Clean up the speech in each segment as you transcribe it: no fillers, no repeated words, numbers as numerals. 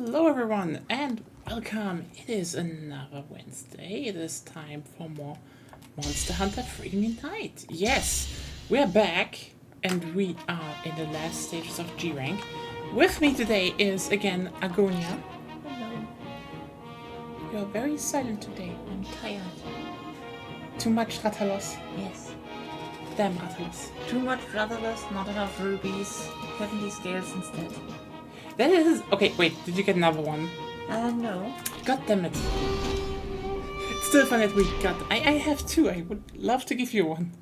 Hello everyone and welcome. It is another Wednesday. It is time for more Monster Hunter Freedom Unite. Yes, we are back and we are in the last stages of G rank. With me today is again Agonia. Hello. You are very silent today. I'm tired. Too much Ratalos. Yes. Damn Ratalos. Too much Rathalos, not enough rubies. Heavenly scales instead. That is okay. Wait, did you get another one? No. God damn it! It's still fun that we got. I have two. I would love to give you one.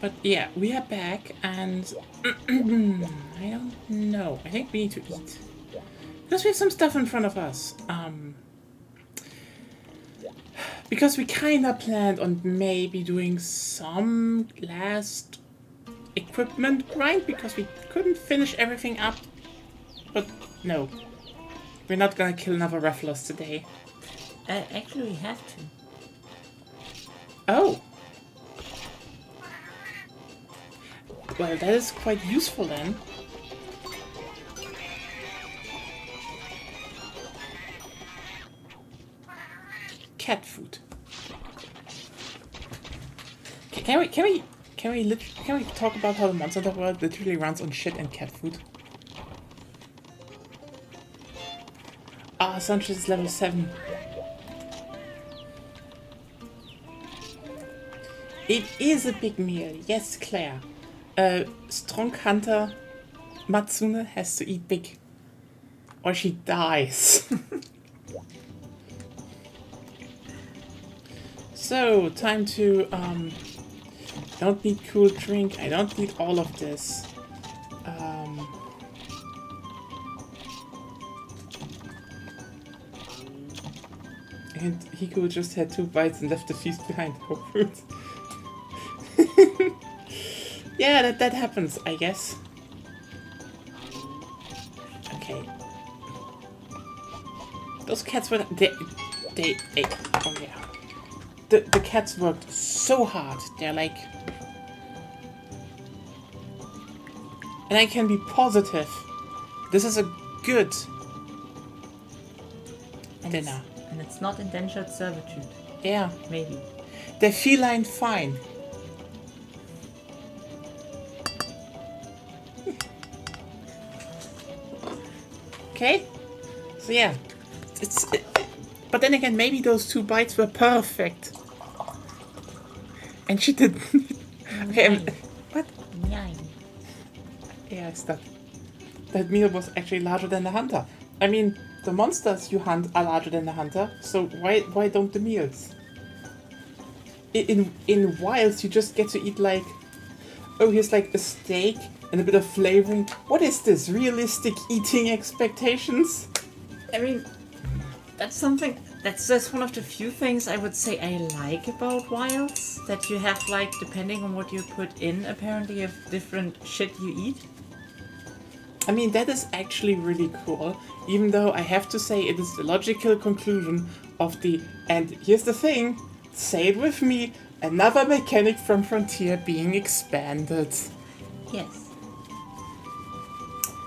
But yeah, we are back, and I don't know. I think we need to eat because we have some stuff in front of us. Because we kinda planned on maybe doing some last equipment grind because we couldn't finish everything up. But no, we're not gonna kill another Rathalos today. Actually, we have to. Oh. Well, that is quite useful then. Cat food. Can we talk about how the Monster Hunter world literally runs on shit and cat food? Ah, Sanchez is level 7. It is a big meal, yes, Claire. Strong Hunter Matsune has to eat big, or she dies. So, time to, don't need cool drink, I don't need all of this. And Hiku just had 2 bites and left the feast behind. Oh, fruit. Yeah, that happens, I guess. Okay. Those cats were... They ate. Oh, yeah. The cats worked so hard. They're like... And I can be positive. This is a good dinner. And it's not indentured servitude. Yeah. Maybe. They're feline fine. Okay? So yeah. But then again, maybe those 2 bites were perfect. And she didn't. Okay, what? Nine. Yeah, it's that. That meal was actually larger than the hunter. I mean, the monsters you hunt are larger than the hunter, so why don't the meals? In wilds, you just get to eat like, oh, here's like a steak and a bit of flavoring. What is this? Realistic eating expectations? I mean, that's just one of the few things I would say I like about wilds. That you have, like, depending on what you put in, apparently you have different shit you eat. I mean, that is actually really cool, even though I have to say it is the logical conclusion of the, and here's the thing, say it with me, another mechanic from Frontier being expanded. Yes.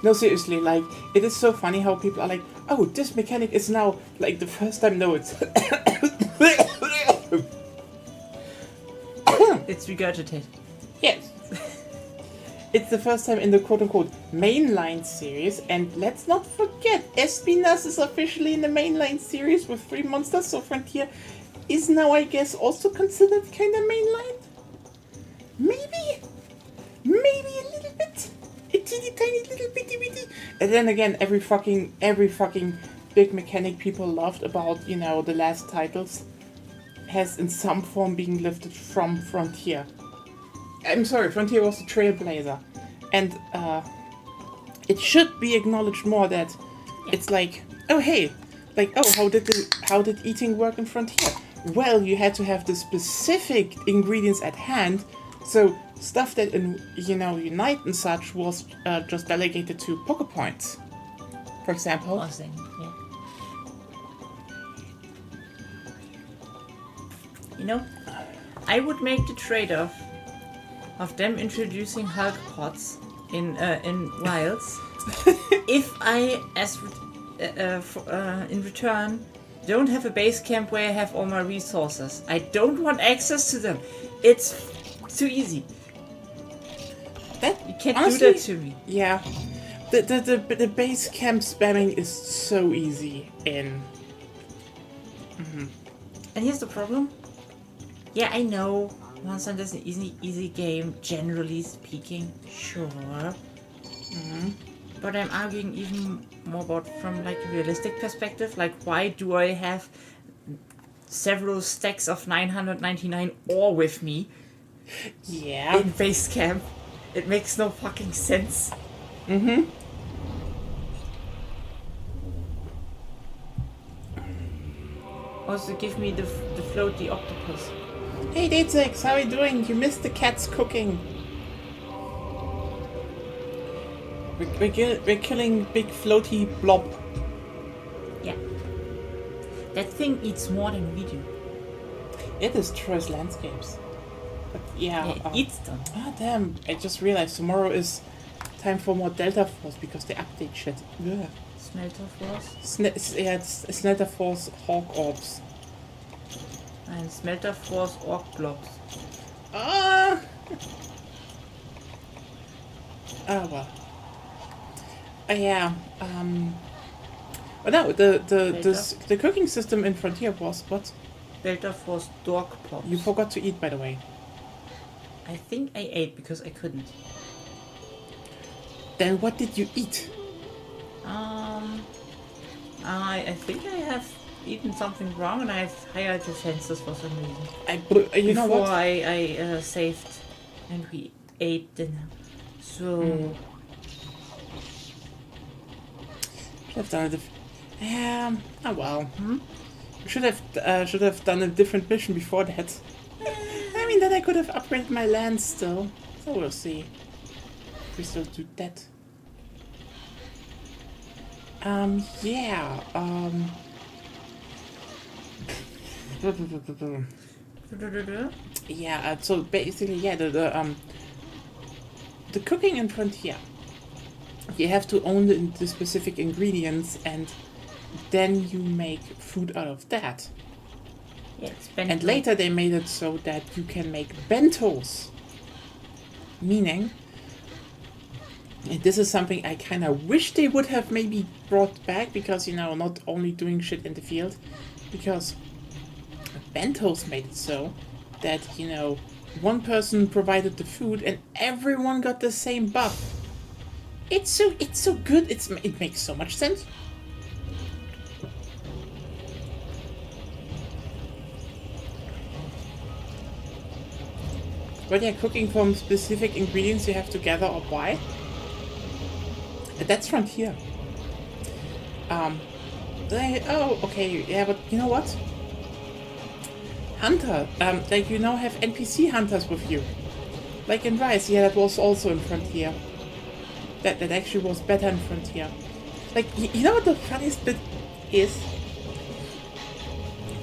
No, seriously, like, it is so funny how people are like, oh, this mechanic is now, like, the first time, no, it's... It's regurgitated. Yes. It's the first time in the quote-unquote mainline series, and let's not forget, Espinas is officially in the mainline series with 3 monsters, so Frontier is now, I guess, also considered kind of mainline? Maybe a little bit? A teeny tiny little bitty bitty? And then again, every fucking big mechanic people loved about, you know, the last titles has in some form been lifted from Frontier. I'm sorry, Frontier was the trailblazer. And it should be acknowledged more that it's like, oh hey, like, oh, how did eating work in Frontier? Well, you had to have the specific ingredients at hand, so stuff that in, you know, Unite and such was just delegated to Pokepoints. For example. Awesome, yeah. You know, I would make the trade-off of them introducing Hulk pods in Wilds if I, in return, don't have a base camp where I have all my resources. I don't want access to them. It's too easy. You can't honestly, do that to me. Yeah. The base camp spamming is so easy in... And here's the problem. Yeah, I know Monster Hunter is an easy game, generally speaking. Sure. But I'm arguing even more about from like a realistic perspective. Like, why do I have several stacks of 999 ore with me? Yeah. In base camp? It makes no fucking sense. Also, give me the floaty octopus. Hey, Datesix, how are you doing? You missed the cat's cooking. We're killing big floaty blob. Yeah. That thing eats more than we do. It destroys landscapes. But yeah. Yeah, it eats them. Ah, damn. I just realized tomorrow is time for more Delta Force because they update shit. Ugh. Smelter Force. It's Smelter Force Hawk Orbs. And Smelter Force Orc Blobs. Ah! Oh well. Yeah. But no, the cooking system in Frontier was what? Smelter Force Dork Plops. You forgot to eat, by the way. I think I ate because I couldn't. Then what did you eat? I think I have eaten something wrong and I have higher defenses for some reason. You know Before what? I saved and we ate dinner. So... Should have done it. Oh well. Should have done a different mission before that. I mean, then I could have upgraded my land still. So we'll see. If we still do that. Yeah. Yeah. So basically, yeah. The cooking in Frontier. You have to own the specific ingredients, and then you make food out of that. Yeah, it's bento. And later they made it so that you can make bentos. Meaning, and this is something I kind of wish they would have maybe brought back, because, you know, not only doing shit in the field, because bentos made it so that, you know, one person provided the food and everyone got the same buff. It's so good. It makes so much sense. But yeah, cooking from specific ingredients you have to gather or buy. That's Frontier. Oh, okay, yeah, but you know what? Hunter, like, you now have NPC hunters with you. Like in Rise, yeah, that was also in Frontier. That actually was better in Frontier. Like, you know what the funniest bit is?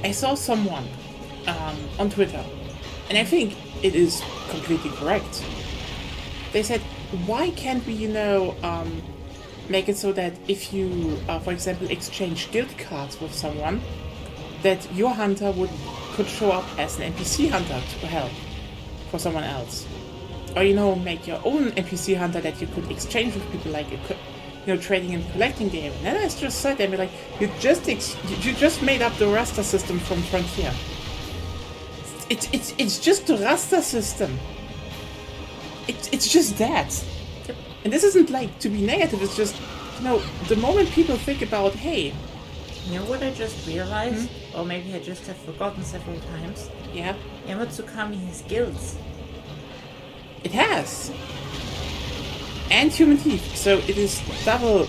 I saw someone on Twitter, and I think it is completely correct. They said, why can't we, you know, make it so that if you, for example, exchange guild cards with someone, that your hunter could show up as an NPC hunter to help for someone else? Or, you know, make your own NPC hunter that you could exchange with people, like, you know, trading and collecting the area. And then I just said, I mean, like, you just made up the Rasta system from Frontier. It's just the Rasta system. It's just that. Yep. And this isn't like to be negative, it's just, you know, the moment people think about, hey... You know what I just realized? Or maybe I just have forgotten several times? Yeah? Yamatsukami has guilds. It has! And human teeth, so it is double,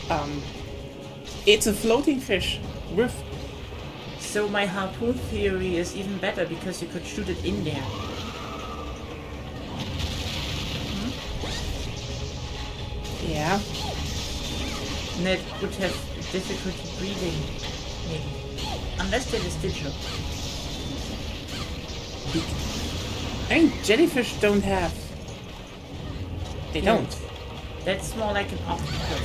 it's a floating fish with... So my harpoon theory is even better because you could shoot it in there. Yeah. And it would have difficulty breathing, maybe. Unless they're vestigial. I mean, jellyfish don't have... They don't. That's more like an octopus.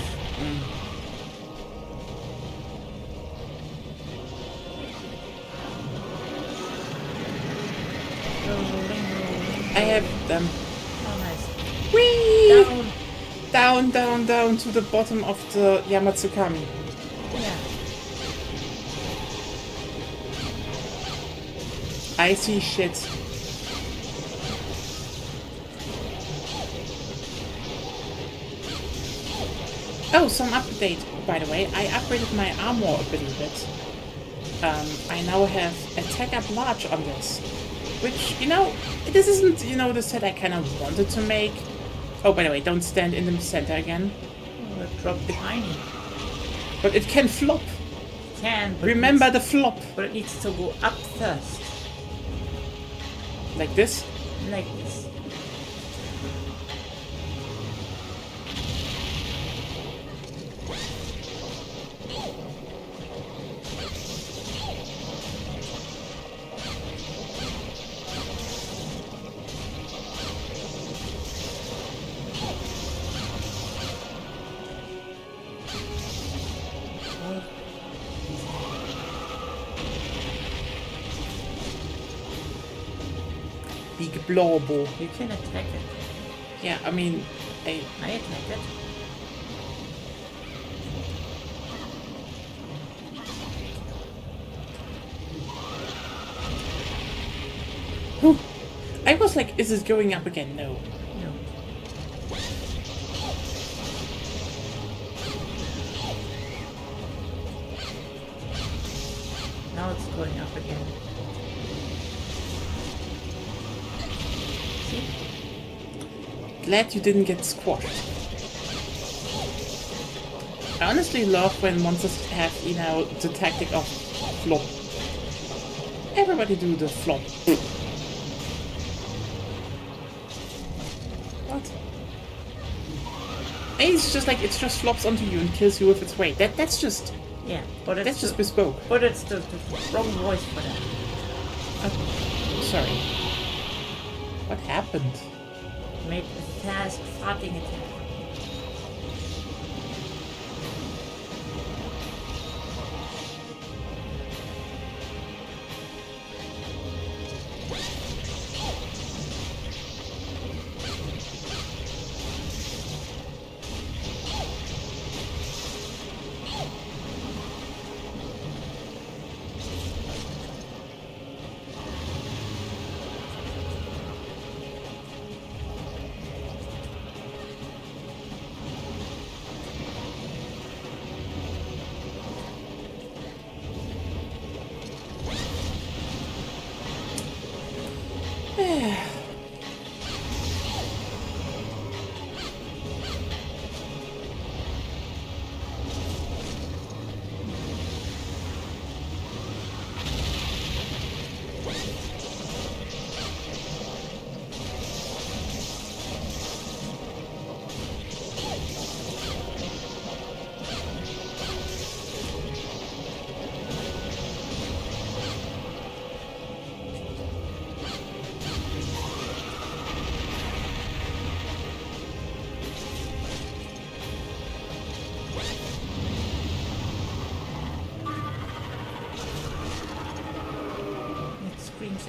I have them. Oh, nice. Whee! Down. Down to the bottom of the Yamatsukami. Yeah. I see shit. Oh, some update, by the way. I upgraded my armor a little bit. I now have attack up large on this. Which, you know, this isn't, you know, the set I kind of wanted to make. Oh, by the way, don't stand in the center again. Oh, it dropped behind me. But it can flop. Can, but Remember the flop. But it needs to go up first. Like this. Like this. Big blowbo. You can attack it. Yeah, I mean, I attack it. Whew. I was like, is this going up again? No. No. Now it's going up again. See? Glad you didn't get squashed. I honestly love when monsters have, you know, the tactic of flop. Everybody do the flop. What? It's just like, it just flops onto you and kills you with its weight. That's just... Yeah, but it's That's just bespoke. But it's the wrong voice for that. Sorry. What happened? Made a fast farting attack.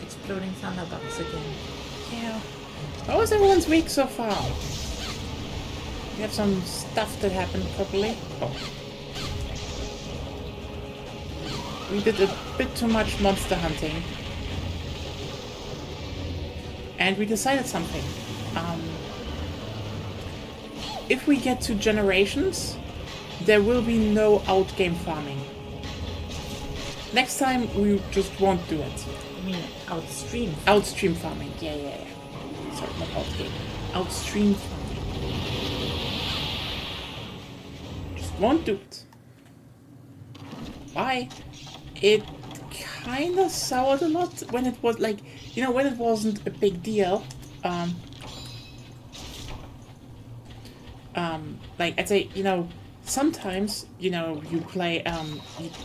Exploding thunderbolts again. Yeah. How was everyone's week so far? You have some stuff that happened properly? Oh. We did a bit too much monster hunting. And we decided something. If we get to generations, there will be no outgame farming. Next time, we just won't do it. I mean, outstream. Outstream farming. Yeah. Sorry, not outgame. Outstream farming. Just won't do it. Why? It kind of soured a lot when it was like, you know, when it wasn't a big deal. Like I'd say, you know, sometimes, you know, you play,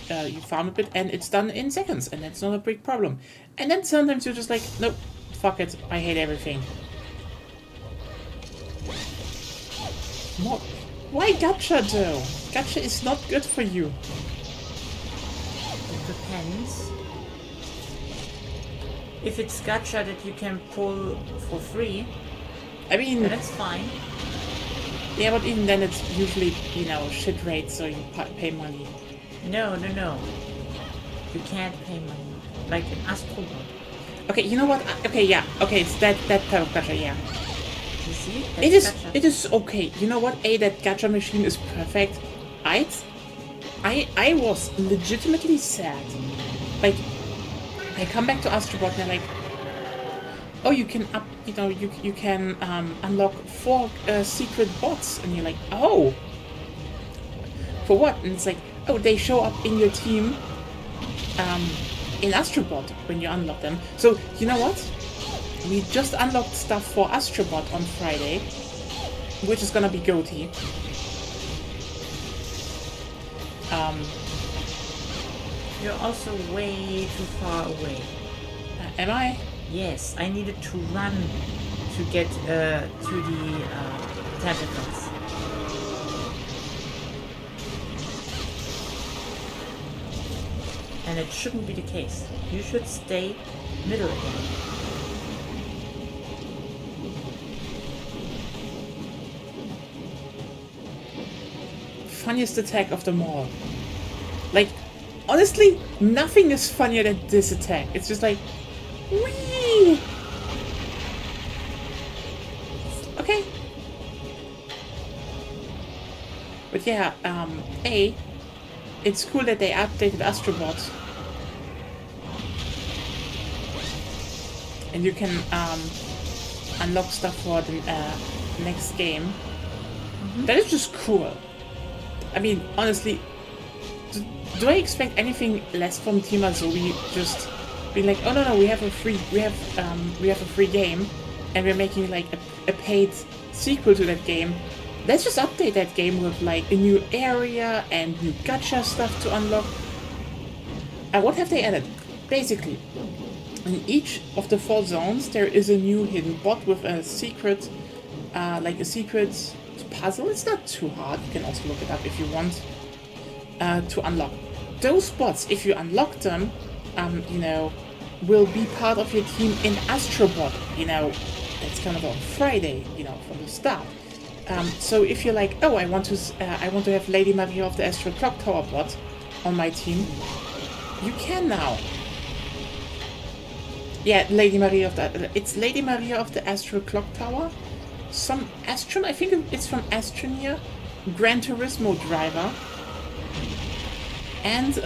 you farm a bit and it's done in seconds and that's not a big problem. And then sometimes you're just like, nope, fuck it, I hate everything. What? Why gacha though? Gacha is not good for you. It depends. If it's gacha that you can pull for free, I mean, then it's fine. yeah, but even then it's usually, you know, shit rates, so you pay money. No. You can't pay money. Like in Astro Bot. Okay, you know what? Okay, yeah. Okay, it's that type of gacha, yeah. You see? It That's is. gacha. It is okay. You know what? That gacha machine is perfect. I was legitimately sad. Like, I come back to Astrobot and they're like, oh, you can you can unlock 4 secret bots, and you're like, oh, for what? And it's like, oh, they show up in your team, in Astrobot when you unlock them. So you know what? We just unlocked stuff for Astrobot on Friday, which is gonna be GOTY. You're also way too far away. Am I? Yes, I needed to run to get to the tentacles. And it shouldn't be the case. You should stay middle again. Funniest attack of them all. Like, honestly, nothing is funnier than this attack. It's just like, whee! Okay. But yeah, it's cool that they updated Astrobot. And you can unlock stuff for the next game. Mm-hmm. That is just cool. I mean, honestly, do I expect anything less from Team Asobi? Just being like, oh no, we have a free game, and we're making like a paid sequel to that game. Let's just update that game with like a new area and new gacha stuff to unlock. And what have they added? Basically, in each of the 4 zones, there is a new hidden bot with a secret, secret puzzle. It's not too hard. You can also look it up if you want to unlock. Those bots, if you unlock them, will be part of your team in Astrobot. That's kind of on Friday, from the start. So if you're like, oh, I want to have Lady Maria of the Astral Clock Tower bot on my team, you can now. Yeah, Lady Maria of the Astral Clock Tower. Some Astron, I think it's from Astroneer, Gran Turismo driver, and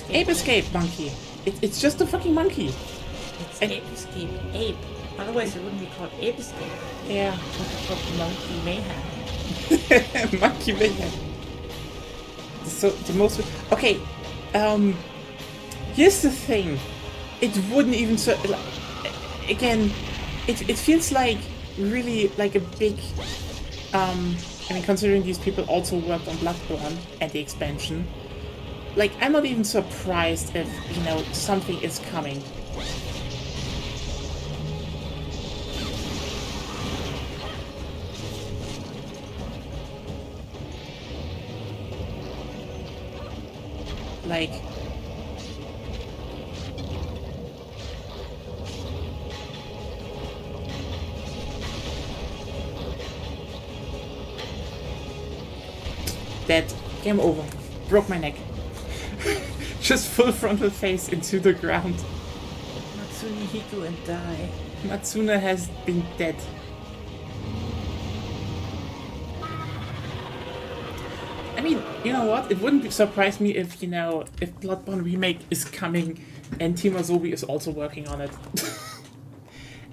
Ape Escape monkey. It's just a fucking monkey. It's Ape Escape Ape. Otherwise it wouldn't be called Ape Escape. Yeah. It would be called Monkey Mayhem. Monkey Mayhem. So the most... Okay, here's the thing. It wouldn't even... Again, it feels like really like a big... considering these people also worked on Bloodborne and the expansion, like, I'm not even surprised if, something is coming. Like... Dead. Game over. Broke my neck. Just full frontal face into the ground. Matsune Hiku and die. Matsune has been dead. I mean, you know what? It wouldn't surprise me if, if Bloodborne Remake is coming and Team Asobi is also working on it.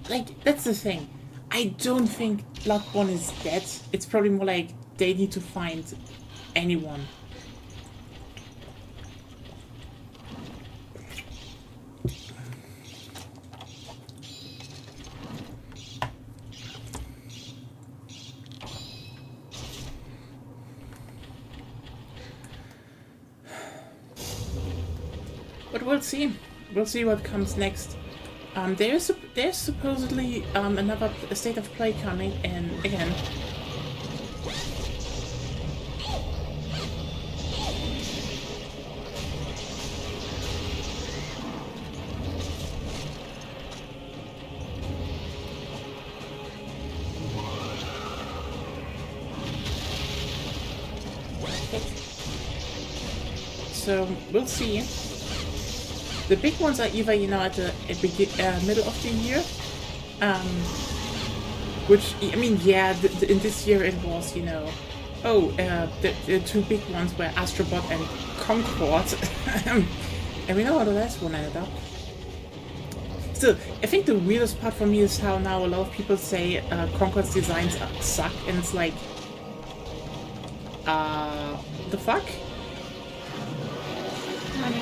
Like, that's the thing. I don't think Bloodborne is dead. It's probably more like they need to find anyone. But we'll see. We'll see what comes next. There's supposedly another state of play coming, and again. So we'll see. The big ones are either at the middle of the year, which I mean, yeah, in this year it was the two big ones were Astrobot and Concord, and we know how the last one ended up. Still, I think the weirdest part for me is how now a lot of people say Concord's designs suck, and it's like, the fuck? Money.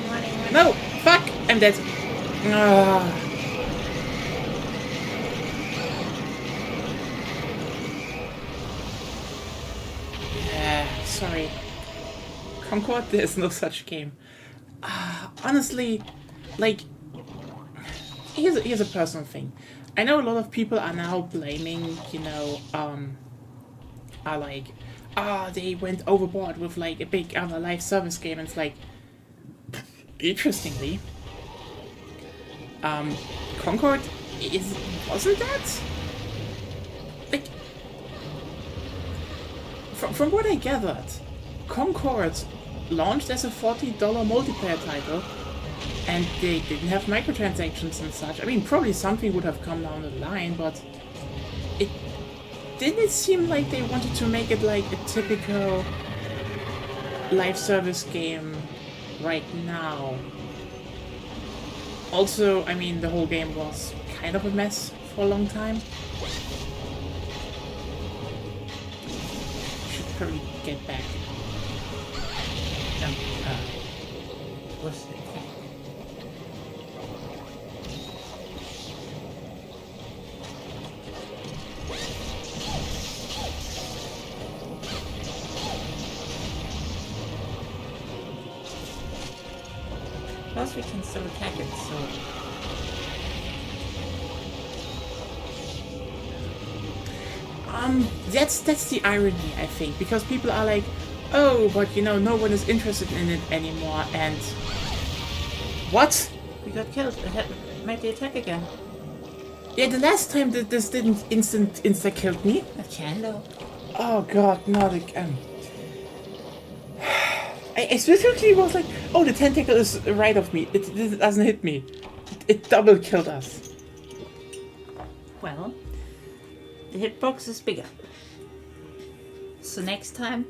No! Fuck! I'm dead. Sorry. Concord, there's no such game. Honestly, like, here's a personal thing. I know a lot of people are now blaming, are like, they went overboard with like a big other live service game, and it's like, interestingly, Concord wasn't that? Like, from what I gathered, Concord launched as a $40 multiplayer title, and they didn't have microtransactions and such. I mean, probably something would have come down the line, but it didn't seem like they wanted to make it like a typical live service game right now. Also, I mean, the whole game was kind of a mess for a long time. Should probably get back. What's it? Plus we can still attack it, so... That's the irony, I think, because people are like, oh, but no one is interested in it anymore, and... What? We got killed. It made the attack again. Yeah, the last time that this didn't insta-killed me. A Chando. Oh god, not again. I specifically was like, oh, the tentacle is right of me. It doesn't hit me. It double killed us. Well, the hitbox is bigger. So next time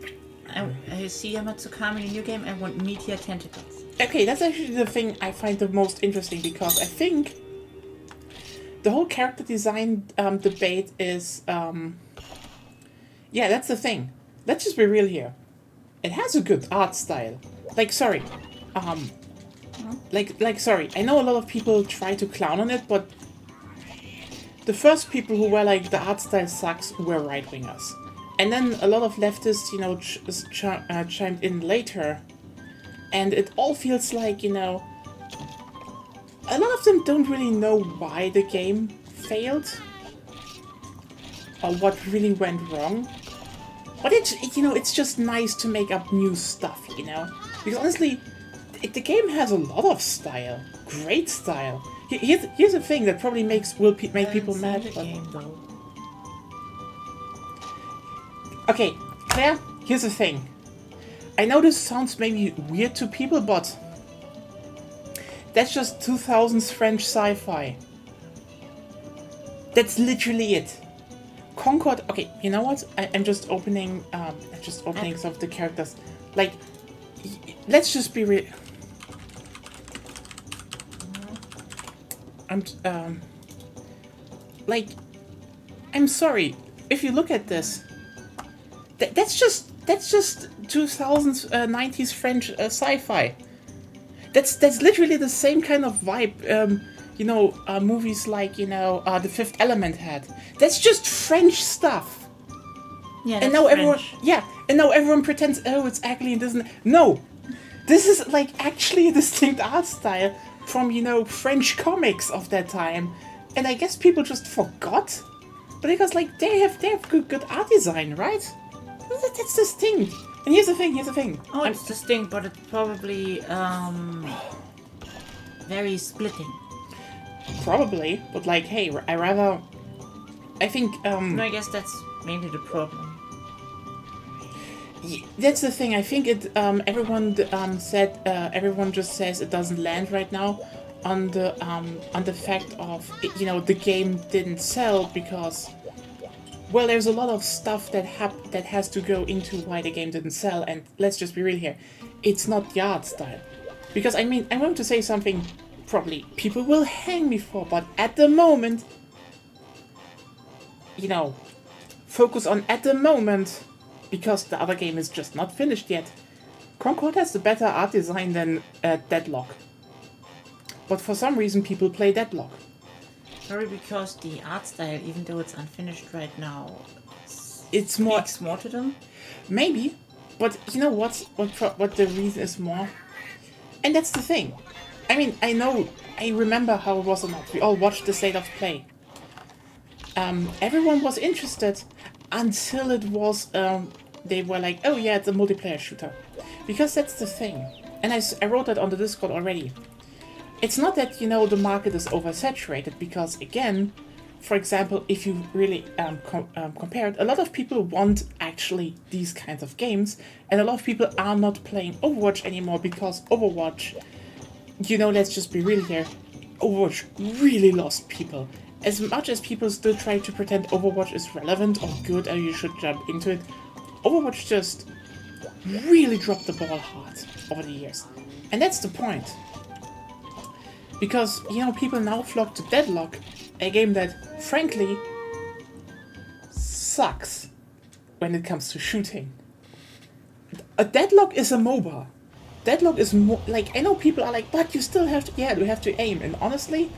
I see Yamatsukami in a new game, I want meteor tentacles. Okay, that's actually the thing I find the most interesting, because I think the whole character design debate is... yeah, that's the thing. Let's just be real here. It has a good art style. Like, sorry. Sorry. I know a lot of people try to clown on it, but the first people who were like, the art style sucks, were right-wingers. And then a lot of leftists, chimed in later. And it all feels like, a lot of them don't really know why the game failed. Or what really went wrong. But it's just nice to make up new stuff, Because honestly, the game has a lot of style. Great style. Here's a thing that probably make people mad. Game, though. Okay, Claire, here's the thing. I know this sounds maybe weird to people, but that's just 2000s French sci-fi. That's literally it. Concord. Okay, you know what? I'm just opening. Some of the characters. Like, let's just be real. I'm sorry. If you look at this, that's just 2000s 90s French sci-fi. That's literally the same kind of vibe. Movies like The Fifth Element had. That's just French stuff. Yeah, and now everyone pretends, oh, it's ugly and doesn't. No, this is like actually a distinct art style. from, French comics of that time. And I guess people just forgot. But because, like, they have good art design, right? That's this thing. And here's the thing. Oh, it's distinct, but it's probably very splitting. Probably, but like, hey, I think, No, I guess that's mainly the problem. that's the thing. I think everyone just says it doesn't land right now on the fact of, the game didn't sell because, well, there's a lot of stuff that has to go into why the game didn't sell, and let's just be real here. It's not the art style. Because, I mean, I'm going to say something probably people will hang me for, but at the moment, focus on at the moment, because the other game is just not finished yet. Concord has the better art design than Deadlock. But for some reason people play Deadlock. Probably because the art style, even though it's unfinished right now, It's more... speaks more to them. Maybe, but you know what the reason is more? And that's the thing. I mean, I remember how it was or not. We all watched the State of Play. Everyone was interested until it was, they were like, oh yeah, it's a multiplayer shooter. Because that's the thing. And I wrote that on the Discord already. It's not that, the market is oversaturated, because again, for example, if you really compare it, a lot of people want actually these kinds of games, and a lot of people are not playing Overwatch anymore because Overwatch, let's just be real here, Overwatch really lost people. As much as people still try to pretend Overwatch is relevant or good or you should jump into it, Overwatch just really dropped the ball hard over the years. And that's the point. Because, people now flock to Deadlock, a game that, frankly, sucks when it comes to shooting. A Deadlock is a MOBA. Deadlock is more, like, I know people are like, but you still have to, you have to aim. And honestly,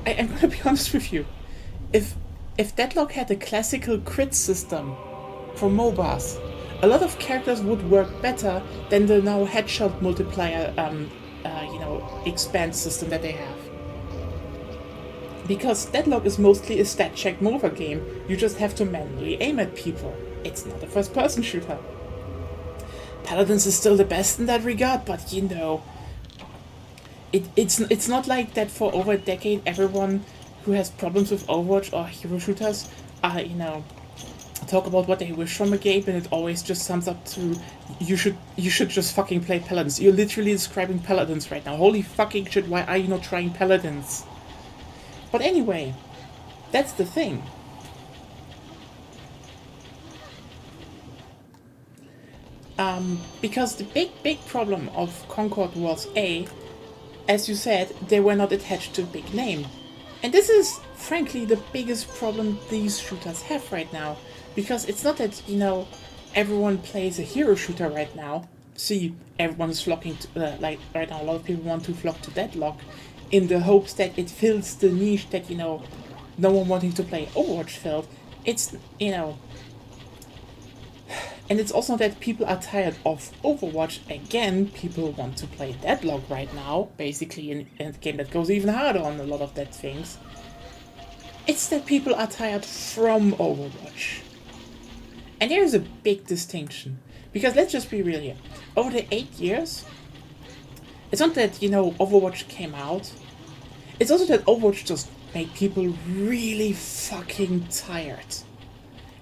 I'm gonna be honest with you. If Deadlock had a classical crit system for MOBAs, a lot of characters would work better than the now headshot multiplier, expand system that they have. Because Deadlock is mostly a stat check MOBA game, you just have to manually aim at people. It's not a first person shooter. Paladins is still the best in that regard, but it's not like that for over a decade everyone who has problems with Overwatch or hero shooters talk about what they wish from a game, and it always just sums up to you should just fucking play Paladins. You're literally describing Paladins right now. Holy fucking shit, why are you not trying Paladins? But anyway, that's the thing. Because the big problem of Concord was as you said, they were not attached to a big name. And this is, frankly, the biggest problem these shooters have right now. Because it's not that, everyone plays a hero shooter right now. See, everyone is flocking to, right now, a lot of people want to flock to Deadlock in the hopes that it fills the niche that, no one wanting to play Overwatch filled. It's, and it's also that people are tired of Overwatch. Again, people want to play Deadlock right now, basically in a game that goes even harder on a lot of that things. It's that people are tired from Overwatch. And there is a big distinction. Because let's just be real here. Over the 8 years, it's not that, Overwatch came out. It's also that Overwatch just made people really fucking tired.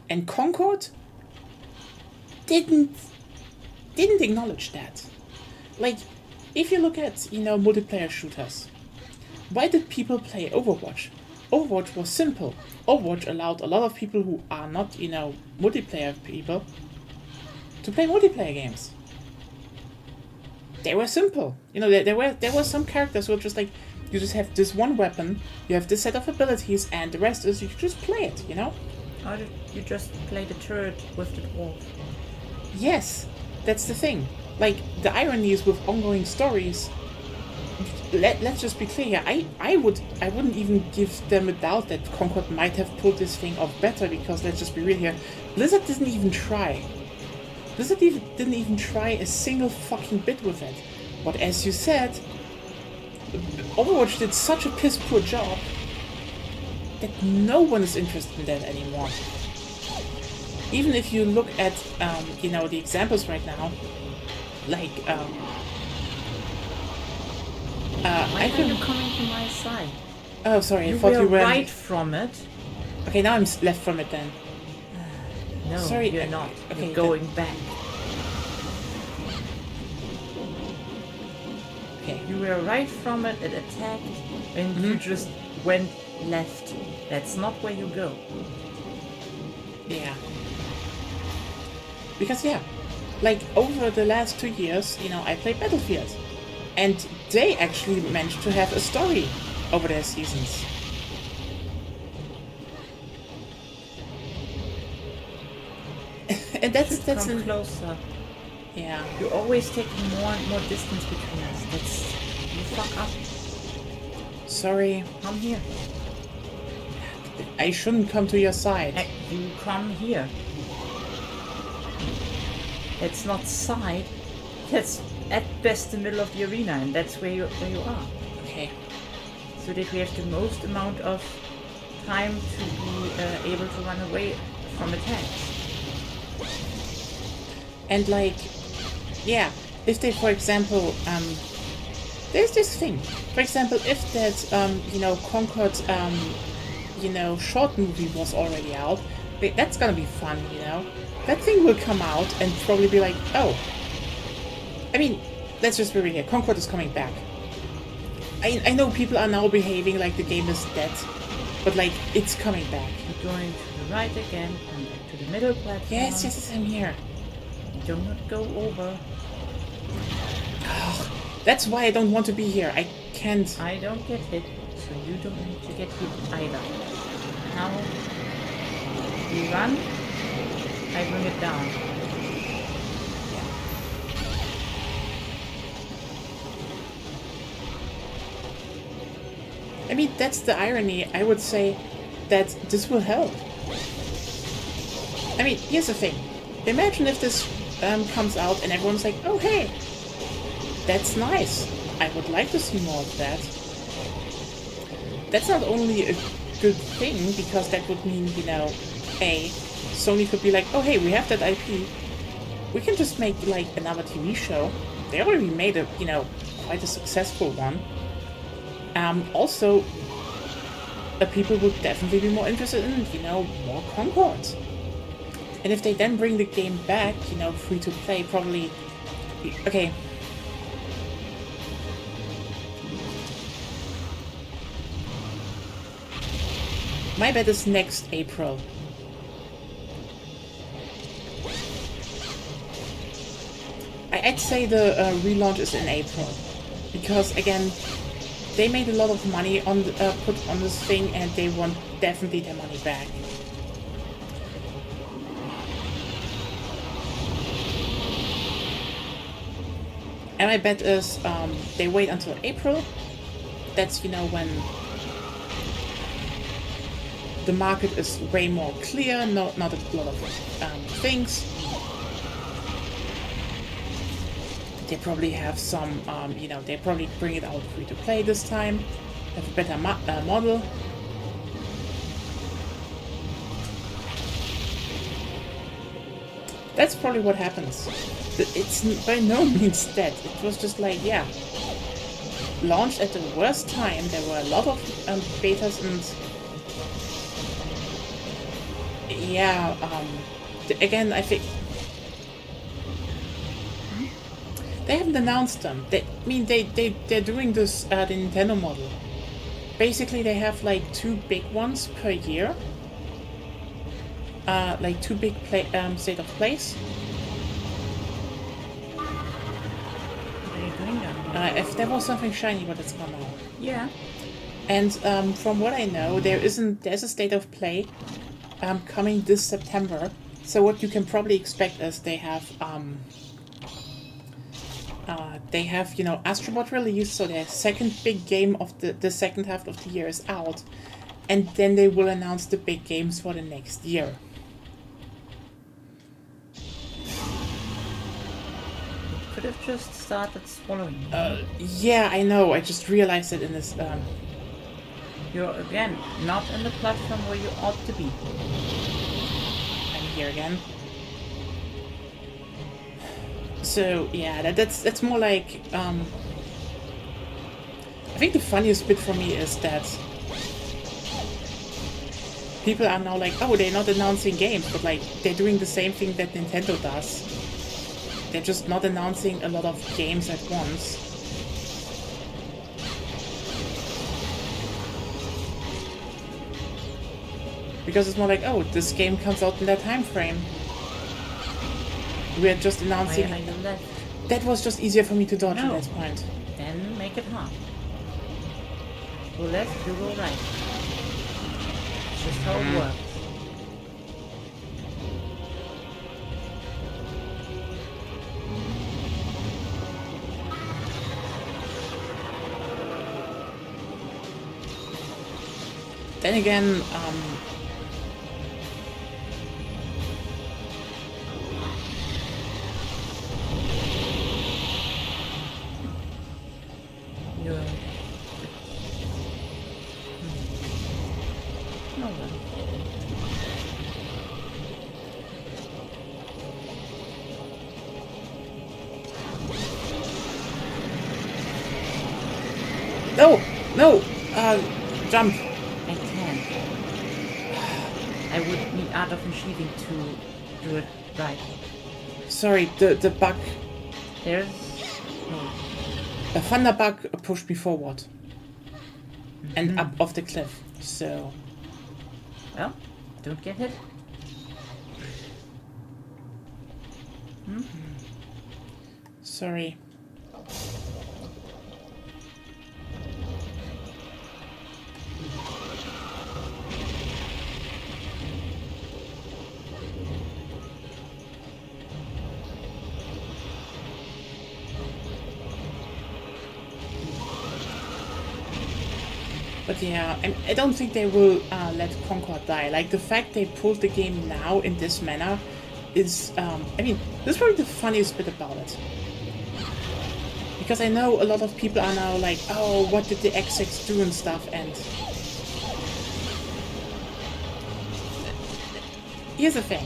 And Concord didn't acknowledge that. Like, if you look at, multiplayer shooters, why did people play Overwatch? Overwatch was simple. Overwatch allowed a lot of people who are not, multiplayer people to play multiplayer games. They were simple. There were some characters who were just like, you just have this one weapon, you have this set of abilities, and the rest is you just play it, Or did you just play the turret with the dwarf? Yes, that's the thing. Like, the irony is with ongoing stories, let's just be clear here, I wouldn't even give them a doubt that Concord might have pulled this thing off better, because let's just be real here, Blizzard didn't even try. Blizzard didn't even try a single fucking bit with it. But as you said, Overwatch did such a piss poor job that no one is interested in that anymore. Even if you look at, you know, the examples right now, like, Why are you coming to my side? Oh, sorry, I You thought were you were... right from it. Okay, now I'm left from it then. No, Sorry, you're not. okay, You're going back. Okay. You were right from it, it attacked, and you just went left. That's not where you go. Yeah. Because, yeah, like, over the last 2 years, you know, I played Battlefield. And they actually managed to have a story over their seasons. And that's Come closer. Yeah. You're always taking more and more distance between us. That's... You fuck up. Sorry. Come here. I shouldn't come to your side. You come here. It's not side. That's at best the middle of the arena, and that's where you are. Okay. So that we have the most amount of time to be able to run away from attacks. And like, yeah, if they, for example, there's this thing. For example, if that, you know, Concord, you know, short movie was already out, that's gonna be fun, you know. That thing will come out and probably be like, oh. I mean, let's just be real here. Concord is coming back. I know people are now behaving like the game is dead, but like, it's coming back. You're going to the right again, come back to the middle platform. Yes, I'm here. Do not go over. That's why I don't want to be here. I can't. I don't get hit, so you don't need to get hit either. Now, you run, I bring it down. I mean, that's the irony. I would say that this will help. I mean, here's the thing. Imagine if this comes out and everyone's like, oh hey, that's nice. I would like to see more of that. That's not only a good thing, because that would mean, you know, Sony could be like, oh hey, we have that IP. We can just make, like, another TV show. They already made a, you know, quite a successful one. Also, people would definitely be more interested in, you know, more Concord. And if they then bring the game back, you know, free to play, probably... Okay. My bet is next April. I'd say the relaunch is in April. Because, again, they made a lot of money on put on this thing, and they want definitely their money back. And my bet is they wait until April. That's, you know, when the market is way more clear, not a lot of things. They probably have some, you know, they probably bring it out free to play this time, have a better model. That's probably what happens. It's by no means dead. It was just like, yeah, launched at the worst time. There were a lot of betas and yeah, again, I think they haven't announced them. They're doing this the Nintendo model. Basically, they have like 2 big ones per year. Like 2 big state of plays. What are you doing down here? If there was something shiny, but it's gone now. Yeah. And from what I know, there's a state of play coming this September. So what you can probably expect is they have you know, Astro Bot released, so their second big game of the second half of the year is out, and then they will announce the big games for the next year. could have just started swallowing. Yeah, I know. I just realized it in this. You're again not in the platform where you ought to be. I'm here again. So yeah, that's more like. I think the funniest bit for me is that people are now like, oh, they're not announcing games, but like they're doing the same thing that Nintendo does. They're just not announcing a lot of games at once. Because it's more like, oh, this game comes out in that time frame. We're just announcing. Why are you left? That was just easier for me to dodge at No. this point. Then make it hard. Go left, you go right. It's just how it works. Then again, You're... No one. no, no, jump. I can't. I would need Art of Sheathing to do it right. Sorry, the bug, There's... No. a thunder bug pushed me forward and up off the cliff. So Well, don't get hit. sorry. But yeah, I don't think they will let Concord die. Like, the fact they pulled the game now in this manner is, I mean, this is probably the funniest bit about it. Because I know a lot of people are now like, oh, what did the XX do and stuff, and... Here's the thing.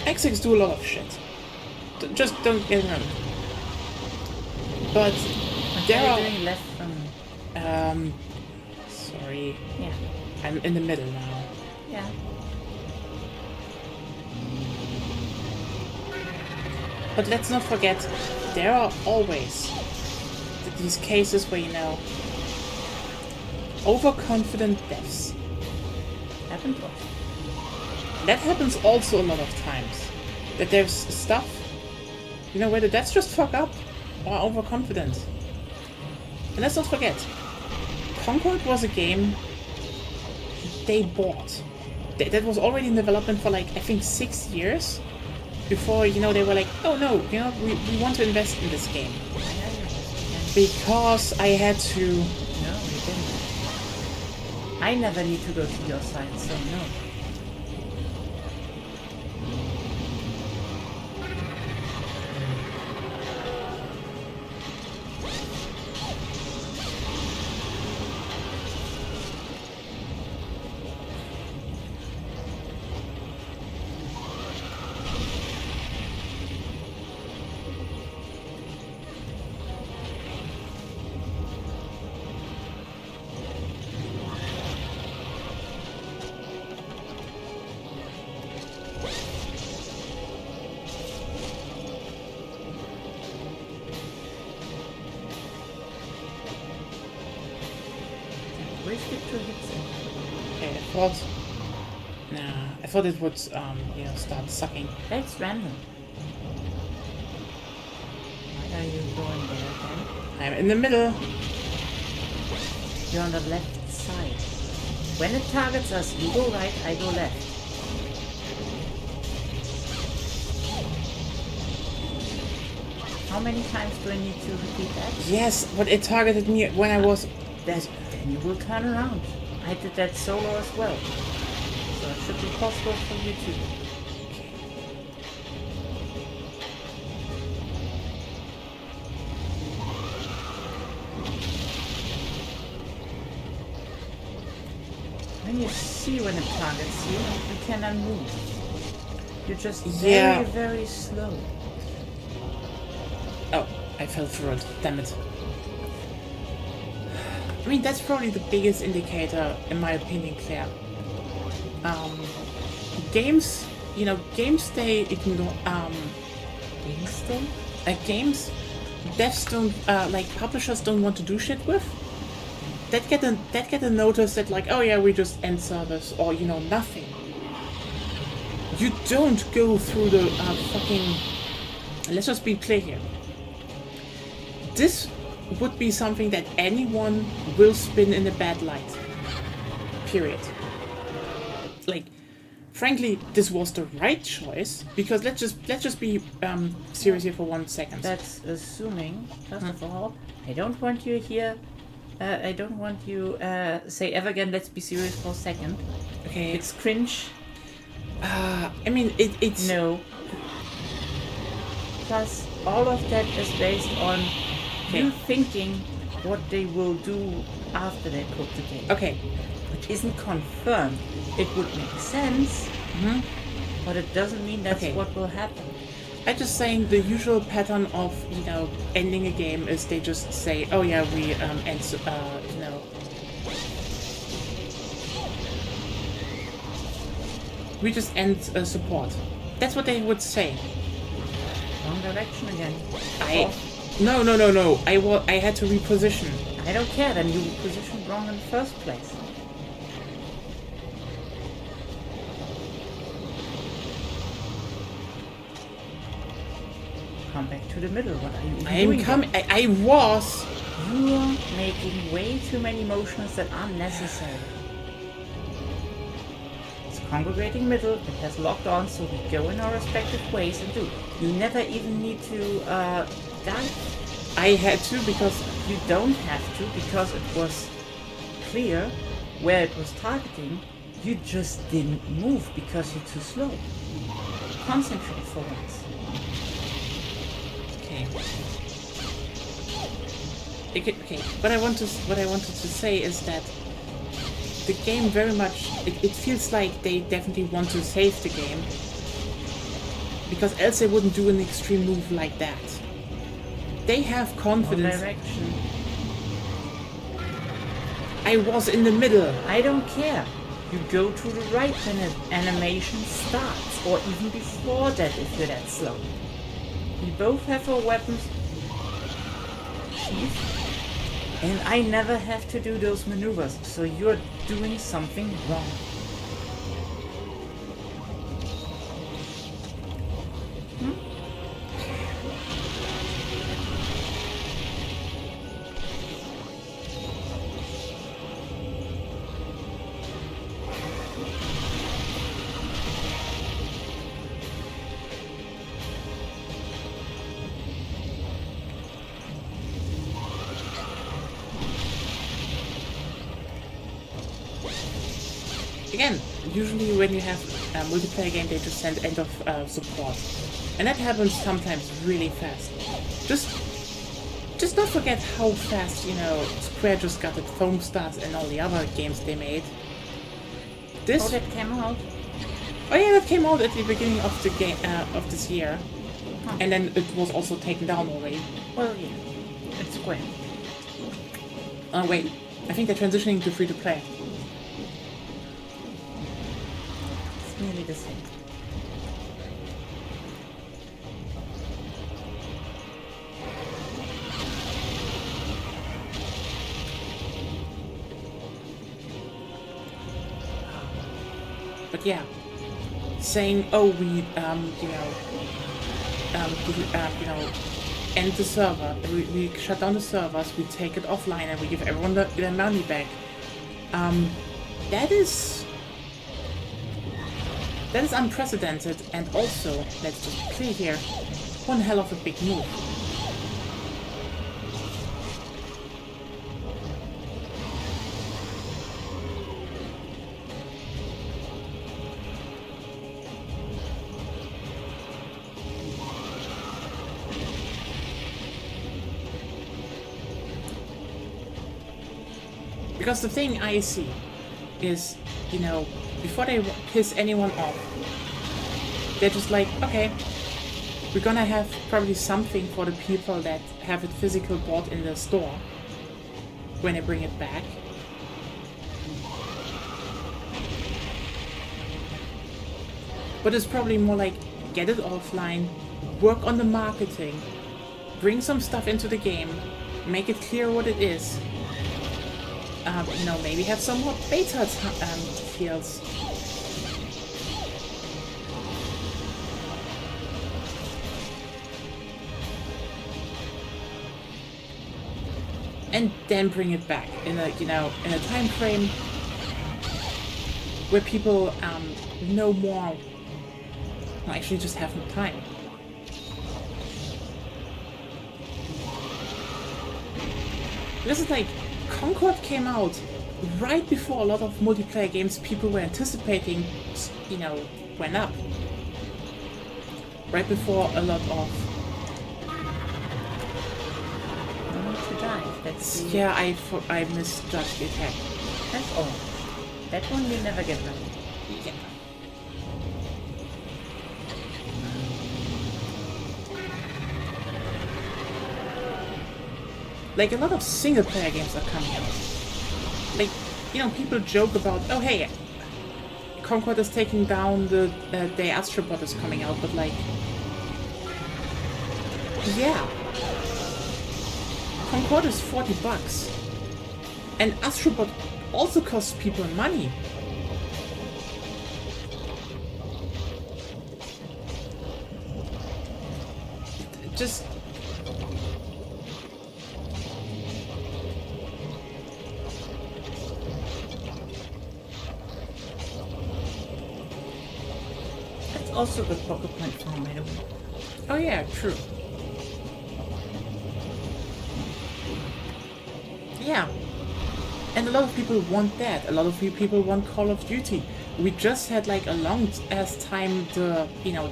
XX do a lot of shit. Just don't get me wrong. But there What are... are you doing left from... Sorry. Yeah. I'm in the middle now. Yeah. But let's not forget, there are always these cases where, you know, overconfident deaths. Happened what? That happens also a lot of times. That there's stuff, you know, where the deaths just fuck up or are overconfident. And let's not forget, Concord was a game they bought. That was already in development for like, I think 6 years. Before, you know, they were like, oh no, you know, we want to invest in this game. Because I had to... No, you didn't. I never need to go to your side, so no. Where's the two hits in? Okay, I thought... Nah, I thought it would, you know, start sucking. That's random. Why are you going there again? I'm in the middle. You're on the left side. When it targets us, you go right, I go left. How many times do I need to repeat that? Yes, but it targeted me when I was... Then you will turn around. I did that solo as well. So it should be possible for you too. see when it targets you, and you cannot move. You're just Yeah. very, very slow. Oh, I fell through it. Damn it. I mean, that's probably the biggest indicator, in my opinion, Claire. Games, games they ignore, Instant? games devs don't, publishers don't want to do shit with. That get a notice that like, oh yeah, we just end service, or, nothing. You don't go through the, fucking... Let's just be clear here. This would be something that anyone will spin in a bad light. Period. Like, frankly, this was the right choice, because let's just be serious here for 1 second. That's assuming, first of all, I don't want you here. I don't want you say ever again. Let's be serious for a second. Okay. It's cringe. I mean, it's No. Plus, all of that is based on you thinking what they will do after they put the game. okay. Which isn't confirmed. It would make sense, but it doesn't mean that's Okay. what will happen. I'm just saying the usual pattern of ending a game is they just say, oh yeah, we end we just end support. That's what they would say. Wrong direction again. No. I had to reposition. I don't care, then you were positioned wrong in the first place. Come back to the middle. What are you doing? I'm coming. I was. You're making way too many motions that are necessary. It's congregating middle, it has locked on, so we go in our respective ways and do. You never even need to guide. I had to because You don't have to, because it was clear where it was targeting. You just didn't move because you're too slow. Concentrate for once. Okay. What I wanted to say is that the game very much it feels like they definitely want to save the game, because else they wouldn't do an extreme move like that. They have Wrong confidence. direction. I was in the middle. I don't care. You go to the right when an animation starts, or even before that if you're that slow. We both have our weapons sheathed, and I never have to do those maneuvers, so you're doing something wrong. Again, usually when you have a multiplayer game, they just send end of support, and that happens sometimes really fast. Just don't forget how fast Square just got it foam starts and all the other games they made. This Oh, that came out. Oh yeah, that came out at the beginning of the game of this year, Huh. and then it was also taken down already. Well, yeah. It's Square. Oh wait, I think they're transitioning to free to play. It's nearly the same. But yeah, saying, oh, we, end the server, we shut down the servers, we take it offline, and we give everyone their money back. That is unprecedented, and also, let's just be clear here, one hell of a big move. Because the thing I see is before they piss anyone off, they're just like, okay, we're gonna have probably something for the people that have it physical bought in the store when they bring it back. But it's probably more like, get it offline, work on the marketing, bring some stuff into the game, make it clear what it is. Maybe have some more beta fields. And then bring it back in a time frame where people know more. Well, actually just have no time. This is like, Concord came out right before a lot of multiplayer games people were anticipating, went up. Right before a lot of... To dive, that's the... Yeah, I misjudged the attack. That's all. That one you never get right. Yeah. Like, a lot of single-player games are coming out. Like, people joke about, oh hey, Concord is taking down the Astrobot is coming out, but like... Yeah. Concord is $40. And Astrobot also costs people money. Just... That's also a good pocket platform, by the way. Oh yeah, true. Yeah. And a lot of people want that. A lot of people want Call of Duty. We just had like a long ass time the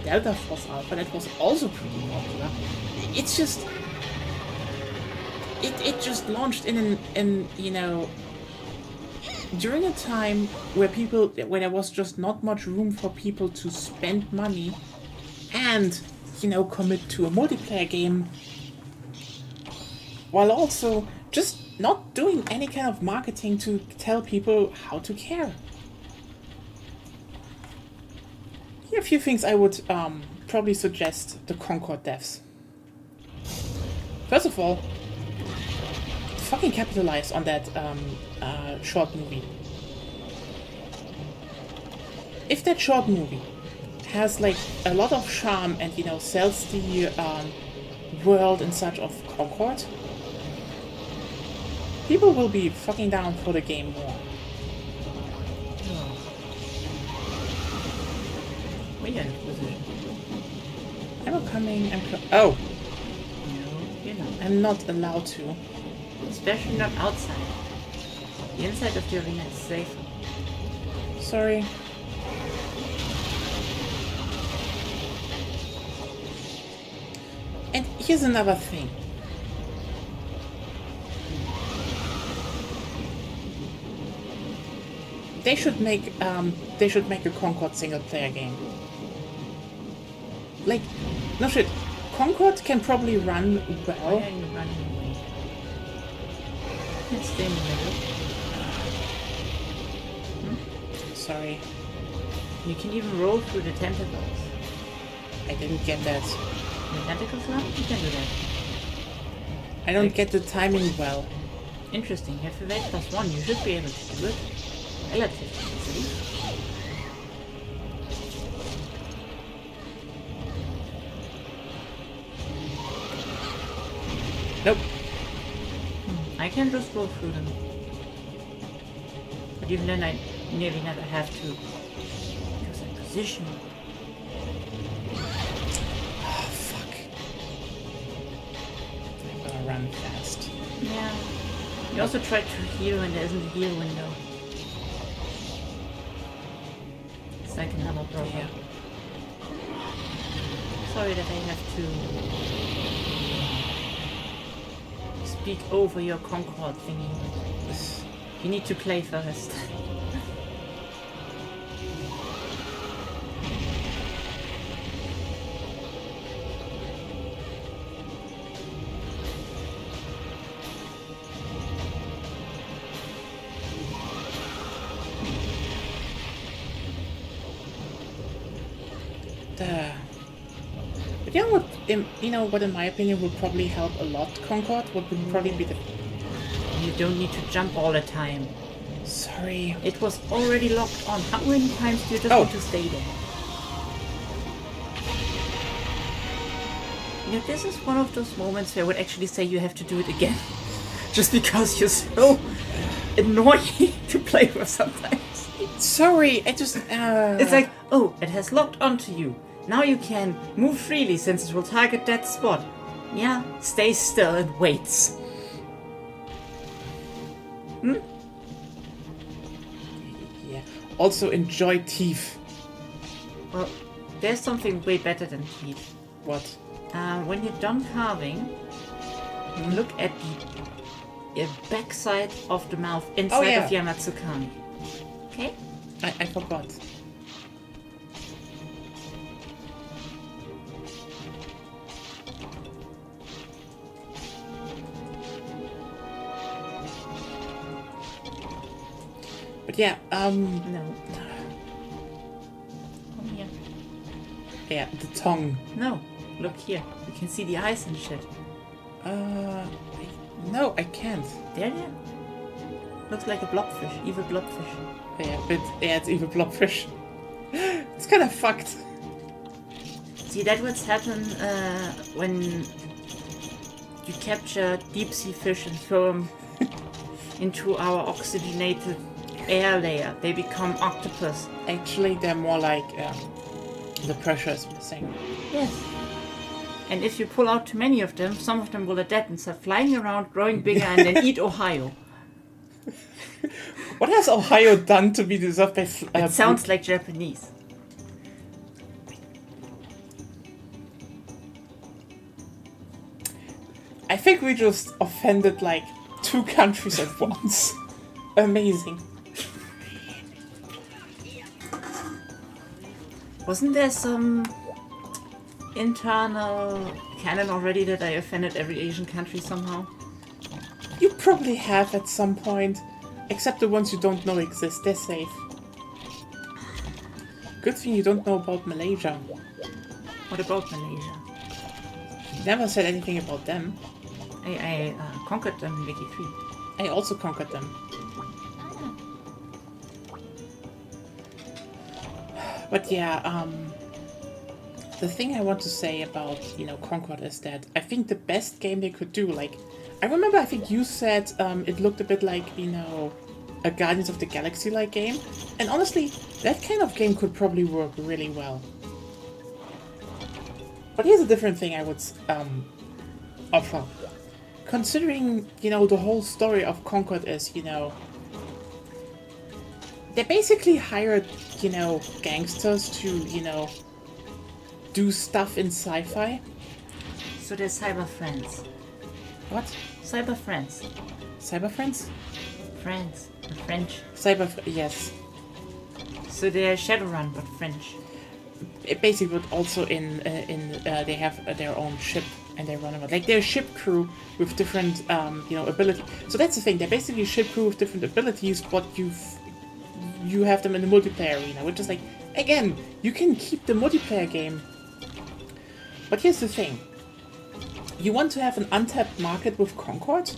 Delta Force Alpha that was also pretty popular. It's just it just launched in during a time where there was just not much room for people to spend money and commit to a multiplayer game, while also just not doing any kind of marketing to tell people how to care. Here are a few things I would probably suggest the Concord devs. First of all, fucking capitalize on that short movie. If that short movie has like a lot of charm and sells the world and such of Concord, people will be fucking down for the game more. We're in position. I'm coming. Oh, No, you're not. I'm not allowed to. Especially not outside. The inside of the arena is safer. Sorry. And here's another thing. They should make a Concord single player game. Like, no shit. Concord can probably run Why well. are you running away? You can stay in the middle. Sorry, You can even roll through the tentacles. I didn't get that. The tentacles now? You can do that. I don't get the timing well. Interesting. You have evade +1. You should be able to do it. Relatively easily. Nope. I can just roll through them. But even then I nearly never have to. Because I position. Oh, fuck. I'm gonna run fast. Yeah. You also try to heal when there isn't a heal window. It's like another problem. Yeah. Sorry that I have to speak over your Concord thingy. You need to play first. But you know what? What in my opinion would probably help a lot. Concord. What would probably be the. You don't need to jump all the time. Sorry. It was already locked on. How many times do you just want to stay there? This is one of those moments where I would actually say you have to do it again. Just because you're so annoying to play with sometimes. Sorry, I just... It's like, oh, it has locked onto you. Now you can move freely since it will target that spot. Yeah, stay still and waits. Yeah. Also enjoy teeth. Well, there's something way better than teeth. What? When you're done carving, look at the backside of the mouth inside of Yamatsukami. Okay? I forgot. But yeah, No. Come here. Yeah, the tongue. No. Look here. You can see the eyes and shit. No, I can't. There. Looks like a blobfish. Evil blobfish. Yeah, but it's evil blobfish. It's kind of fucked. See, that would happen when you capture deep sea fish and throw them into our oxygenated air layer. They become octopus. Actually, they're more like the pressure is missing. Yes. And if you pull out too many of them, some of them will adapt and start flying around, growing bigger, and then eat Ohio. What has Ohio done to be deserved by... It sounds like Japanese. I think we just offended like 2 countries at once. Amazing. Wasn't there some internal canon already that I offended every Asian country somehow? You probably have at some point. Except the ones you don't know exist. They're safe. Good thing you don't know about Malaysia. What about Malaysia? You never said anything about them. I conquered them in Wiki 3. I also conquered them. But yeah, the thing I want to say about, Concord is that I think the best game they could do, like, I remember I think you said it looked a bit like, a Guardians of the Galaxy-like game. And honestly, that kind of game could probably work really well. But here's a different thing I would offer. Considering, the whole story of Concord is, they basically hired, gangsters to, do stuff in sci-fi. So they're cyber friends. What? Cyber friends. Cyber friends? Friends. French. Yes. So they're Shadowrun, but French. Basically, but also they have their own ship and they run around. Like, they're a ship crew with different, abilities. So that's the thing. They're basically a ship crew with different abilities, but you have them in the multiplayer arena, which is like, again, you can keep the multiplayer game. But here's the thing. You want to have an untapped market with Concord?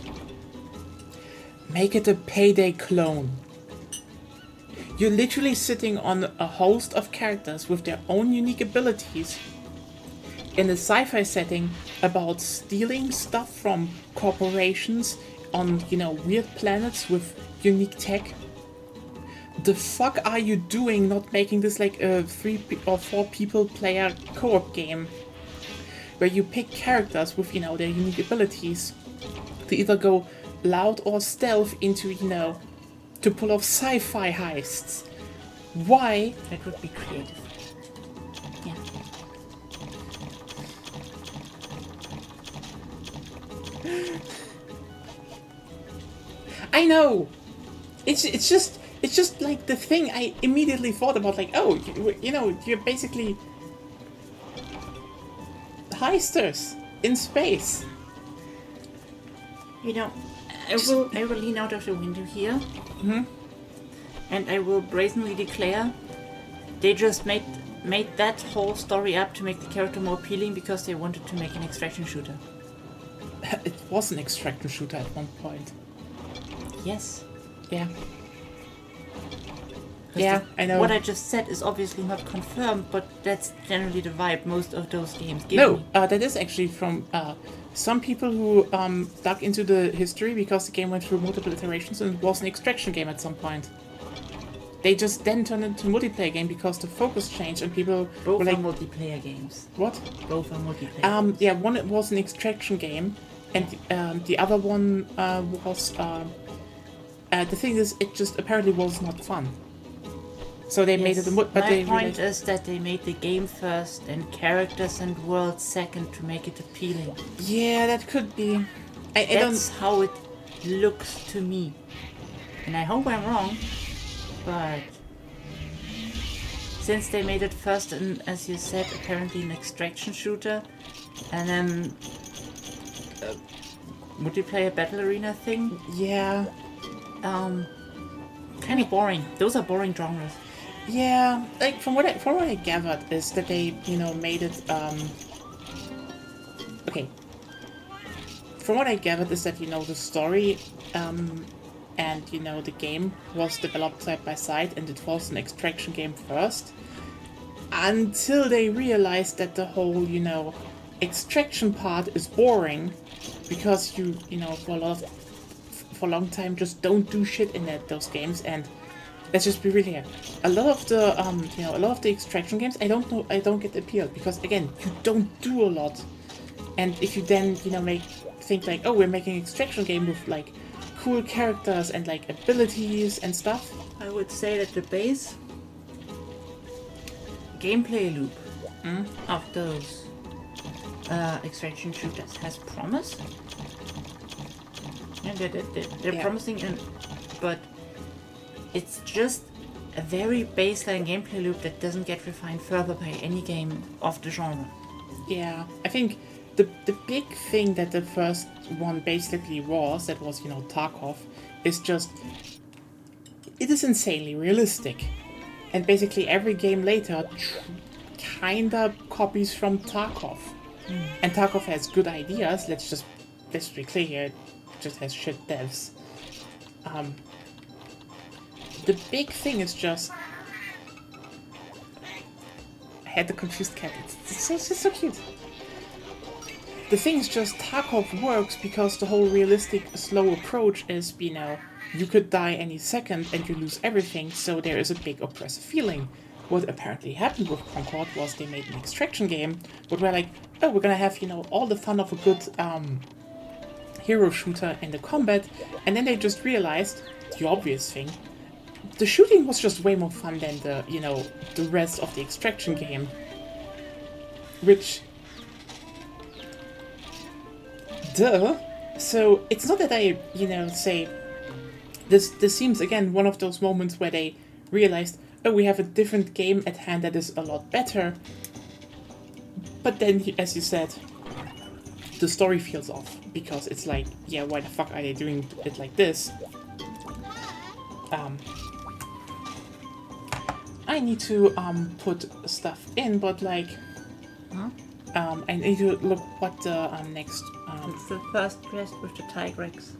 Make it a Payday clone. You're literally sitting on a host of characters with their own unique abilities in a sci-fi setting about stealing stuff from corporations on, weird planets with unique tech. The fuck are you doing not making this like a 3 or 4 people player co-op game where you pick characters with, their unique abilities to either go loud or stealth into, to pull off sci-fi heists? Why? That would be creative. Yeah. I know! It's just like the thing I immediately thought about, like, oh, you're basically heisters in space. I will lean out of the window here, and I will brazenly declare they just made made that whole story up to make the character more appealing because they wanted to make an extraction shooter. It was an extraction shooter at one point. Yes. Yeah. Yeah, I know. What I just said is obviously not confirmed, but that's generally the vibe most of those games give No, me. that is actually from some people who dug into the history because the game went through multiple iterations and was an extraction game at some point. They just then turned it into a multiplayer game because the focus changed and people Both were like, are multiplayer games. what? Both are multiplayer. Yeah, one was an extraction game and the other one was... the thing is, it just apparently was not fun. So they made it a... But my point is that they made the game first and characters and world second to make it appealing. Yeah, that could be. I That's don't... how it looks to me. And I hope I'm wrong, but since they made it first and, as you said, apparently an extraction shooter, and then a multiplayer battle arena thing, Yeah. kind of boring. Those are boring genres. Yeah, like from what I gathered is that they, made it okay. From what I gathered is that, the story and the game was developed side by side and it was an extraction game first until they realized that the whole, extraction part is boring because you for a long time just don't do shit in those games. And let's just be real here. A lot of the extraction games, I don't get appealed because again, you don't do a lot. And if you then, think like, oh, we're making an extraction game with like cool characters and like abilities and stuff. I would say that the base gameplay loop of those extraction shooters has promise. And they're promising, but it's just a very baseline gameplay loop that doesn't get refined further by any game of the genre. Yeah, I think the big thing that the first one basically was, Tarkov, is just... It is insanely realistic. And basically every game later kinda copies from Tarkov. And Tarkov has good ideas, let's be clear here, it just has shit devs. The big thing is just... I had the confused cat, it's so cute. The thing is just Tarkov works because the whole realistic, slow approach is, you could die any second and you lose everything, so there is a big oppressive feeling. What apparently happened with Concord was they made an extraction game, but we're like, oh, we're gonna have, all the fun of a good hero shooter in the combat, and then they just realized, the obvious thing, the shooting was just way more fun than the rest of the extraction game. Which... Duh. So it's not that I, say this seems again one of those moments where they realized, oh, we have a different game at hand that is a lot better. But then, as you said, the story feels off because it's like, yeah, why the fuck are they doing it like this? I need to put stuff in, but like, I need to look what the next. It's the first quest with the Tigrex.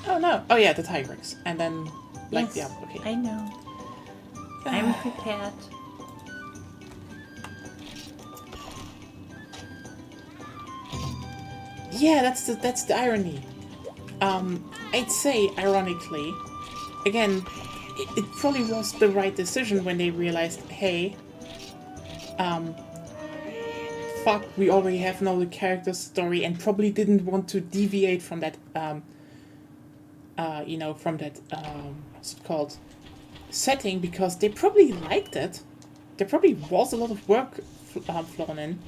Oh no! Oh yeah, the Tigrex, and then like Yes, okay. I know. I'm prepared. Yeah, that's the irony. I'd say ironically, again, it probably was the right decision when they realized, hey, fuck, we already have now the character story, and probably didn't want to deviate from that, what's it called, setting, because they probably liked it. There probably was a lot of work flown in.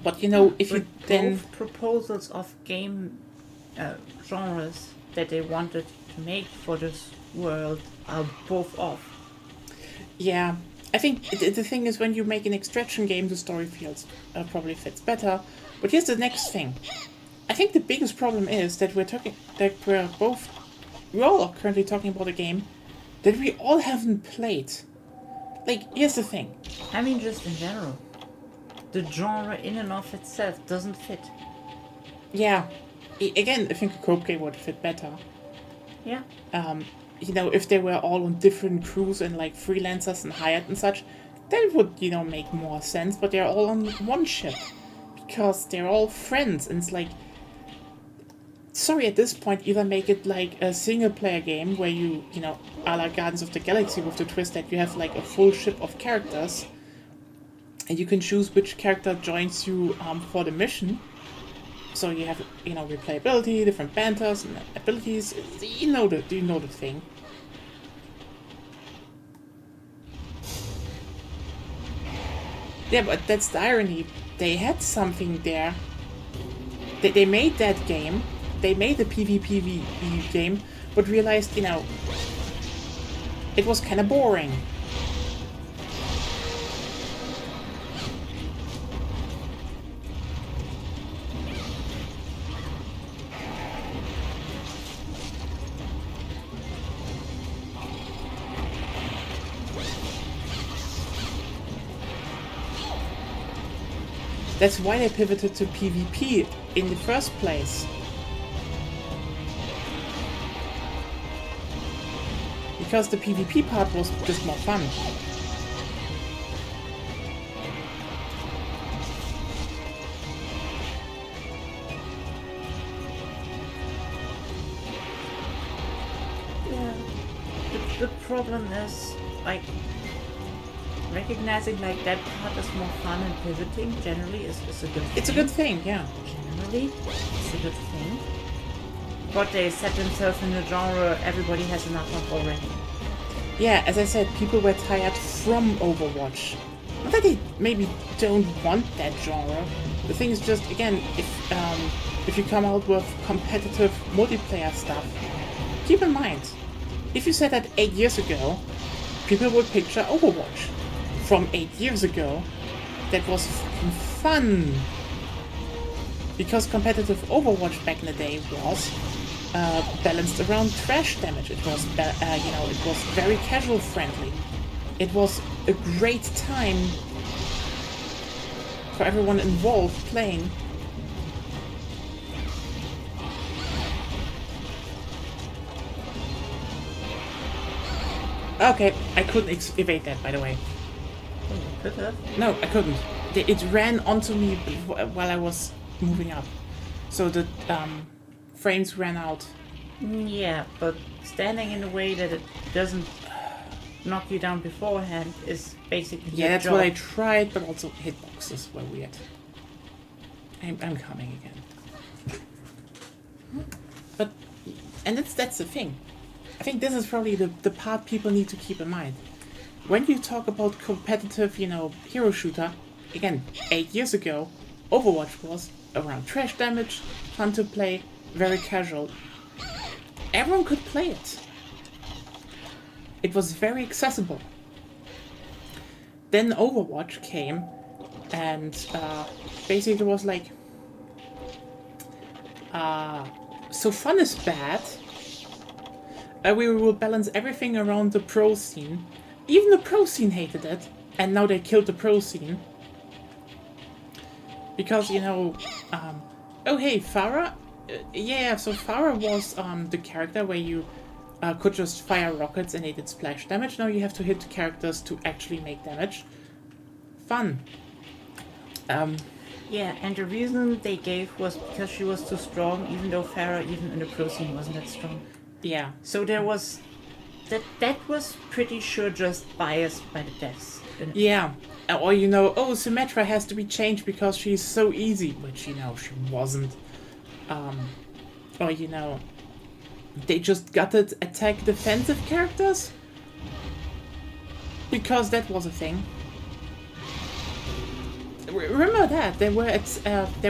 But if you then... Both proposals of game genres that they wanted to make for this world are both off. Yeah, I think the thing is when you make an extraction game, the story probably fits better. But here's the next thing. I think the biggest problem is that we all are currently talking about a game that we all haven't played. Like, here's the thing. I mean, just in general. The genre in and of itself doesn't fit. Yeah. Again, I think a co-op game would fit better. Yeah. You know, if they were all on different crews and like freelancers and hired and such, that would, you know, make more sense, but they're all on one ship. Because they're all friends, and it's like... Sorry, at this point, either make it like a single-player game where you know, a la Guardians of the Galaxy with the twist that you have like a full ship of characters, and you can choose which character joins you for the mission. So you have, you know, replayability, different banters and abilities. You know the thing. Yeah, but that's the irony. They had something there. They made that game. They made the PvPvE game, but realized, you know, it was kind of boring. That's why they pivoted to PvP in the first place. Because the PvP part was just more fun. Yeah. The problem is, like, recognizing like that part is more fun and pivoting generally is a good thing. It's a good thing, yeah. Generally, it's a good thing. But they set themselves in a genre everybody has enough of already. Yeah, as I said, people were tired from Overwatch. Not that they maybe don't want that genre. The thing is just, again, if you come out with competitive multiplayer stuff, keep in mind, if you said that 8 years ago, people would picture Overwatch. From 8 years ago, that was fucking fun. Because competitive Overwatch back in the day was balanced around trash damage. It was, you know, it was very casual friendly. It was a great time for everyone involved playing. Okay, I couldn't evade that, by the way. Oh, you could have. No, I couldn't. It ran onto me while I was moving up. So the frames ran out. Yeah, but standing in a way that it doesn't knock you down beforehand is basically Yeah, your that's job. what I tried, but also hitboxes were weird. I'm coming again. But, and that's the thing. I think this is probably the part people need to keep in mind. When you talk about competitive, you know, hero shooter, again, 8 years ago, Overwatch was around trash damage, fun to play, very casual. Everyone could play it. It was very accessible. Then Overwatch came, and basically was like, so fun is bad. We will balance everything around the pro scene. Even the pro scene hated it, and now they killed the pro scene. Because, you know, oh hey, Pharah? Yeah, so Pharah was the character where you could just fire rockets and they did splash damage. Now you have to hit characters to actually make damage. Fun. Yeah, and the reason they gave was because she was too strong, even though Pharah, even in the pro scene, wasn't that strong. Yeah. So there was... That was pretty sure just biased by the devs. Yeah. Or, you know, oh, Symmetra has to be changed because she's so easy. Which, you know, she wasn't. Or, you know, they just gutted attack defensive characters? Because that was a thing. Remember that? There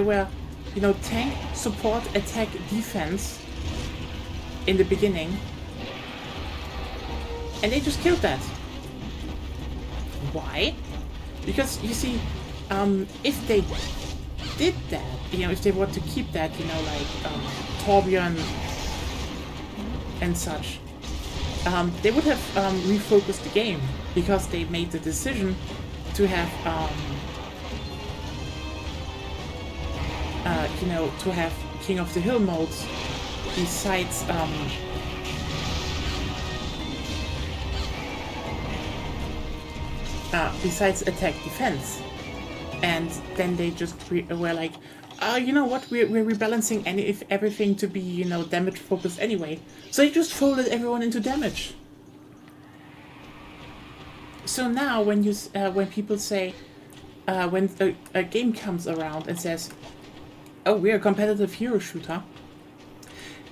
were, you know, tank, support, attack, defense in the beginning. And they just killed that. Why? Because, you see, if they did that, you know, if they were to keep that, you know, like Torbjorn and such, they would have refocused the game. because they made the decision to have to have King of the Hill modes besides besides attack defense. And then they just were like, you know what, we're rebalancing everything to be, damage focused anyway. So they just folded everyone into damage. So now when people say, when a game comes around and says, oh, we're a competitive hero shooter,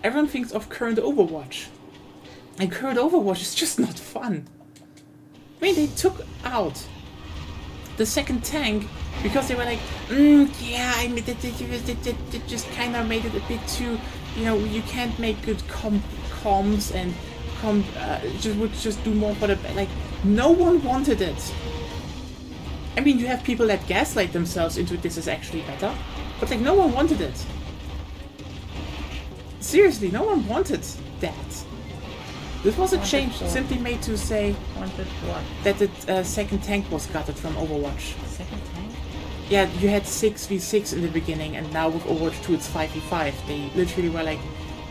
everyone thinks of current Overwatch. And current Overwatch is just not fun. I mean, they took out the second tank because they were like, yeah, I mean, they just kind of made it a bit too, you can't make good comms and just do more for the, like, no one wanted it. I mean, you have people that gaslight themselves into this is actually better, but like, no one wanted it. Seriously, no one wanted that. This was a change simply made to say that the second tank was gutted from Overwatch. Second tank? Yeah, you had 6v6 in the beginning, and now with Overwatch 2 it's 5v5. They literally were like,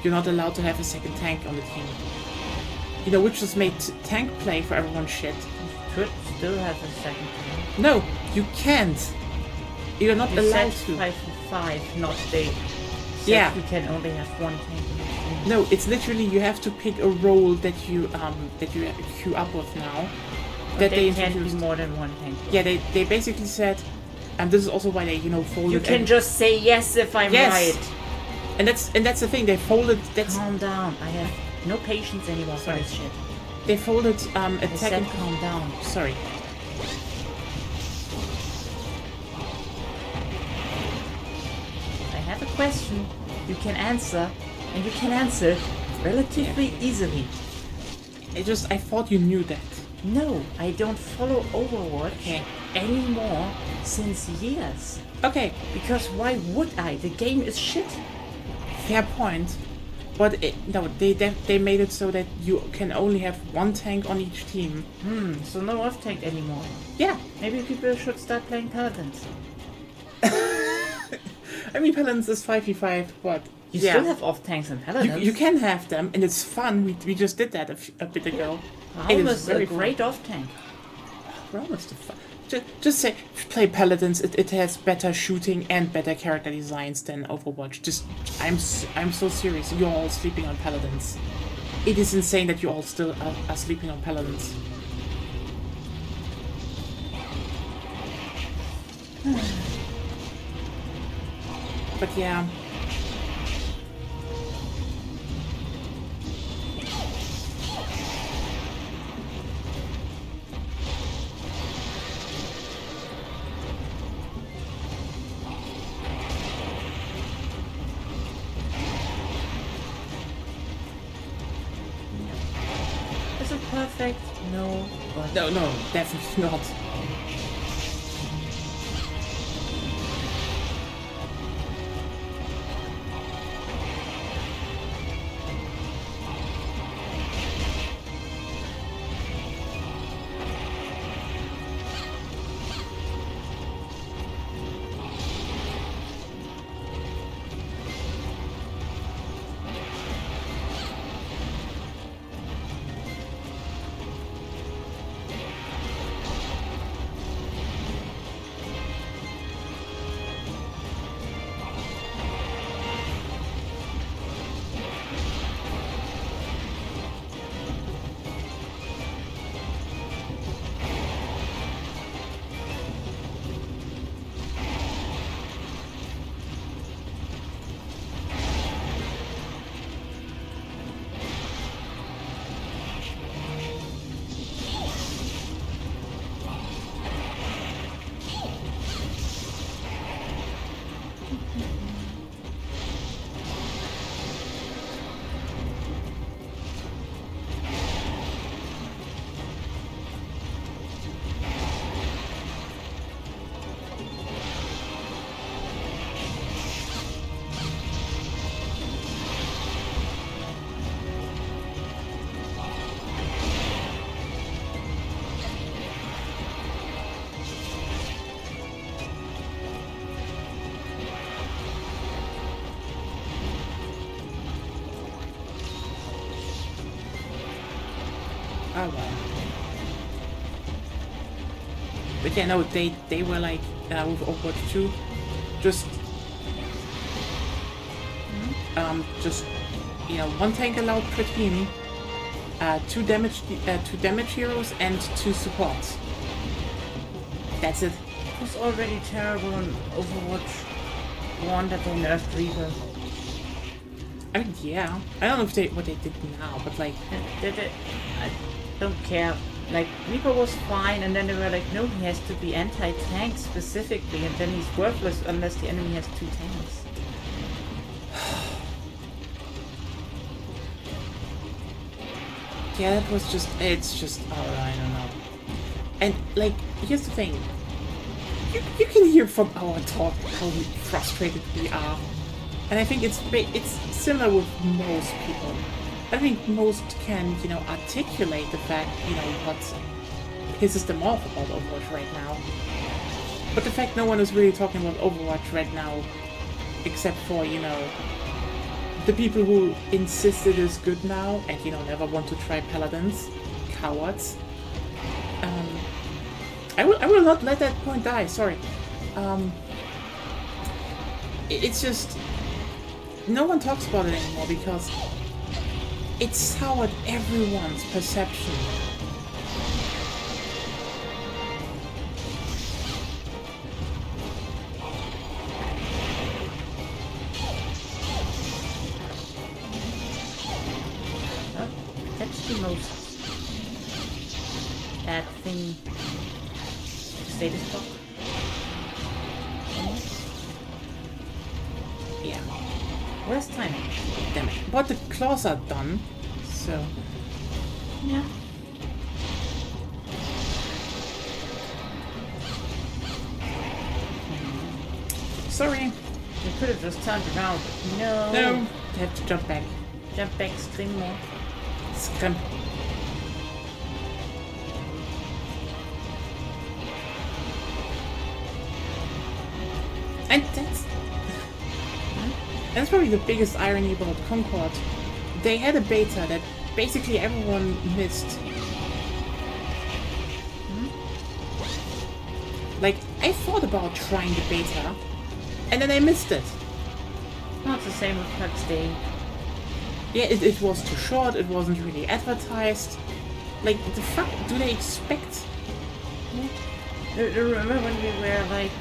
you're not allowed to have a second tank on the team. Which just made tank play for everyone shit. You could still have a second tank. No, you can't. You're not allowed to. 5v5, not they. Yeah. You can only have one tank. No, it's literally you have to pick a role that you queue up with now. But they can't be more than one tank. Yeah, they basically said, and this is also why they folded. You can just say yes if I'm right. And that's the thing, they folded. Calm down. I have no patience anymore for this shit. They folded I attack. said calm down. Sorry. I have a question. You can answer. And you can answer relatively easily. I thought you knew that. No, I don't follow Overwatch anymore since years. Okay. Because why would I? The game is shit. Fair point. But they made it so that you can only have one tank on each team. So no off tank anymore. Yeah. Maybe people should start playing Paladins. I mean, Paladins is 5v5, what? You still have off tanks and Paladins. You can have them, and it's fun. We just did that a bit ago. Realm is a great off tank. Realm is the fun. Just say, play Paladins. It has better shooting and better character designs than Overwatch. I'm so serious. You're all sleeping on Paladins. It is insane that you all still are sleeping on Paladins. But yeah. Is it perfect? No. But No, definitely not. But yeah, no, they were like with Overwatch 2, just you know, one tank allowed per team, two damage heroes and 2 supports. That's it. It was already terrible in Overwatch 1 that they nerfed Reaper. I mean, yeah. I don't know if what they did now, but like, I don't care. Like, Reaper was fine, and then they were like, no, he has to be anti-tank specifically, and then he's worthless unless the enemy has 2 tanks. yeah, that was just, it's just, I don't know. And like, here's the thing. You can hear from our talk how frustrated we are. And I think it's similar with most people. I think most can, you know, articulate the fact, you know, what pisses them off about Overwatch right now. But the fact no one is really talking about Overwatch right now, except for, you know, the people who insist it is good now and, you know, never want to try Paladins. Cowards. I will not let that point die, sorry. It's just... no one talks about it anymore because it soured everyone's perception. Well, that's the most bad thing to say this book. Yeah. Where's time? Damn it. But the claws are done, so... yeah. Sorry. You could have just turned around. No. No. I have to jump back. Jump back, scream more. Scrum. And that's probably the biggest irony about Concord. They had a beta that basically everyone missed. Like, I thought about trying the beta, and then I missed it. Not the same with Pax Day. Yeah, it was too short, it wasn't really advertised. Like, the fuck do they expect? Remember when we were like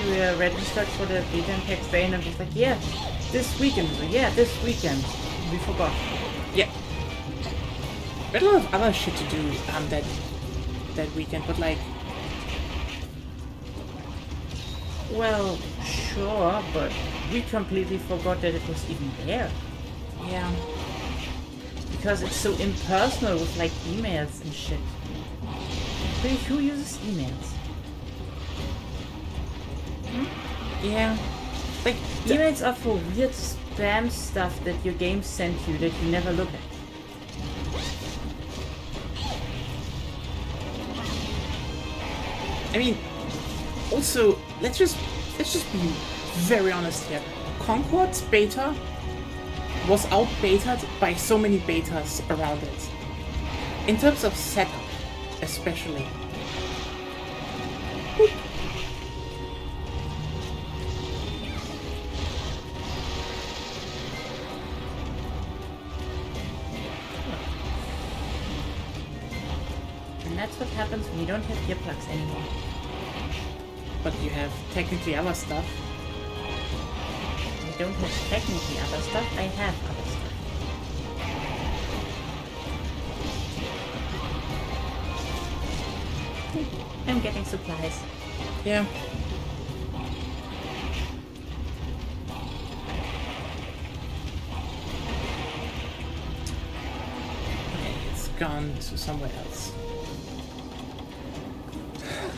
we were registered for the beta and Pax Day, and it was like, yeah, this weekend. Yeah, this weekend. We forgot. Yeah. We had a lot of other shit to do that weekend, but like... well, sure, but we completely forgot that it was even there. yeah. Because it's so impersonal with like emails and shit. Really, who uses emails? Yeah. Like, Emails are for weird spam stuff that your game sent you that you never look at. I mean, also, let's just be very honest here. Concord's beta was out-betaed by so many betas around it. In terms of setup, especially. Boop. And that's what happens when you don't have earplugs anymore. But you have technically other stuff. I don't have technically other stuff, I have other stuff. I'm getting supplies. Yeah. Okay, it's gone to somewhere else.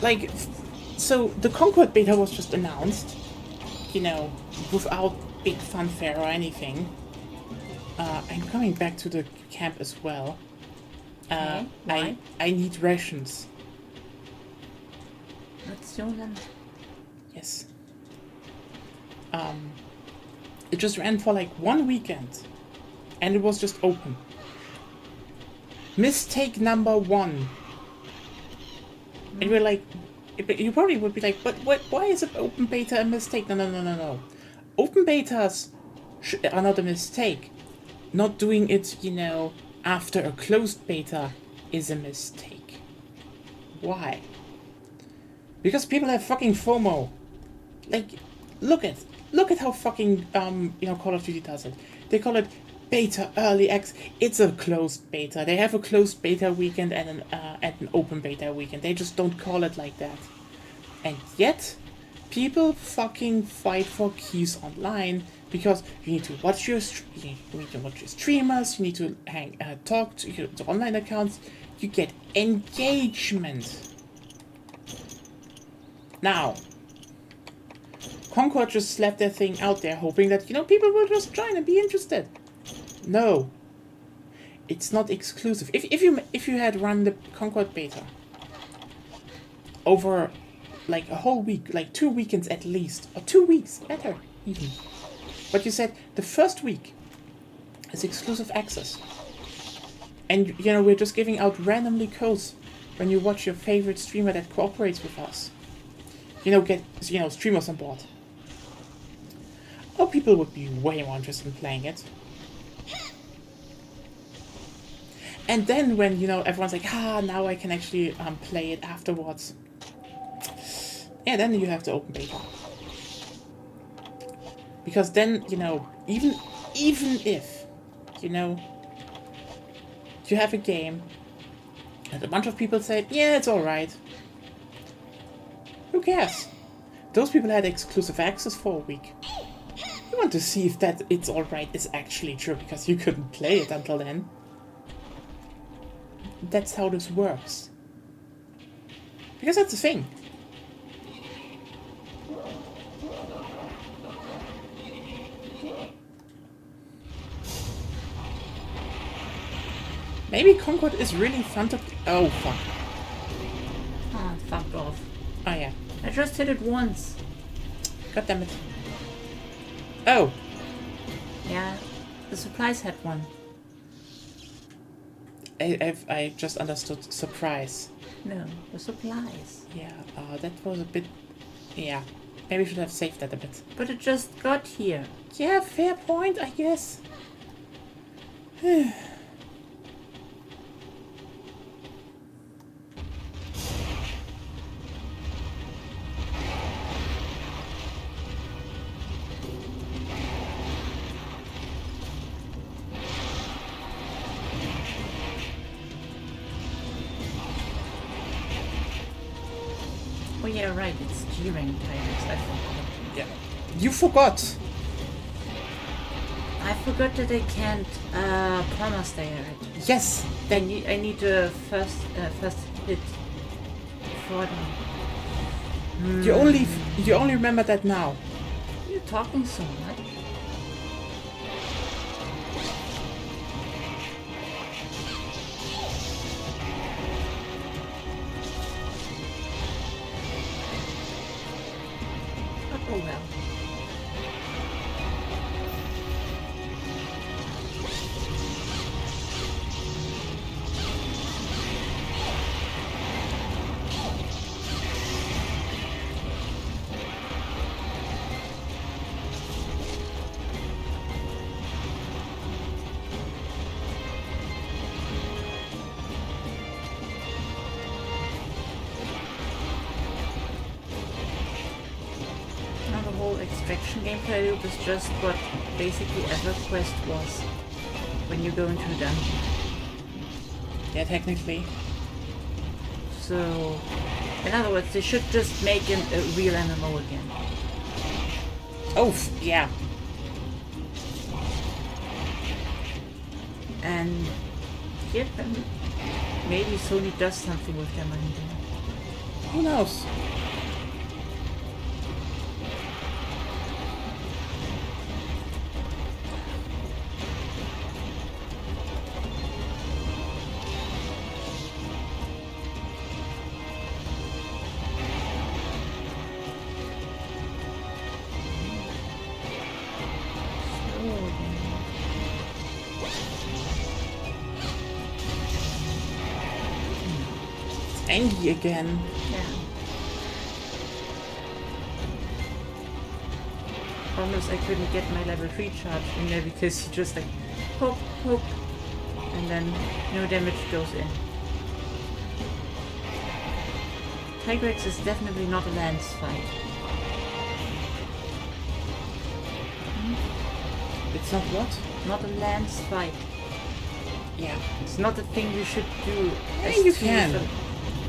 Like, so the Concord beta was just announced, you know, without big fanfare or anything. I'm coming back to the camp as well. Okay, why? I need rations. Rationen. Yes. It just ran for like 1 weekend, and it was just open. Mistake number 1. And we're like, you probably would be like, but what? Why is it open beta a mistake? No. Open betas are not a mistake. Not doing it, after a closed beta is a mistake. Why? Because people have fucking FOMO. Like, look at how fucking Call of Duty does it. They call it beta early access. It's a closed beta. They have a closed beta weekend and an open beta weekend. They just don't call it like that. And yet, people fucking fight for keys online because you need to watch your streamers. You need to talk to your online accounts. You get engagement. Now, Concord just slapped their thing out there, hoping that people will just join and be interested. No, it's not exclusive. If you had run the Concord beta over like a whole week, like 2 weekends at least, or 2 weeks, better even. But you said the first week is exclusive access, and we're just giving out randomly codes when you watch your favorite streamer that cooperates with us. Get streamers on board. Oh, people would be way more interested in playing it. And then when, everyone's like, now I can actually play it afterwards. Yeah, then you have to open beta. Because then, even if, you have a game and a bunch of people say, yeah, it's alright. Who cares? Those people had exclusive access for a week. You want to see if that it's alright is actually true because you couldn't play it until then. That's how this works. Because that's the thing. Maybe Concord is really fun to... Oh, fuck. Ah, fucked off. Oh, yeah. I just hit it once. God damn it. Oh. Yeah, the supplies had one. I just understood surprise. No, the supplies. Yeah, that was a bit... Yeah. Maybe we should have saved that a bit. But it just got here. Yeah, fair point, I guess. Oh yeah, right, it's G-Rank titles. I forgot. Yeah. You forgot! I forgot that I can't permasteer it. Yes! I need to first hit for them. You only remember that now. You're talking so much. Oh well. Extraction gameplay loop is just what basically EverQuest was when you go into a dungeon. Yeah, technically. So, in other words, they should just make him a real MMO again. Oh, yeah. And yep, maybe Sony does something with their money there. Who knows? Angie again. Yeah. Almost I couldn't get my level 3 charge in there because he just like poke, poke, and then no damage goes in. Tigrex is definitely not a lance fight. It's not what? Not a lance fight. Yeah. It's not a thing you should do. Yeah, as you to can.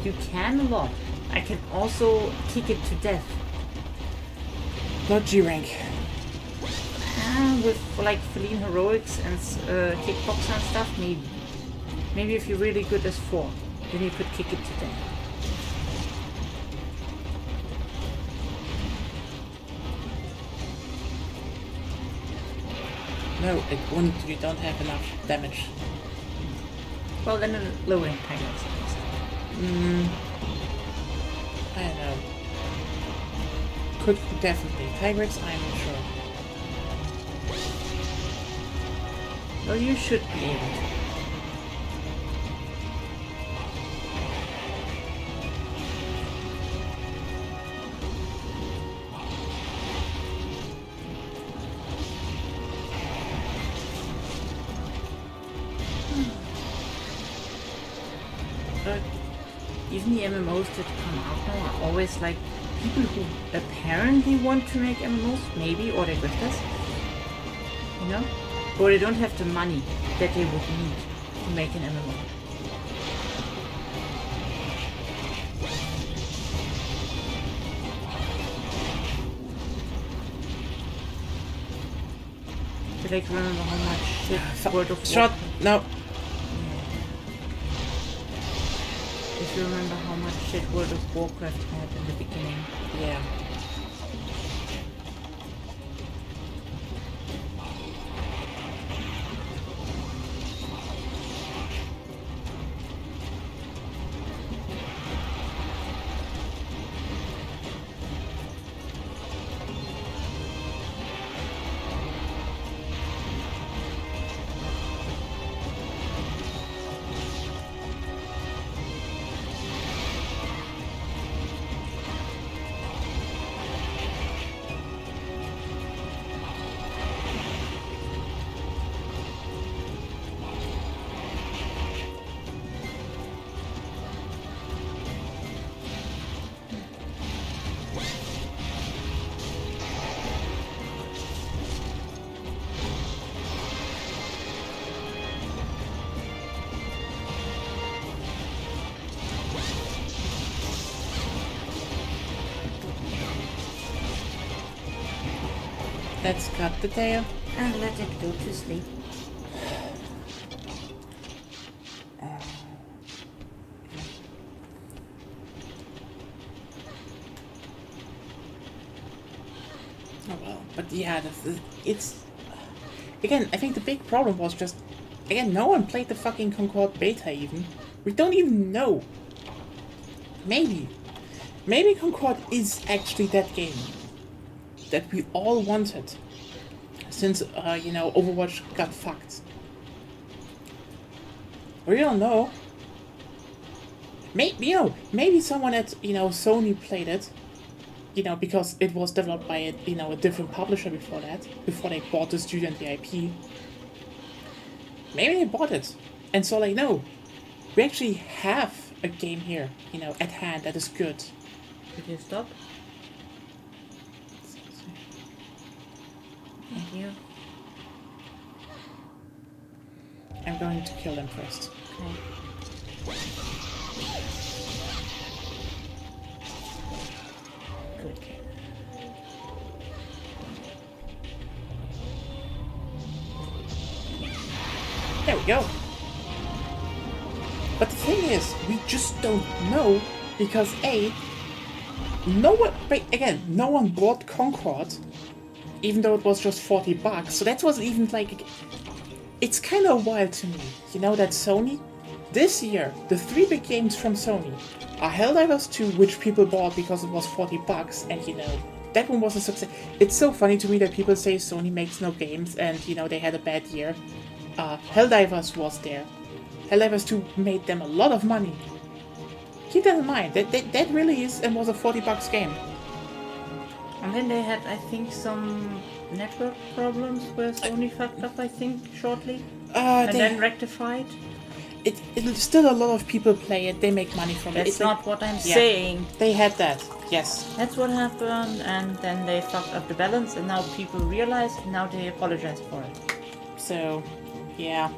You can a lot. I can also kick it to death. Not G rank. With like Feline Heroics and Kickboxer and stuff, maybe. Maybe if you're really good as 4, then you could kick it to death. No, it wouldn't. You don't have enough damage. Well, then a lowering Tigrex. I don't know. Could definitely. Tigrex, I'm not sure. Well, you should be able to. Even the MMOs that come out now are always like people who apparently want to make MMOs, maybe, or they're grifters. You know? Or they don't have the money that they would need to make an MMO. Do you like remember how much shit World of Shot. No. If you remember how much shit World of Warcraft had in the beginning. Yeah. Let's cut the tail. And let it go to sleep. Oh well, but yeah, it's again. I think the big problem was just again, no one played the fucking Concord beta even. We don't even know. Maybe Concord is actually that game that we all wanted since Overwatch got fucked. We don't know. Maybe someone at Sony played it. Because it was developed by a different publisher before they bought the studio and the IP. Maybe they bought it and so like, no, we actually have a game here, at hand that is good. Could you stop? Thank you. I'm going to kill them first. Okay. Good. There we go. But the thing is, we just don't know because no one bought Concord, even though it was just $40. So that was even like, it's kind of wild to me, that Sony, this year, the 3 big games from Sony are Helldivers 2, which people bought because it was $40, and that one was a success. It's so funny to me that people say Sony makes no games and, they had a bad year. Helldivers was there. Helldivers 2 made them a lot of money. Keep that in mind. That release and was a $40 game. And then they had, I think, some network problems where Sony fucked up, I think, shortly. And then rectified. It's still a lot of people play it. They make money from it. That's not what I'm saying. They had that. Yes. That's what happened, and then they fucked up the balance, and now people realize, and now they apologize for it. So, yeah.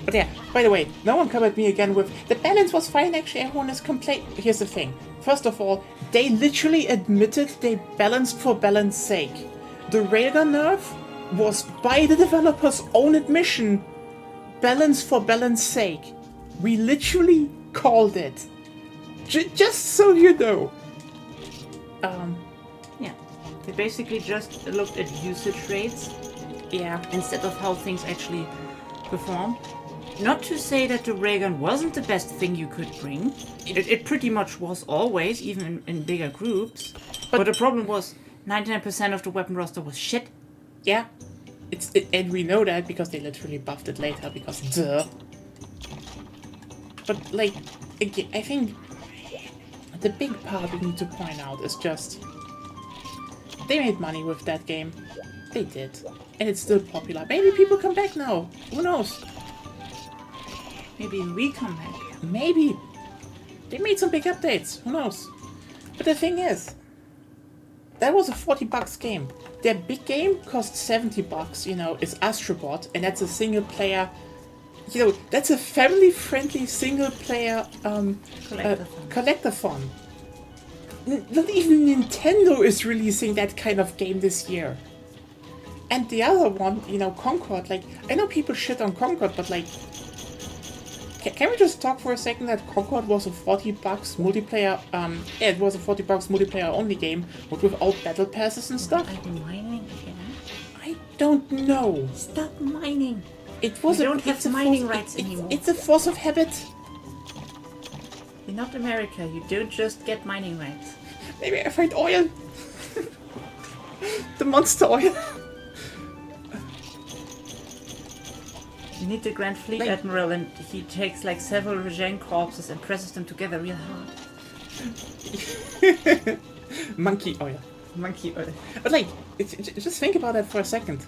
But yeah, by the way, no one come at me again with the balance was fine. Actually, everyone is complaining. Here's the thing. First of all, they literally admitted they balanced for balance sake. The Railgun nerf was, by the developer's own admission, balance for balance sake. We literally called it. Just so you know. Yeah. They basically just looked at usage rates. Yeah. Instead of how things actually perform. Not to say that the Railgun wasn't the best thing you could bring. It pretty much was always, even in bigger groups. But the problem was 99% of the weapon roster was shit. Yeah. And we know that because they literally buffed it later because duh. But like, again, I think the big part we need to point out is just they made money with that game. They did. And it's still popular. Maybe people come back now. Who knows? Maybe we come back. Maybe. They made some big updates. Who knows? But the thing is, that was a $40 game. Their big game cost $70, is Astrobot, and that's a single player, that's a family-friendly single player collectathon. Not even Nintendo is releasing that kind of game this year. And the other one, Concord, like, I know people shit on Concord, but like, can we just talk for a second that Concord was a $40 multiplayer, it was a $40 multiplayer only game, but with all battle passes and stuff? Are you mining again? I don't know. Stop mining. It was we don't have mining rights anymore. It's a force of habit. You're not America, you don't just get mining rights. Maybe I find oil. The monster oil. You need the Grand Fleet Admiral, and he takes like several Regen corpses and presses them together real hard. Monkey oil. Monkey oil. But like, just think about that for a second.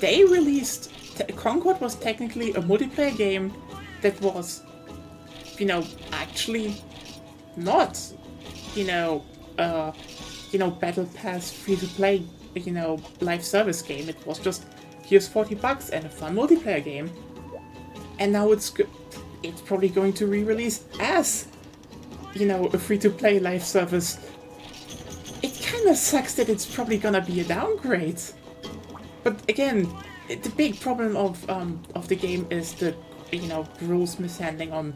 They released... Concord was technically a multiplayer game that was, actually not, Battle Pass free-to-play, live service game. It was just... Here's $40 and a fun multiplayer game. And now it's probably going to re-release as, a free-to-play live service. It kind of sucks that it's probably gonna be a downgrade. But again, the big problem of the game is the, gross mishandling on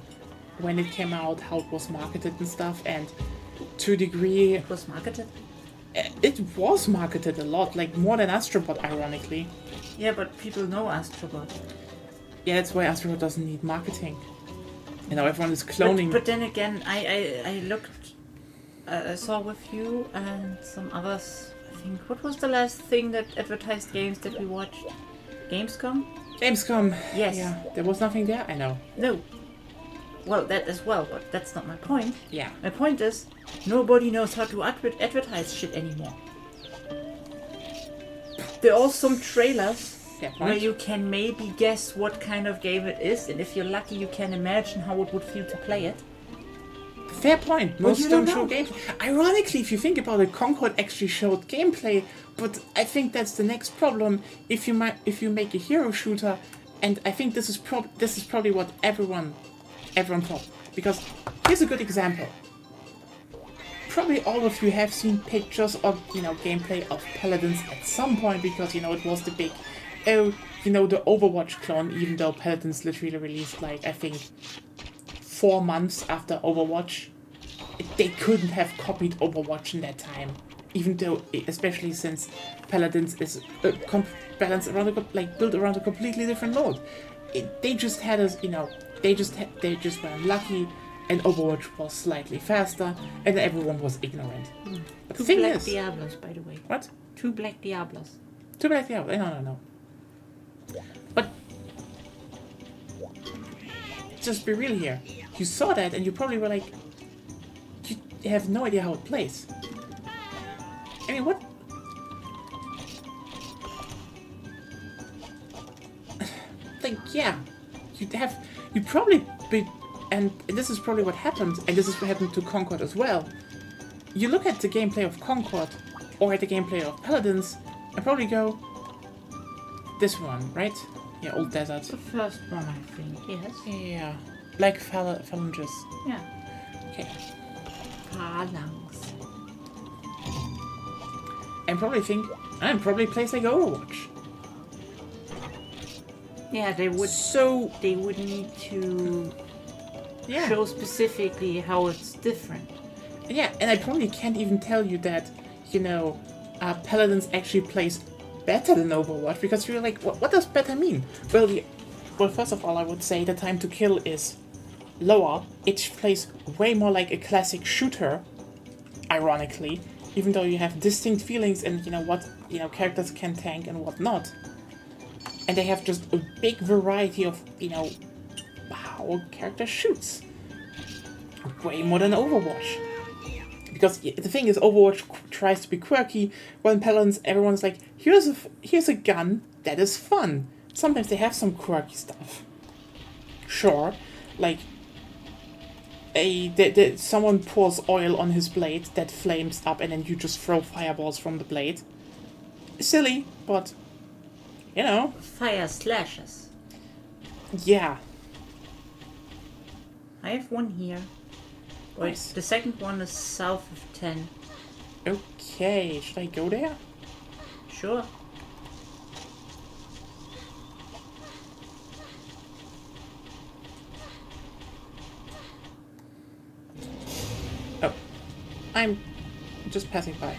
when it came out, how it was marketed and stuff, and to a degree... It was marketed? It was marketed a lot, like more than Astrobot, ironically. Yeah, but people know Astrobot. Yeah, that's why Astrobot doesn't need marketing. Everyone is cloning. But then again, I looked, I saw with you and some others, I think, what was the last thing that advertised games that we watched? Gamescom? Gamescom! Yes. Yeah, there was nothing there, I know. No. Well, that as well, but that's not my point. Yeah. My point is, nobody knows how to advertise shit anymore. There are some trailers where you can maybe guess what kind of game it is, and if you're lucky, you can imagine how it would feel to play it. Fair point. Most don't show gameplay. Ironically, if you think about it, Concord actually showed gameplay, but I think that's the next problem if you make a hero shooter, and I think this is probably what everyone thought. Because here's a good example. Probably all of you have seen pictures of, gameplay of Paladins at some point because, it was the big, the Overwatch clone, even though Paladins literally released, I think, 4 months after Overwatch. They couldn't have copied Overwatch in that time. Even though, especially since Paladins is balanced around built around a completely different mode. They just had us, they just were unlucky. And Overwatch was slightly faster, and everyone was ignorant. But the thing is... 2 Black Diablos, by the way. What? 2 Black Diablos. 2 Black Diablos? No. But... Just be real here. you saw that and you probably were like, you have no idea how it plays. I mean, what? Like, yeah, you'd probably be, and this is probably what happened, and this is what happened to Concord as well. You look at the gameplay of Concord, or at the gameplay of Paladins, and probably go, this one, right? Yeah, Old Desert. The first one, I think, yes. Yeah. Black Phalanges. Yeah. Okay. Phalanx. And probably plays like Overwatch. Yeah, they would. So, They would need to yeah. show specifically how it's different. Yeah, and I probably can't even tell you that, Paladins actually plays better than Overwatch, because you're like, what does better mean? Well, first of all, I would say the time to kill is lower. It plays way more like a classic shooter, ironically, even though you have distinct feelings and what characters can tank and what not. And they have just a big variety of how a character shoots. Way more than Overwatch. Because the thing is, Overwatch tries to be quirky, while in Paladins everyone's like, here's a gun that is fun. Sometimes they have some quirky stuff. Sure, like someone pours oil on his blade that flames up, and then you just throw fireballs from the blade. Silly, but Fire slashes. Yeah. I have one here. Wait, Nice. the second one is south of 10. Okay, should I go there? Sure. Oh, I'm just passing by.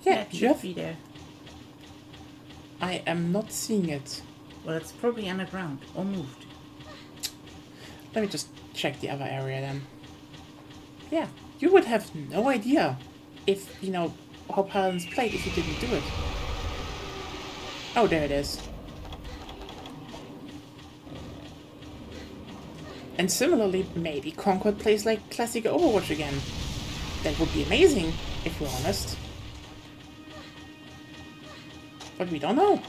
Yeah, it should Jeff. be there. I am not seeing it. Well, it's probably underground or moved. Let me just check the other area then. Yeah, you would have no idea if, how Paladins played if you didn't do it. Oh, there it is. And similarly, maybe Concord plays like classic Overwatch again. That would be amazing, if we're honest. But we don't know.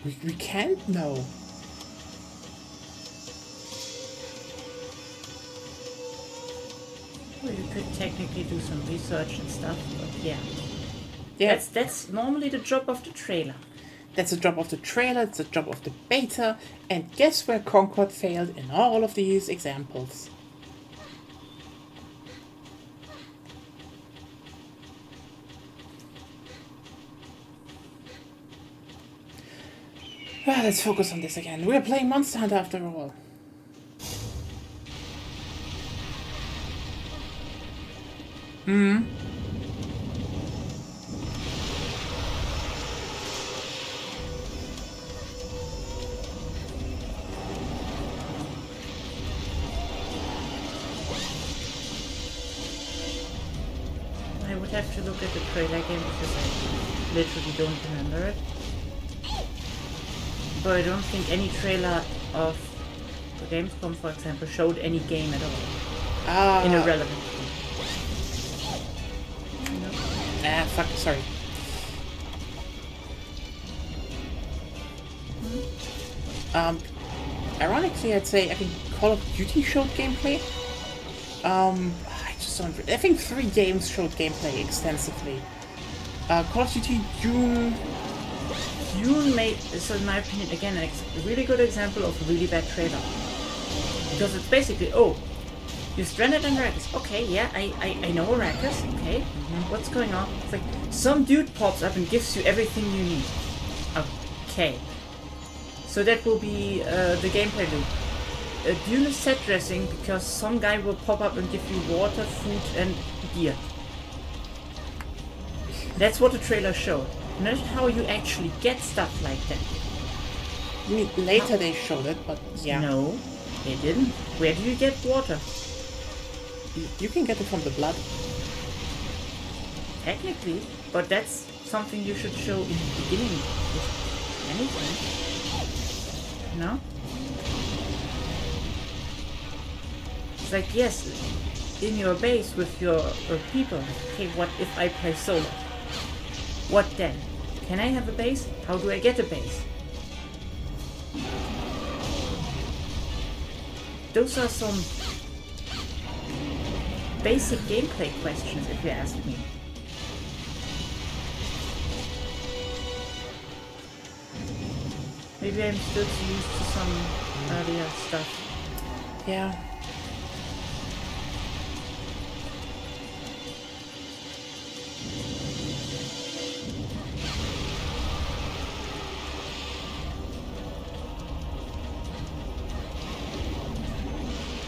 We can't know. Well, you could technically do some research and stuff, but yeah. Yeah, That's normally the job of the trailer. that's the job of the trailer, it's the job of the beta, and guess where Concord failed in all of these examples? Well, let's focus on this again. We're playing Monster Hunter after all. I would have to look at the trailer again because I literally don't remember it. But I don't think any trailer of the Gamescom, for example, showed any game at all in a relevant way. Fuck, sorry. Ironically, I'd say I think Call of Duty showed gameplay. I just don't. I think 3 games showed gameplay extensively. Call of Duty June. Dune made, so in my opinion, again, a really good example of a really bad trailer. Because it's basically, you're stranded in Arrakis. Okay, yeah, I know Arrakis. Okay, what's going on? It's like, some dude pops up and gives you everything you need. Okay. So that will be the gameplay loop. Dune is set dressing because some guy will pop up and give you water, food, and gear. That's what the trailer showed. Not how you actually get stuff like that. I mean, later they showed it, but yeah. No, they didn't. Where do you get water? You can get it from the blood. Technically, but that's something you should show in the beginning with anything. No? It's like, yes, in your base with your people. Okay, what if I play solo? What then? Can I have a base? How do I get a base? Those are some basic gameplay questions, if you ask me. Maybe I'm still too used to some earlier stuff. Yeah.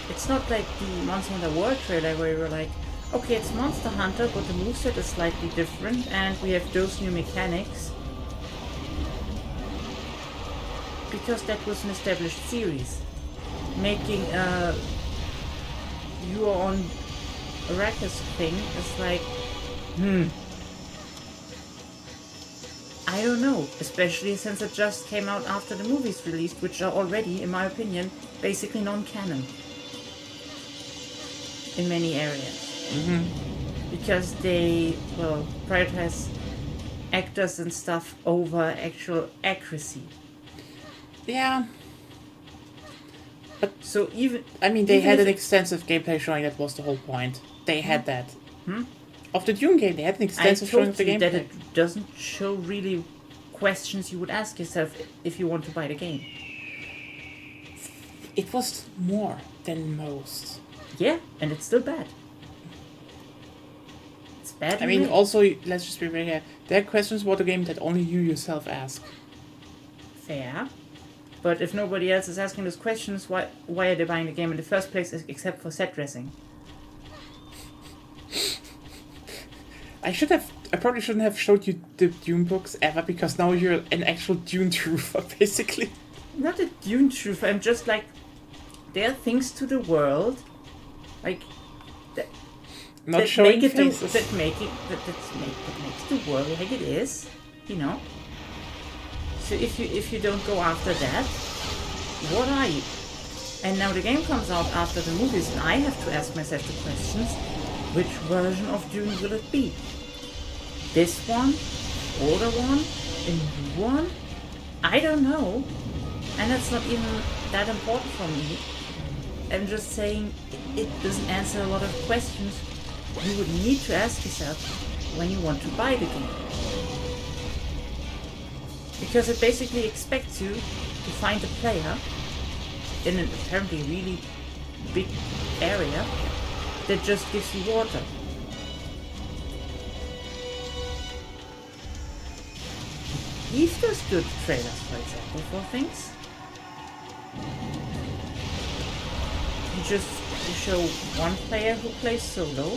It's not like the Monster Hunter World trailer where you were like, okay, it's Monster Hunter, but the moveset is slightly different, and we have those new mechanics. Because that was an established series. Making you on Arrakis thing is like, I don't know, especially since it just came out after the movies released, which are already, in my opinion, basically non-canon. In many areas. Because they, well, prioritize actors and stuff over actual accuracy. Yeah. So even... I mean, they even had if an extensive gameplay showing that was the whole point. They had that. Of the Dune game, they had an I extensive showing of told the you that gameplay. it doesn't show really questions you would ask yourself if you want to buy the game. It was more than most. Yeah, and it's still bad. It's bad. I mean, also, let's just be real here. There are questions about the game that only you yourself ask. Fair. But if nobody else is asking those questions, why are they buying the game in the first place except for set dressing? I probably shouldn't have showed you the Dune books ever, because now you're an actual Dune truther, basically. Not a Dune truth, I'm just like, there are things to the world, like, Not that showing make it faces. that makes the world like it is, you know. So if you don't go after that, what are you? And now the game comes out after the movies, and I have to ask myself the questions: which version of Dune will it be? This one, older one, a new one? I don't know, and that's not even that important for me. I'm just saying it doesn't answer a lot of questions you would need to ask yourself when you want to buy the game. Because it basically expects you to find a player in an apparently really big area that just gives you water. Eve does good trailers, for example, for things. You show one player who plays solo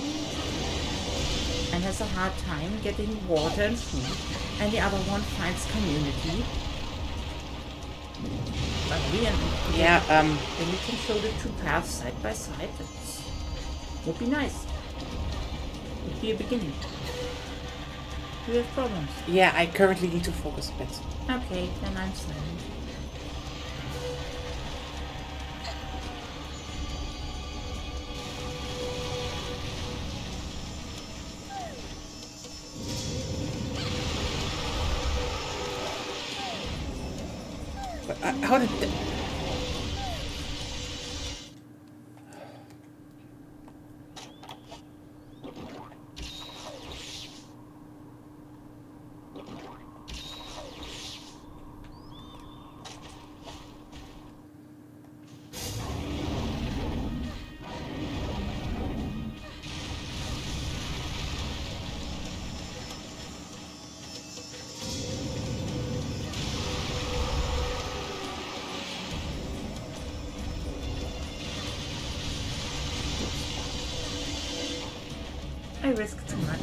and has a hard time getting water and food, and the other one finds community. Then you can show the two paths side by side. That would be nice. Would be a beginning. Do you have problems? Yeah, I currently need to focus a bit. Okay, then I'm silent. But, how did... I risk too much.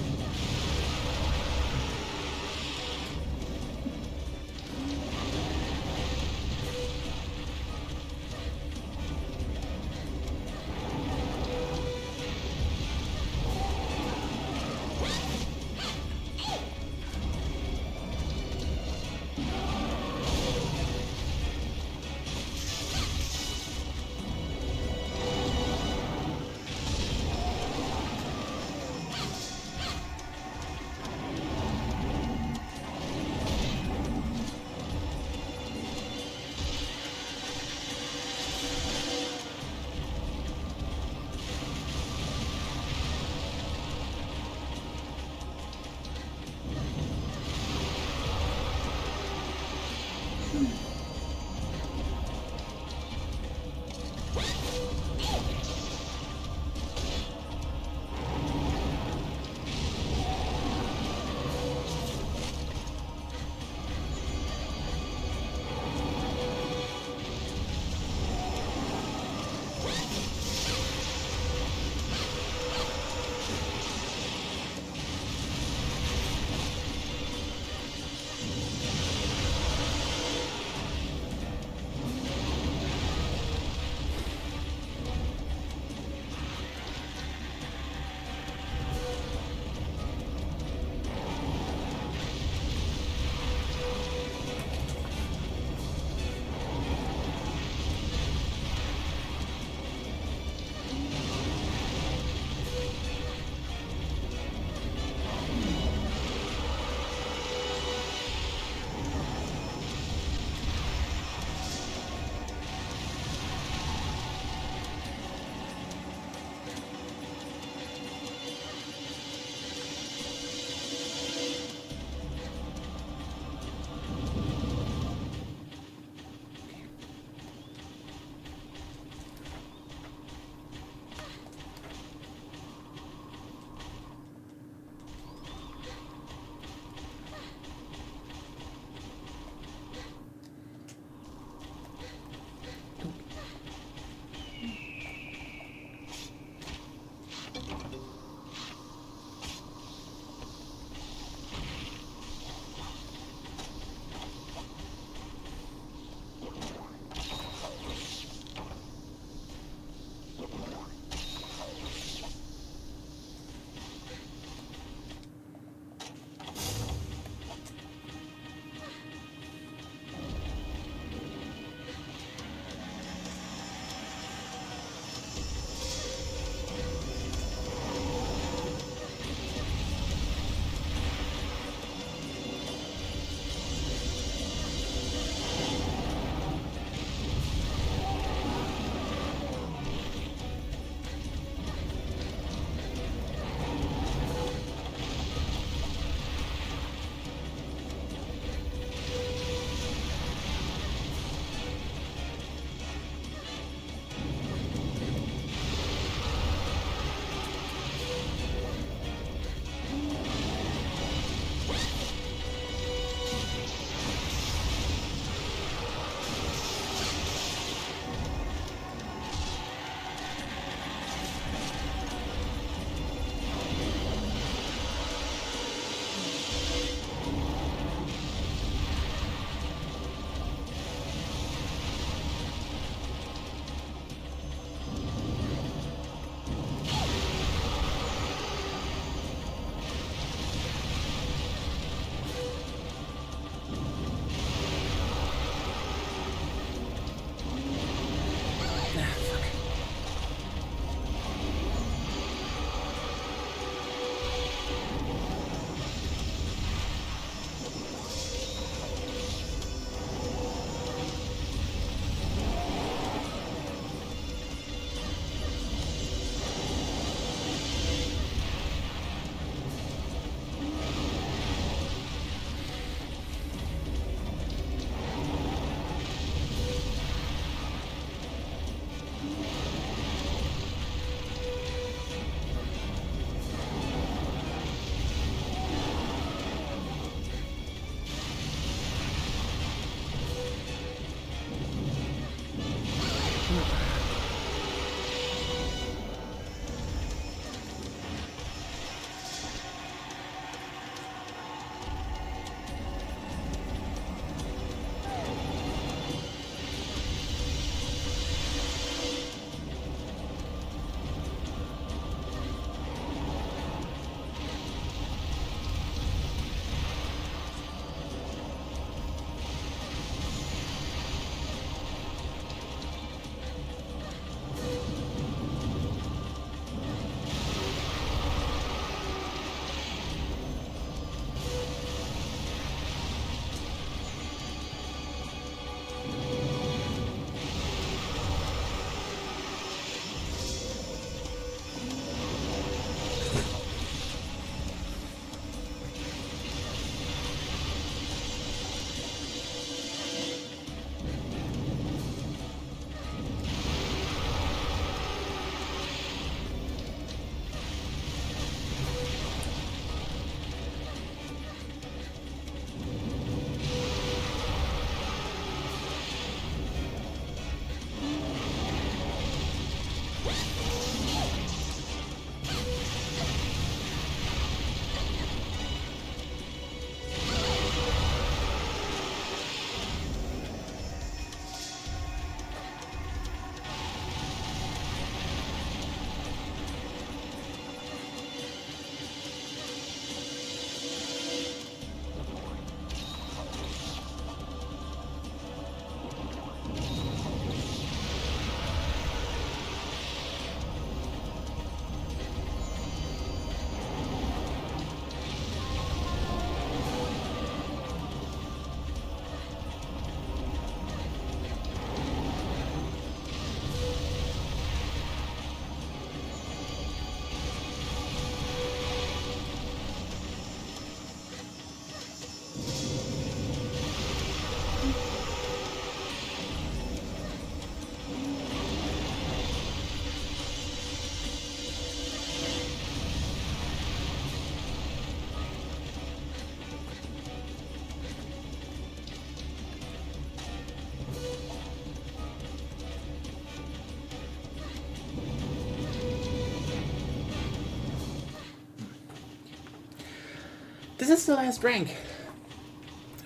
This is the last rank.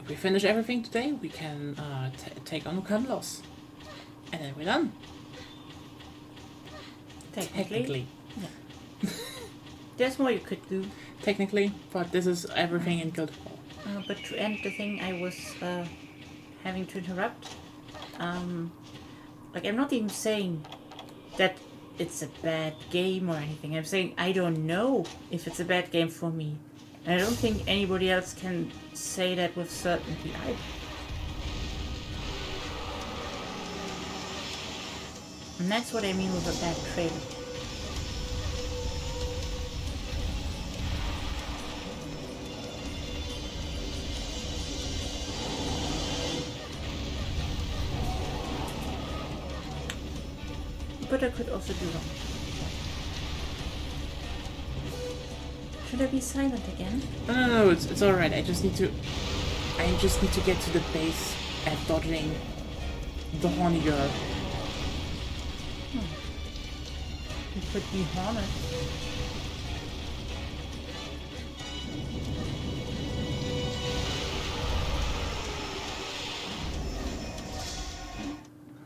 If we finish everything today, we can take on Carlos. And then we're done. Technically. Yeah. There's more you could do. Technically, but this is everything in Guild Ball. But to end the thing I was having to interrupt, like I'm not even saying that it's a bad game or anything. I'm saying I don't know if it's a bad game for me. And I don't think anybody else can say that with certainty either. And that's what I mean with a bad trailer. But I could also do wrong. Should I be silent again? No, it's alright. I just need to get to the base at dodging the horny girl. You could be hornet.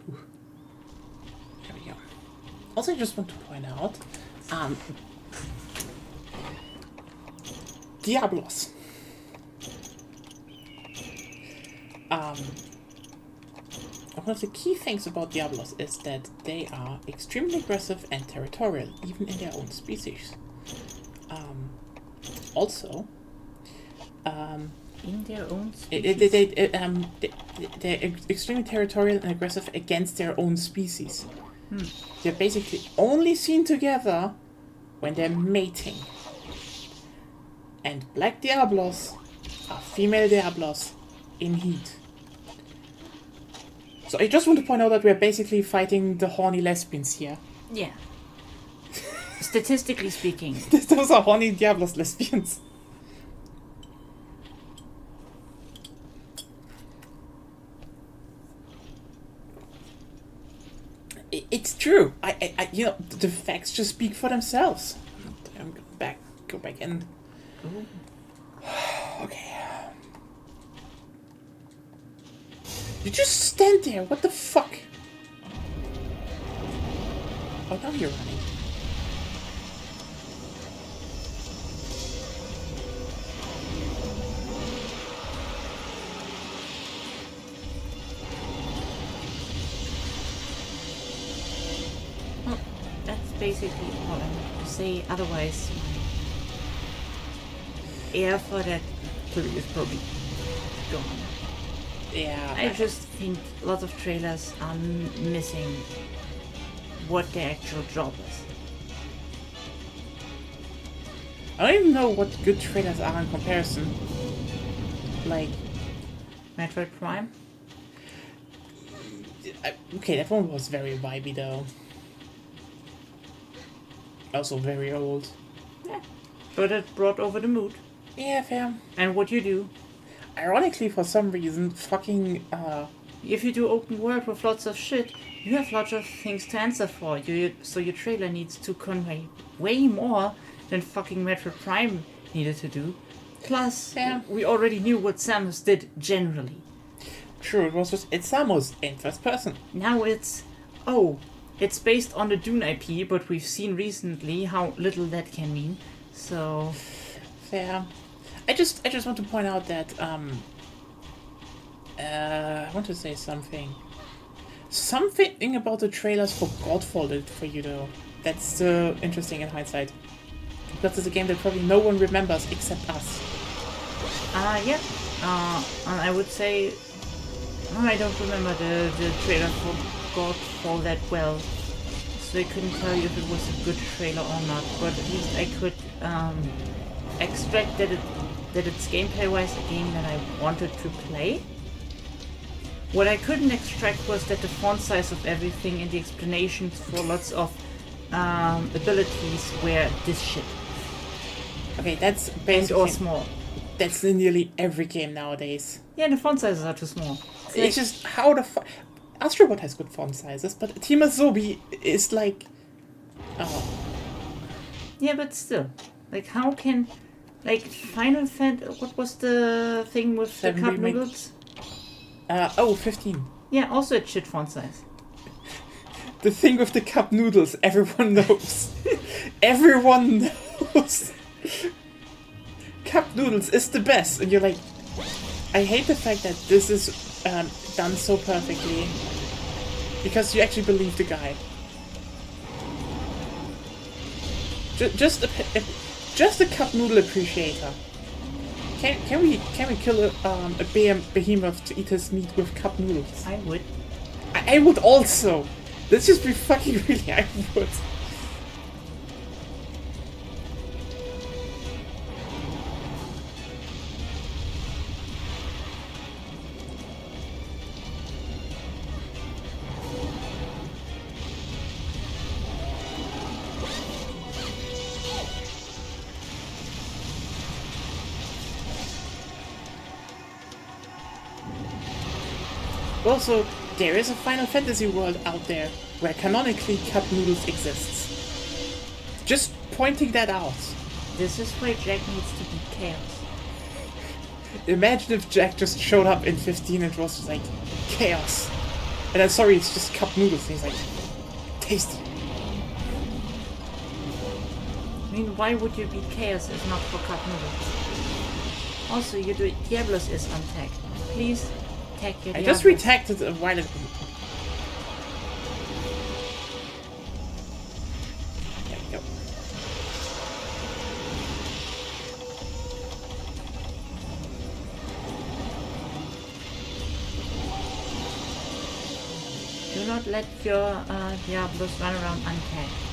There we go. Also, I just want to point out, Diablos. One of the key things about Diablos is that they are extremely aggressive and territorial, even in their own species. Also, In their own species? they're extremely territorial and aggressive against their own species. They're basically only seen together when they're mating. And black Diablos are female Diablos in heat. So I just want to point out that we're basically fighting the horny lesbians here. Yeah. Statistically speaking. Those are horny Diablos lesbians. It's true. I the facts just speak for themselves. I'm gonna go back in. Ooh. Okay. You just stand there. What the fuck? Oh, now you're running. Well, that's basically all I have to say. Otherwise, air for that clue is probably gone. Yeah. I just think lots of trailers are missing what their actual job is. I don't even know what good trailers are in comparison. Like, Metroid Prime? okay, that one was very vibey though. Also very old. Yeah. But it brought over the mood. Yeah, fair. And what you do. Ironically, for some reason, fucking, If you do open world with lots of shit, you have lots of things to answer for. So your trailer needs to convey way more than fucking Metroid Prime needed to do. Plus, Yeah. we already knew what Samus did generally. True, it's Samus in first person. Now it's based on the Dune IP, but we've seen recently how little that can mean. So Fair. I just want to point out that I want to say something about the trailers for Godfall for you though. That's interesting in hindsight. Because it's a game that probably no one remembers except us. yeah. And I would say I don't remember the trailer for Godfall that well, so I couldn't tell you if it was a good trailer or not. But at least I could extract that it's gameplay-wise a game that I wanted to play. What I couldn't extract was that the font size of everything and the explanations for lots of abilities were this shit. Okay, that's And basically or small. that's in nearly every game nowadays. Yeah, the font sizes are too small. It's just how the fuck. Astrobot has good font sizes, but Team Asobi is like, oh, Yeah, but still, like how can Like Final Fantasy. What was the thing with the 7 cup remake. noodles? 15. Yeah, also it's shit font size. The thing with the cup noodles, everyone knows. Everyone knows. Cup noodles is the best, and you're like, I hate the fact that this is done so perfectly, because you actually believe the guy. Just a cup noodle appreciator. Can we kill a behemoth to eat his meat with cup noodles? I would. I would also. Let's just be fucking really. I would. Also, there is a Final Fantasy world out there where canonically cup noodles exists. Just pointing that out. This is why Jack needs to be chaos. Imagine if Jack just showed up in 15 and it was just like chaos. And I'm sorry, it's just cup noodles. And he's like, tasty. I mean, why would you be chaos if not for cup noodles? Also, you do Diablos is untagged. Please tag your I Diablos. just retagged it a while ago. There we go. Do not let your Diablos run around untagged.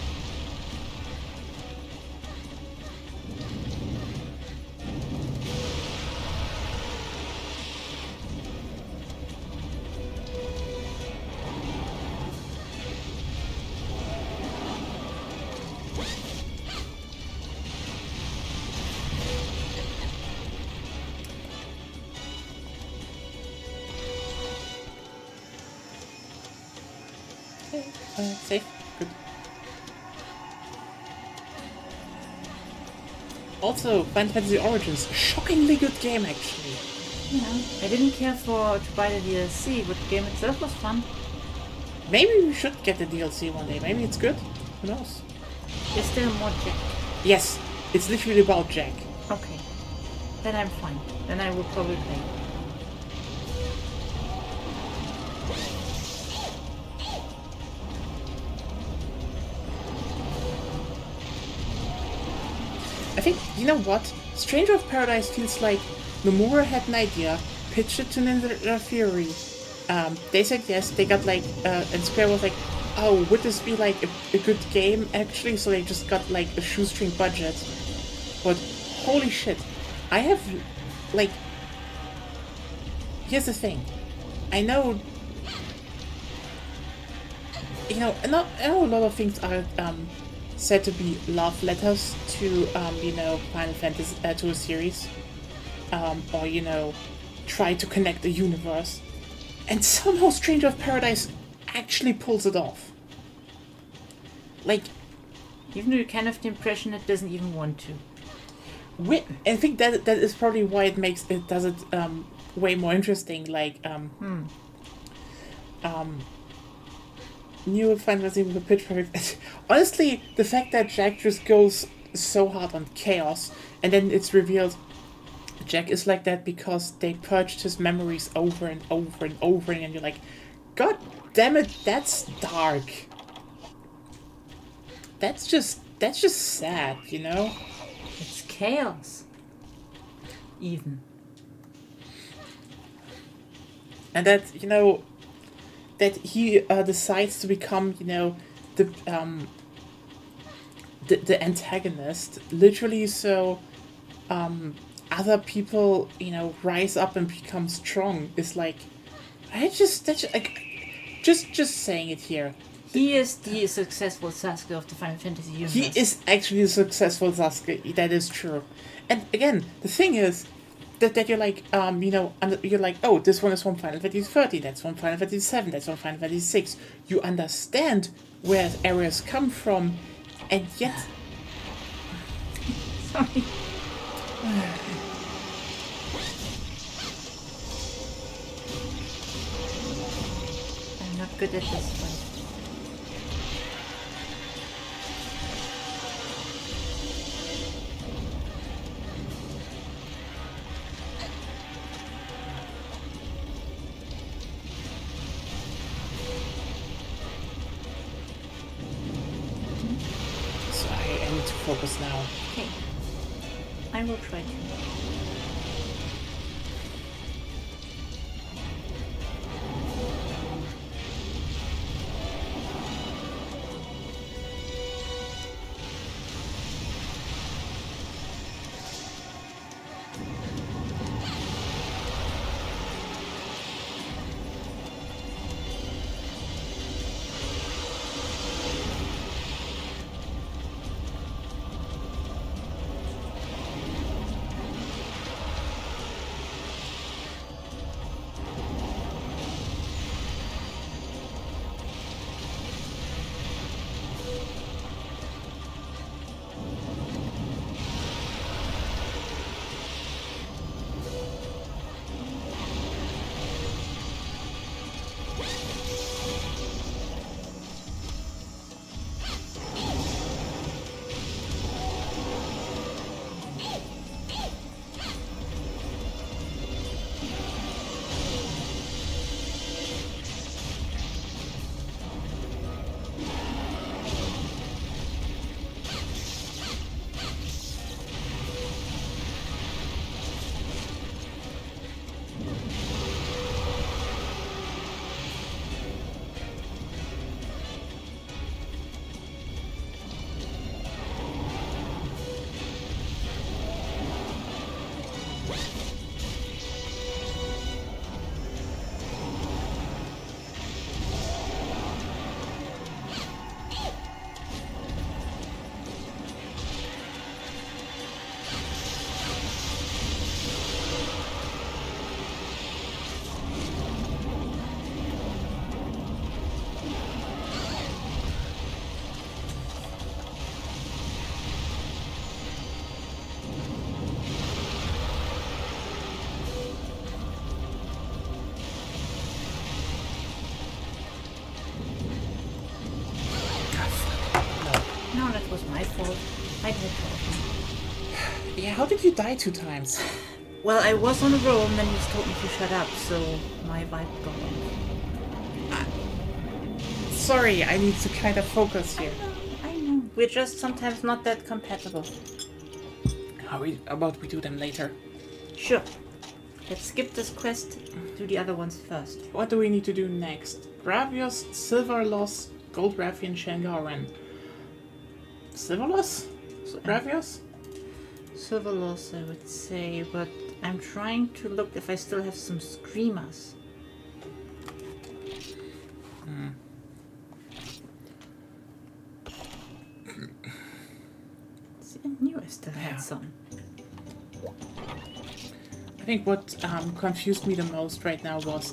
Safe. Good. Also, Final Fantasy Origins, shockingly good game actually. Yeah. I didn't care to buy the DLC, but the game itself was fun. Maybe we should get the DLC one day. Maybe it's good. Who knows? Is there more Jack? Yes, it's literally about Jack. Okay. Then I'm fine. Then I will probably play. I think, you know what? Stranger of Paradise feels like Nomura had an idea, pitched it to Ninja Theory. They said yes, they got like, and Square was like, oh, would this be like a good game actually? So they just got like a shoestring budget. But holy shit, I have, like, here's the thing. I know, you know, I know a lot of things are, said to be love letters to, you know, Final Fantasy, to a series, or, you know, try to connect the universe, and somehow Stranger of Paradise actually pulls it off. Like, Even though you kind of have the impression it doesn't even want to. I think that is probably why it does it way more interesting. Like, new Final Fantasy with a pitch perfect. Honestly, the fact that Jack just goes so hard on chaos, and then it's revealed Jack is like that because they purged his memories over and over and over, and you're like, God damn it, that's dark. That's just sad, you know? It's chaos. Even. And that, you know, that he decides to become, you know, the antagonist, literally, so other people, you know, rise up and become strong, is like, just saying it here. He is the successful Sasuke of the Final Fantasy universe. He is actually a successful Sasuke. That is true. And again, the thing is that you're like, you know, you're like, oh, this one is from Final Fantasy 30, that's from Final Fantasy 7, that's from Final Fantasy 6. You understand where areas come from, and yet, Sorry. I'm not good at this fight. So I need to focus now. Okay. I will try to. No, that was my fault. I did it. Yeah, how did you die 2 times? Well, I was on a roll and then you told me to shut up, so my vibe got off. Sorry, I need to kind of focus here. I know. We're just sometimes not that compatible. How about we do them later? Sure. Let's skip this quest, do the other ones first. What do we need to do next? Gravios, Silverloss, Goldrathi, and Shangaran. Silverloss? Gravios? Silver loss, I would say, but I'm trying to look if I still have some screamers. See, I knew I still had some. I think what confused me the most right now was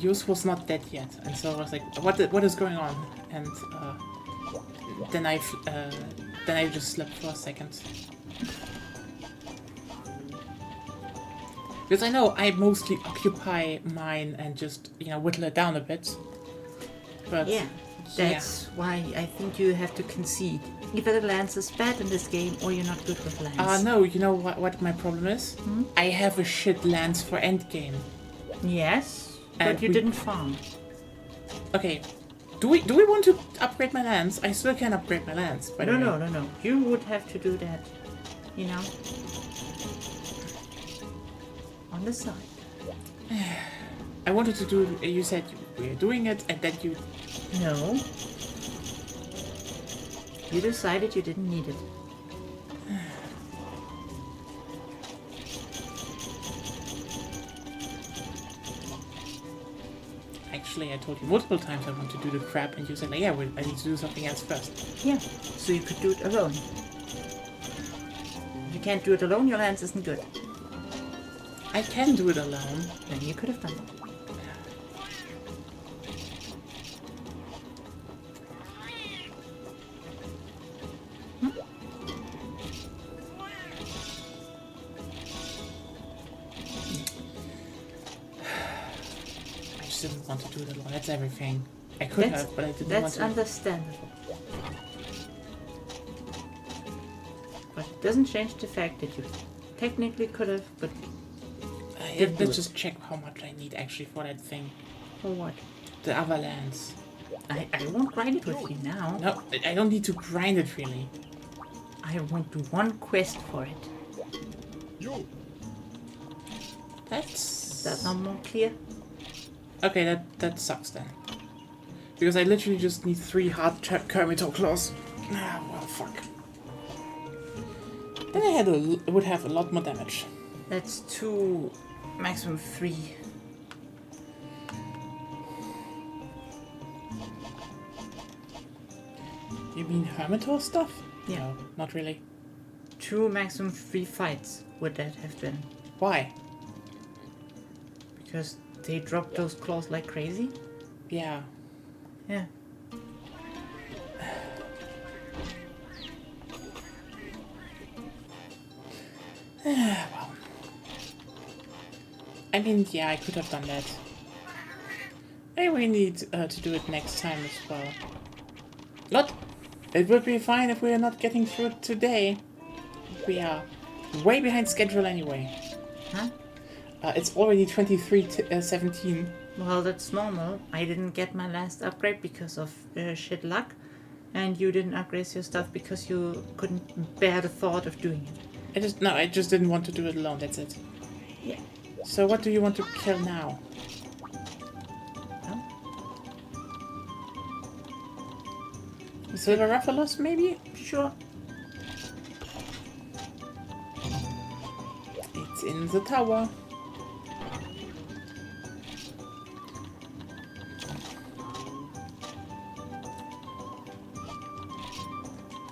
Yus was not dead yet, and so I was like, what is going on? And then I just slept for a second. Because I know I mostly occupy mine and just, whittle it down a bit. But Yeah, that's why I think you have to concede. Either the lance is bad in this game or you're not good with lance. No, you know what my problem is? I have a shit lance for endgame. Yes, And but you we- didn't farm. Okay, do we want to upgrade my lance? I still can upgrade my lance, by the way. No. You would have to do that, on the side. I wanted to do, you said we're doing it, and then you... No. You decided you didn't need it. Actually, I told you multiple times I want to do the crap, and you said, like, yeah, well, I need to do something else first. Yeah, so you could do it alone. If you can't do it alone, your lance isn't good. I can do it alone. Then you could have done it. want to do it alone. That's everything. I could have, but I didn't want That's to. understandable. But it doesn't change the fact that you technically could have, but didn't do Let's it. just check how much I need actually for that thing. For what? The other lands. I won't grind it with you now. No, I don't need to grind it really. I won't do one quest for it. Is that not more clear? Okay, that sucks then. Because I literally just need 3 hard Kermito claws. Ah, well, fuck. Then I would have a lot more damage. That's 2, maximum 3. You mean Hermitor stuff? Yeah. No, not really. 2, maximum 3 fights would that have been. Why? Because they dropped those claws like crazy? Yeah. Yeah. Well. I mean, yeah, I could have done that. I really need to do it next time as well. Not. It would be fine if we are not getting through it today. We are way behind schedule anyway. Huh? It's already 23:17. Well, that's normal. I didn't get my last upgrade because of shit luck. And you didn't upgrade your stuff because you couldn't bear the thought of doing it. I just didn't want to do it alone, that's it. Yeah. So what do you want to kill now? Huh? Silver Rathalos, maybe? Sure. It's in the tower.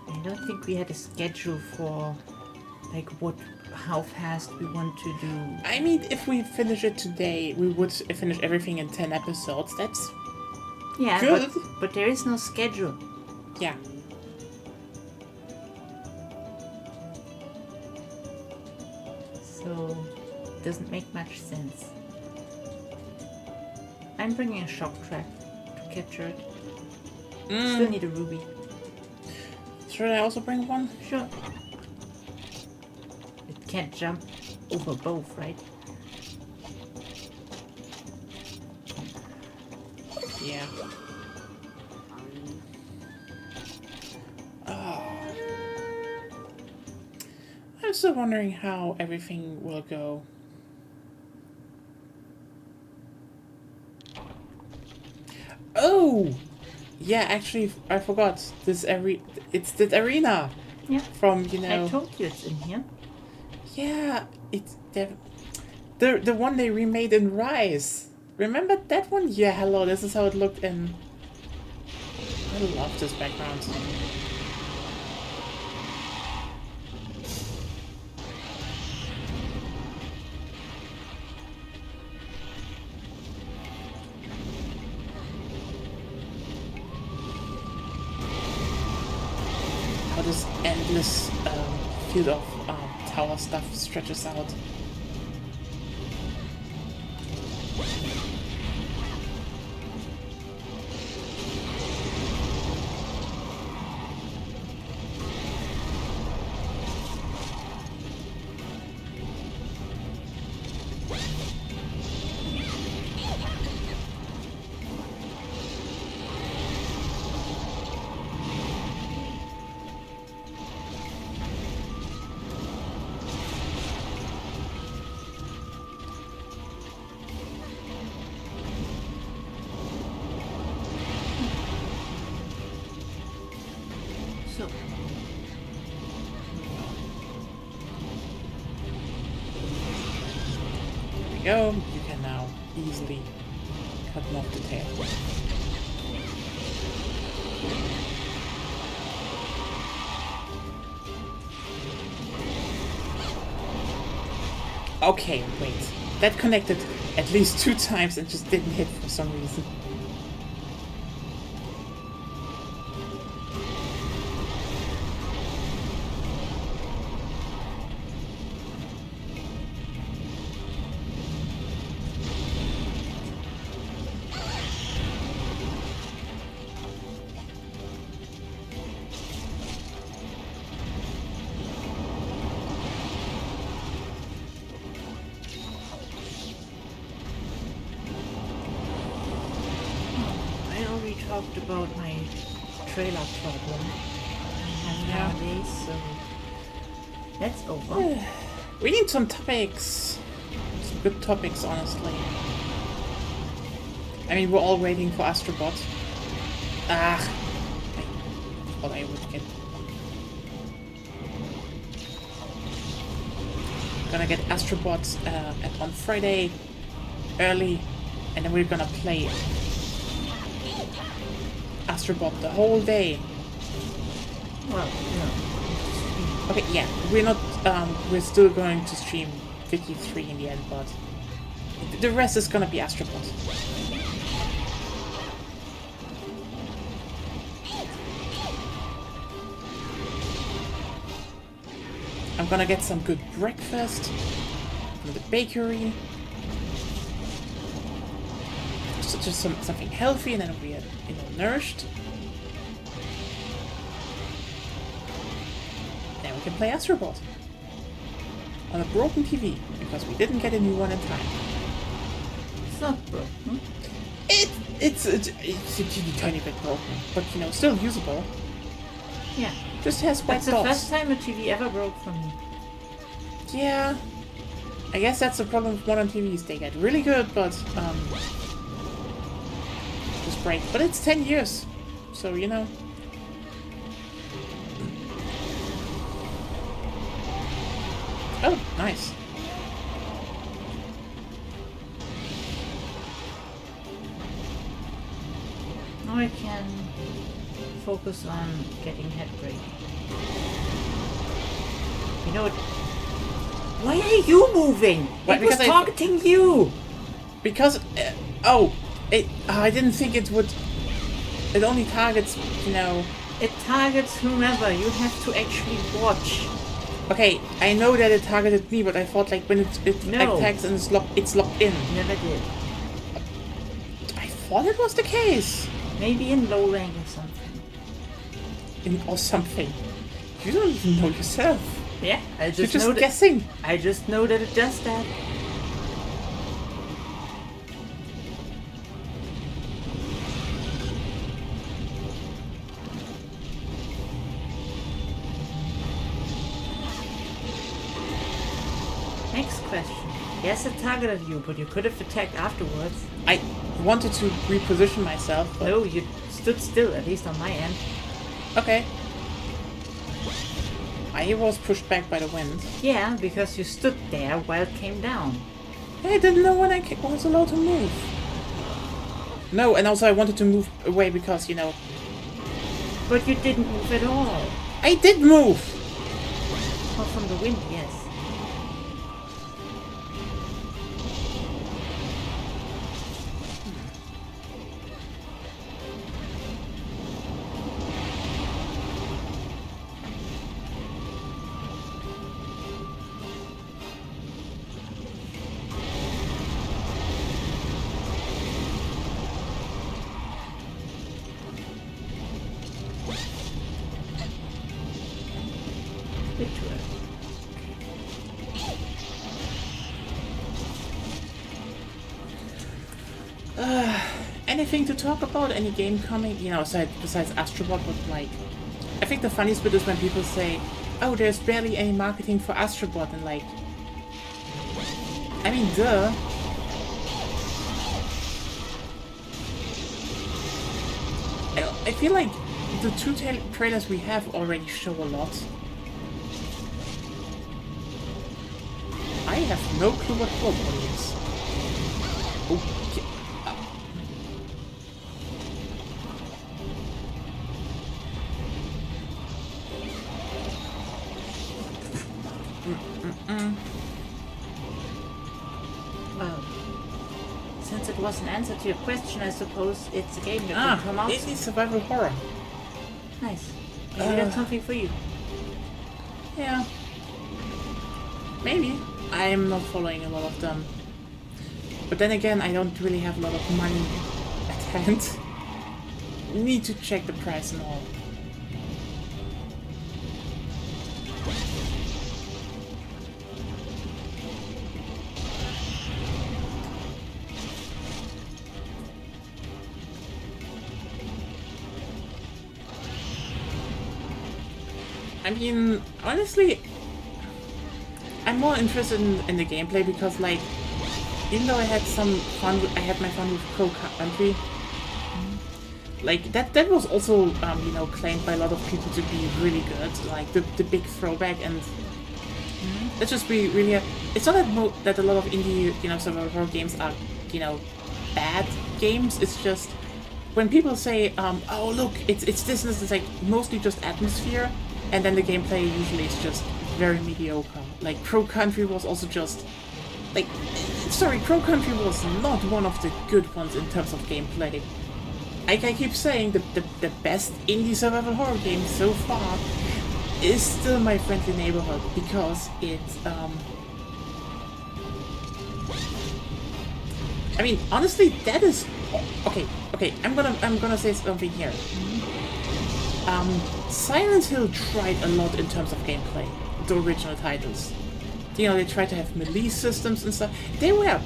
I don't think we had a schedule for like how fast we want to do. I mean, if we finish it today, we would finish everything in 10 episodes. That's Yeah, good. But there is no schedule. Yeah. So it doesn't make much sense. I'm bringing a shock trap to capture it. Still need a ruby. Should I also bring one? Sure. It can't jump over both, right? Yeah. Oh. I'm still wondering how everything will go. Oh! Yeah, actually, I forgot. It's the arena Yeah. from, you know... I told you it's in here. Yeah, it's the one they remade in Rise. Remember that one? Yeah, hello, this is how it looked in... I love this background. How this endless field of tower stuff stretches out. So, There we go. You can now easily cut them off the tail. Okay, wait. That connected at least 2 times and just didn't hit for some reason. talked about my trailer problem nowadays, so that's over. We need some topics. Some good topics, honestly. I mean, we're all waiting for Astrobot. I thought I would get... Gonna get Astrobot on Friday, early, and then we're gonna play Astrobot the whole day. Well, yeah. Okay, yeah, we're not, we're still going to stream Vicky 3 in the end, but the rest is gonna be Astrobot. I'm gonna get some good breakfast from the bakery. Just something healthy, and then we'll be, nourished. Then we can play Astrobot on a broken TV because we didn't get a new one in time. It's not broken. It's a tiny bit broken, but still usable. Yeah. Just has white That's the dots. first time a TV ever broke for me. Yeah. I guess that's the problem with modern TVs. They get really good, but just break. But it's 10 years, so Oh, nice. Now I can focus on getting head break. You know what? Why are you moving? What, It was because targeting you! Because, I didn't think it would. It only targets, It targets whomever. You have to actually watch. Okay, I know that it targeted me, but I thought like when it No. attacks and it's locked in. Never did. I thought it was the case. Maybe in low rank or something. Or something. You don't even know yourself. Yeah, I You're just just know that. guessing. I just know that it does that. Next question. Yes, it targeted you, but you could have attacked afterwards. I wanted to reposition myself, but... No, you stood still, at least on my end. Okay. I was pushed back by the wind. Yeah, because you stood there while it came down. I didn't know when I was allowed to move. No, and also I wanted to move away because, But you didn't move at all. I did move! Well, from the wind, yes. Bit too early. Anything to talk about? Any game coming? Besides Astrobot, but like... I think the funniest bit is when people say, oh, there's barely any marketing for Astrobot, and like... I mean, duh. I feel like the two trailers we have already show a lot. I have no clue what Purple is. Okay. Well, since it was an answer to your question, I suppose it's a game that can come out. It is survival horror. Nice. Maybe that's something for you. Yeah. Maybe. I am not following a lot of them. But then again, I don't really have a lot of money at hand. Need to check the price and all. I mean, honestly, I'm more interested in the gameplay because, like, even though I had I had my fun with Crow Country. Like that was also you know, claimed by a lot of people to be really good, like the big throwback, and let's just be really. It's not that a lot of indie, you know, survival horror games are, you know, bad games. It's just when people say oh look, it's this and this, it's like mostly just atmosphere, and then the gameplay usually is just very mediocre. Like Crow Country was also just like, sorry, Crow Country was not one of the good ones in terms of gameplay. Like I keep saying, the best indie survival horror game so far is still My Friendly Neighborhood, because it's I mean, honestly, that is okay. I'm gonna say something here. Silent Hill tried a lot in terms of gameplay. The original titles, you know, they tried to have melee systems and stuff. They were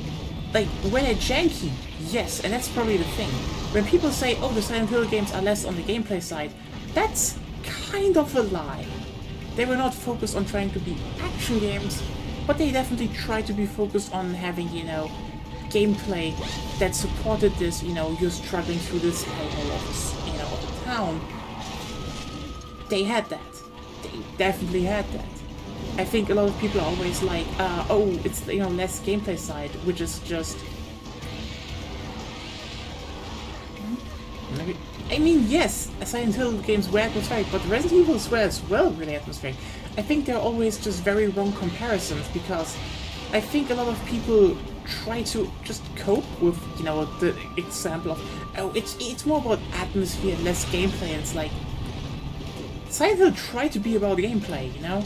they janky? Yes, and that's probably the thing. When people say, oh, the Silent Hill games are less on the gameplay side, that's kind of a lie. They were not focused on trying to be action games, but they definitely tried to be focused on having, you know, gameplay that supported this, you know, you're struggling through this hellhole of, you know, of the town. They had that. They definitely had that. I think a lot of people are always like, oh, it's, you know, less gameplay side, which is just... I mean, yes, Silent Hill games were atmospheric, but Resident Evil were as well really atmospheric. I think they're always just very wrong comparisons, because I think a lot of people try to just cope with, you know, the example of, oh, it's more about atmosphere and less gameplay, and it's like... Silent Hill tried to be about gameplay, you know?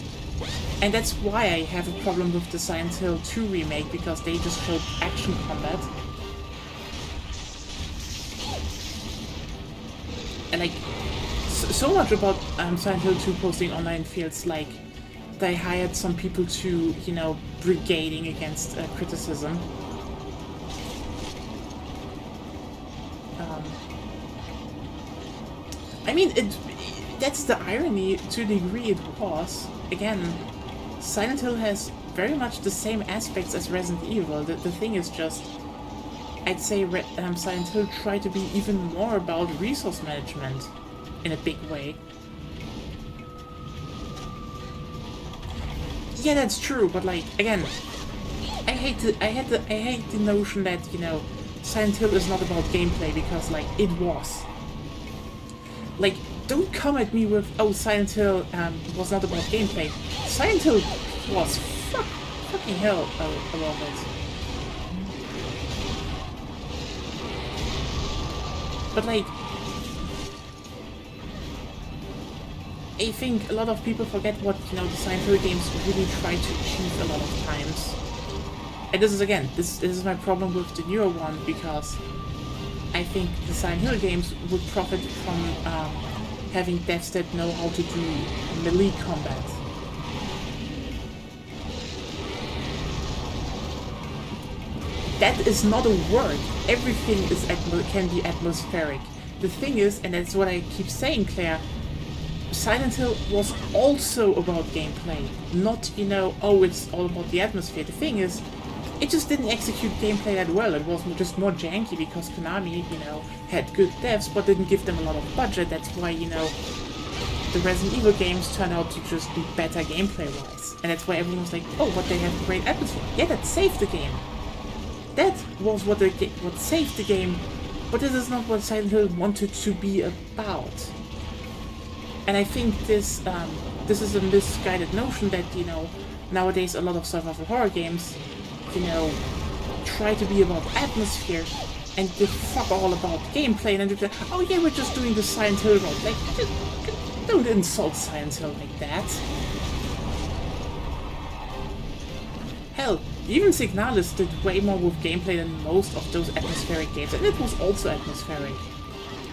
And that's why I have a problem with the Silent Hill 2 remake, because they just showed action combat. And like, so much about Silent Hill 2 posting online feels like they hired some people to, you know, brigading against criticism. I mean, that's the irony to the degree it was. Again, Silent Hill has very much the same aspects as Resident Evil. The thing is just, I'd say Silent Hill tried to be even more about resource management in a big way. Yeah, that's true, but like, again, I hate the notion that, you know, Silent Hill is not about gameplay, because like it was. Like, don't come at me with, oh, Silent Hill was not about gameplay. Silent Hill was fucking hell about it. But like, I think a lot of people forget what, you know, the Silent Hill games really try to achieve a lot of times. And this is, again, this is my problem with the newer one, because I think the Silent Hill games would profit from having devs that know how to do melee combat. That is not a word. Everything is can be atmospheric. The thing is, and that's what I keep saying, Claire, Silent Hill was also about gameplay. Not, you know, oh, it's all about the atmosphere. The thing is, it just didn't execute gameplay that well. It was just more janky because Konami, you know, had good devs but didn't give them a lot of budget. That's why, you know, the Resident Evil games turned out to just be better gameplay-wise. And that's why everyone was like, oh, but they have great atmosphere. Yeah, that saved the game. That was what saved the game, but this is not what Silent Hill wanted to be about. And I think this is a misguided notion that, you know, nowadays a lot of survival horror games, you know, try to be about atmosphere and they fuck all about gameplay, and then they're like, oh yeah, we're just doing the Silent Hill mode. Like, don't insult Silent Hill like that. Hell, even Signalis did way more with gameplay than most of those atmospheric games, and it was also atmospheric.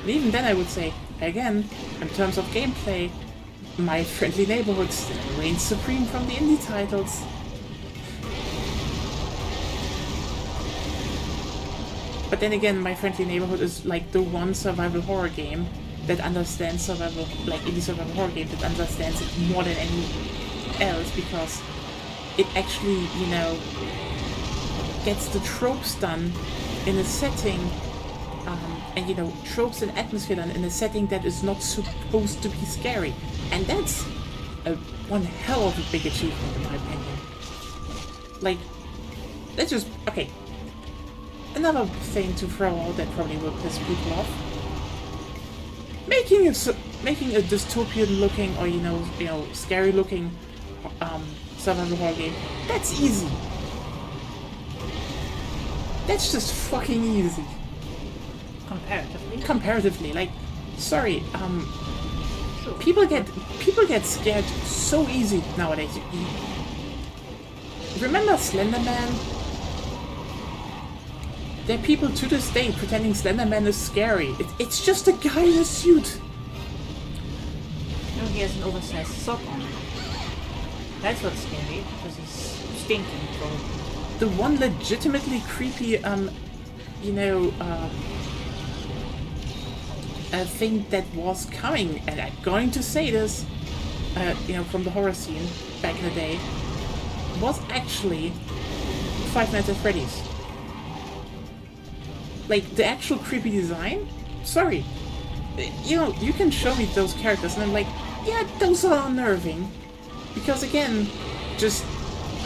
And even then I would say, again, in terms of gameplay, My Friendly Neighborhood still reigns supreme from the indie titles. But then again, My Friendly Neighborhood is like the one survival horror game that understands survival, like indie survival horror game, that understands it more than any else, because it actually, you know, gets the tropes done in a setting, and you know, tropes and atmosphere done in a setting that is not supposed to be scary, and that's one hell of a big achievement in my opinion. Like, let's just okay. Another thing to throw out that probably will piss people off: making a dystopian looking, or you know, scary looking survival horror game. That's easy. That's just fucking easy. Comparatively, like, sorry, Sure. people get scared so easy nowadays. Remember Slender Man? There are people to this day pretending Slender Man is scary. It's just a guy in a suit. No, he has an oversized sock on. That's what's scary, because he's stinking probably. The one legitimately creepy, you know, a thing that was coming, and I'm going to say this, you know, from the horror scene back in the day, was actually Five Nights at Freddy's. Like, the actual creepy design? Sorry. You know, you can show me those characters and I'm like, yeah, those are unnerving. Because again, just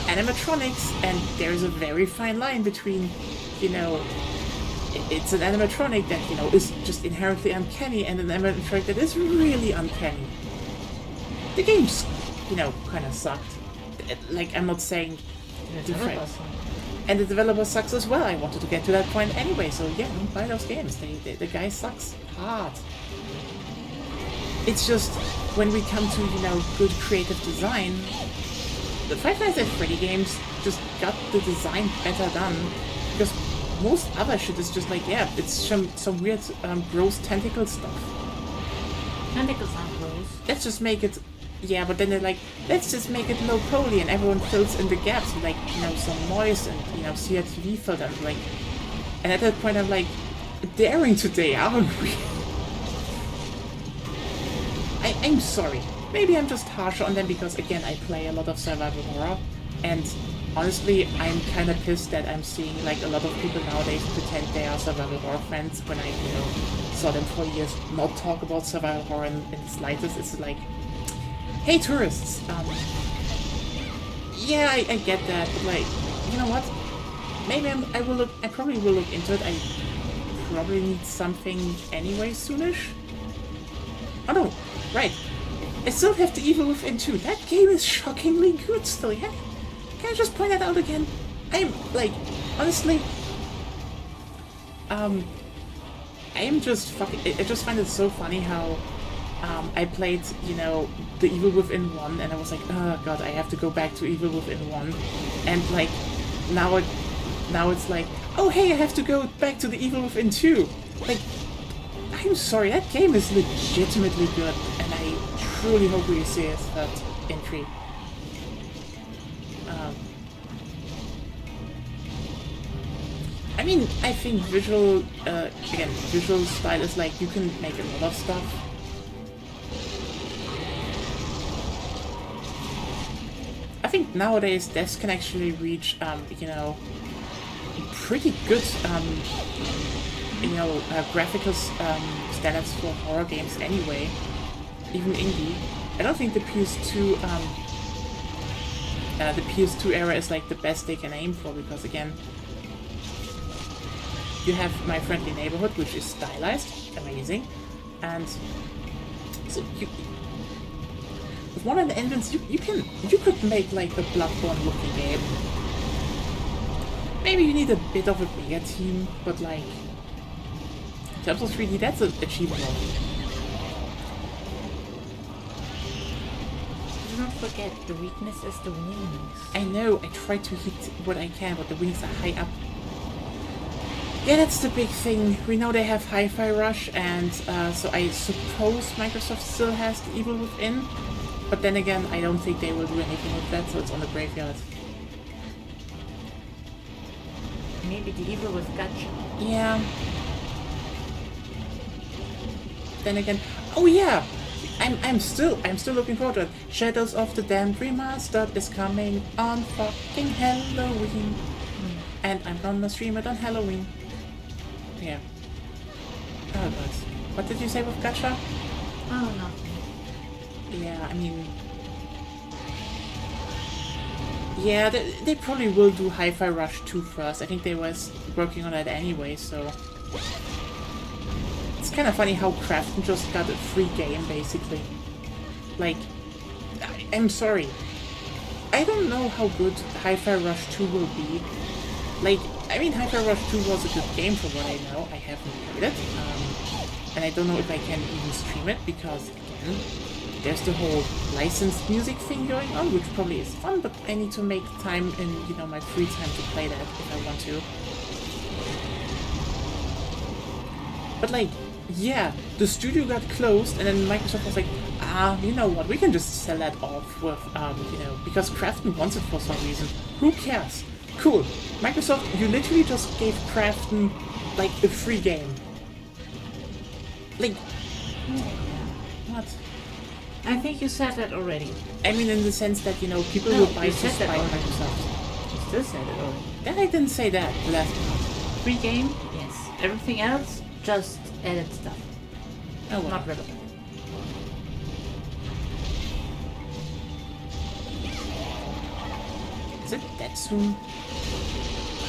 animatronics, and there's a very fine line between, you know, it's an animatronic that, you know, is just inherently uncanny and an animatronic that is really uncanny. The game's, you know, kind of sucked. Like, I'm not saying different. And the developer sucks as well. I wanted to get to that point anyway, so yeah, don't buy those games. The guy sucks hard. It's just, when we come to, you know, good creative design, the Five Nights at Freddy games just got the design better done, because most other shit is just like, yeah, it's some weird, gross tentacle stuff. Tentacles aren't gross. Let's just make it, yeah, but then they're like, let's just make it low poly, and everyone fills in the gaps with, like, you know, some noise and, you know, CRTV filter, like, and at that point I'm like, daring today, aren't we? I'm sorry. Maybe I'm just harsher on them because, again, I play a lot of survival horror, and honestly, I'm kind of pissed that I'm seeing, like, a lot of people nowadays pretend they are survival horror fans when I, you know, saw them for years not talk about survival horror in the slightest. It's like, hey, tourists, yeah, I get that, but, like, you know what? Maybe I probably will look into it. I probably need something anyway soonish. Oh no, right. I still have The Evil Within 2. That game is shockingly good still, yeah? Can I just point that out again? I'm, like, honestly, I'm just fucking, I just find it so funny how, I played, you know, The Evil Within 1, and I was like, oh god, I have to go back to Evil Within 1, and, like, now it's like, oh hey, I have to go back to The Evil Within 2. Like, I'm sorry, that game is legitimately good, and I truly hope we see a third entry. I mean, I think visual style is like, you can make a lot of stuff. I think nowadays devs can actually reach, you know, pretty good, you know, graphical standards for horror games anyway, even indie. I don't think the PS2 era is like the best they can aim for, because again, you have My Friendly Neighborhood, which is stylized, amazing, and so with one of the engines you could make like a Bloodborne looking game. Maybe you need a bit of a bigger team, but like, in terms of 3D, that's achievable. Do not forget, the weakness is the wings. I know, I try to hit what I can, but the wings are high up. Yeah, that's the big thing. We know they have Hi-Fi Rush, and so I suppose Microsoft still has The Evil Within, but then again, I don't think they will do anything with that, so it's on the graveyard. Maybe The Evil with Gotcha. Yeah. then again, oh yeah, I'm still looking forward to it. Shadows of the Damned Remastered is coming on fucking Halloween, and I'm gonna stream it on Halloween. Yeah. Oh god. What did you say with Gacha? Oh, nothing. Yeah, I mean... Yeah, they probably will do Hi-Fi Rush 2 first. I think they was working on that anyway, so... It's kind of funny how Krafton just got a free game, basically. Like, I'm sorry. I don't know how good Hi-Fi Rush 2 will be. Like, I mean, Hi-Fi Rush 2 was a good game for what I know. I haven't played it. And I don't know if I can even stream it, because, again, there's the whole licensed music thing going on, which probably is fun, but I need to make time in, you know, my free time to play that if I want to. But like, yeah, the studio got closed, and then Microsoft was like, you know what, we can just sell that off with, you know, because Krafton wants it for some reason. Who cares? Cool. Microsoft, you literally just gave Krafton, like, a free game. Like, what? I think you said that already. I mean, in the sense that, you know, people No, will buy you to said that spite already. Microsoft. You still said it already. Then I didn't say that, the last part. Free game? Yes. Everything else, just added stuff. Oh well. Not relevant. Is it that soon?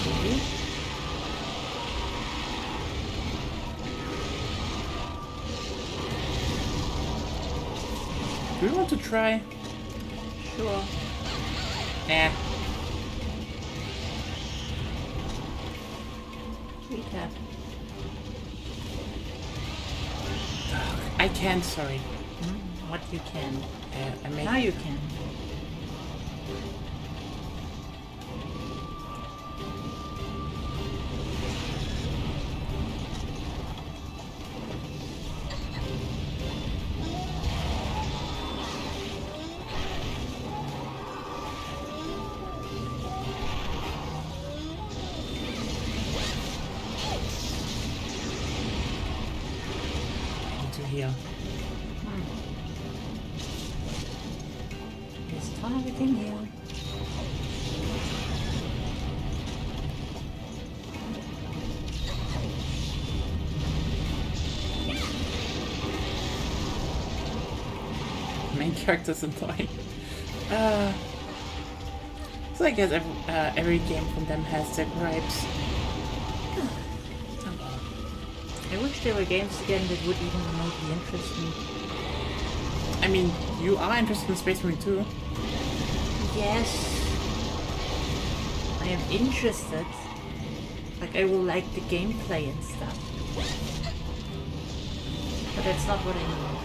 Maybe. Do we want to try? Sure. Nah. Recap. I can't, sorry. What you can. I made... Now you can. Here. There's targeting here. Main character's annoying. So I guess every game from them has their gripes. I wish there were games again that would even remotely interest me. I mean, you are interested in Space Marine 2. Yes. I am interested. Like, I will like the gameplay and stuff. But that's not what I mean.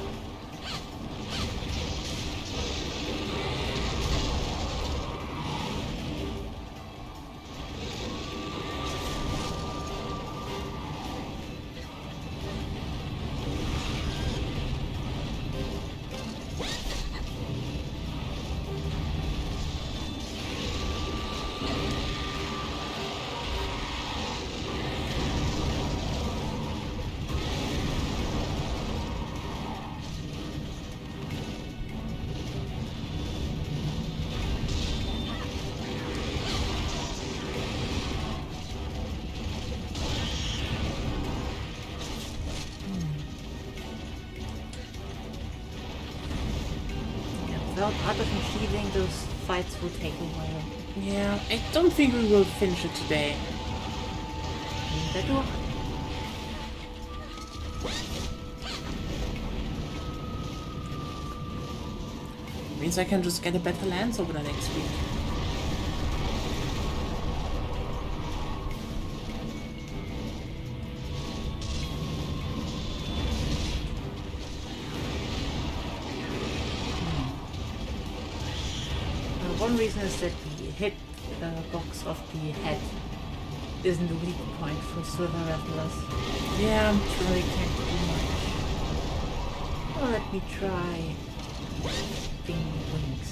Without Art of Achieving, those fights will take a while. Yeah, I don't think we will finish it today. That will. Means I can just get a better lance over the next week. One reason is that the hit box of the head isn't a weak point for silver wrestlers. Yeah, So they can't do much. Well, let me try. Bing wings.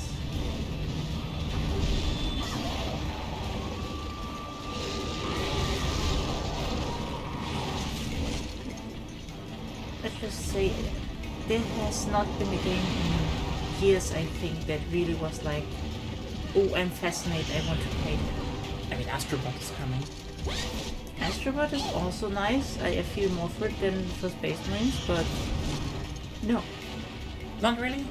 Let's just say there has not been a game in years, I think, that really was like, oh, I'm fascinated, I want to play that. I mean, Astrobot is coming. Astrobot is also nice. I feel more for it than for Space Marines, but no. Not really?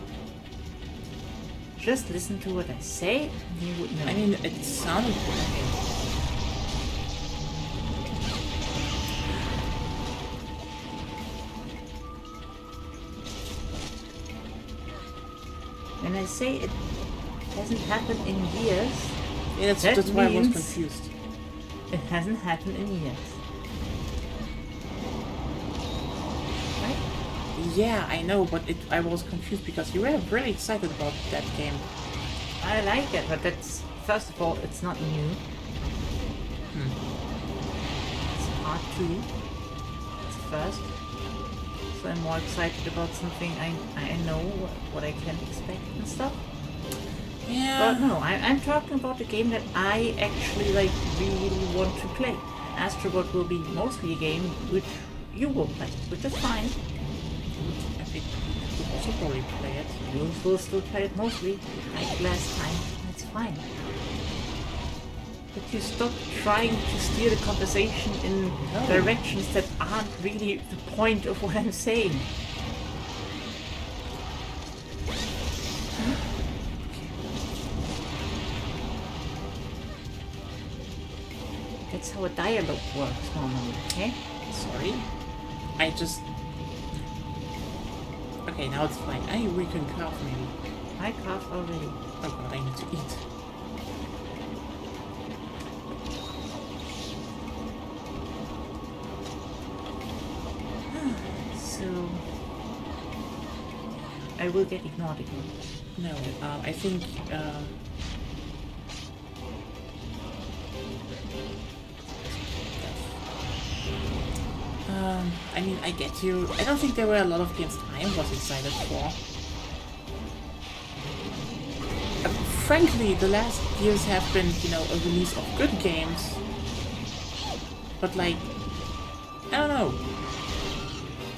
Just listen to what I say, and you would know. I mean, it sounded okay. When I say it hasn't happened in years, Yeah, That that's why I was means- confused. it hasn't happened in years. Right? Yeah, I know, but I was confused because you were really excited about that game. I like it, but that's, first of all, it's not new. It's part 2. It's first. So I'm more excited about something I know what I can expect and stuff. Yeah. But no, I'm talking about a game that I actually like really want to play. Astrobot will be mostly a game which you will play, which is fine. I think you could also probably play it. You will still play it mostly, like last time. That's fine. But you stop trying to steer the conversation in No. directions that aren't really the point of what I'm saying. That's how a dialogue works normally, okay? Sorry. I just... Okay, now it's fine. We can cough maybe. I coughed already. Oh god, I need to eat. So I will get ignored again. No, I think... I mean, I get you. I don't think there were a lot of games I was excited for. Frankly, the last years have been, you know, a release of good games. But like, I don't know.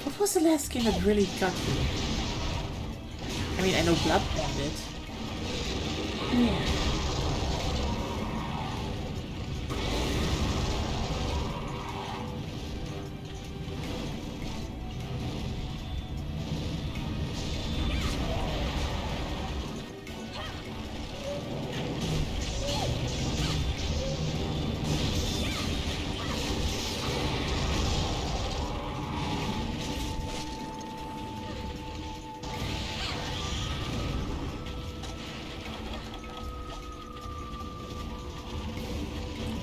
What was the last game that really got you? I mean, I know Bloodborne did. Yeah.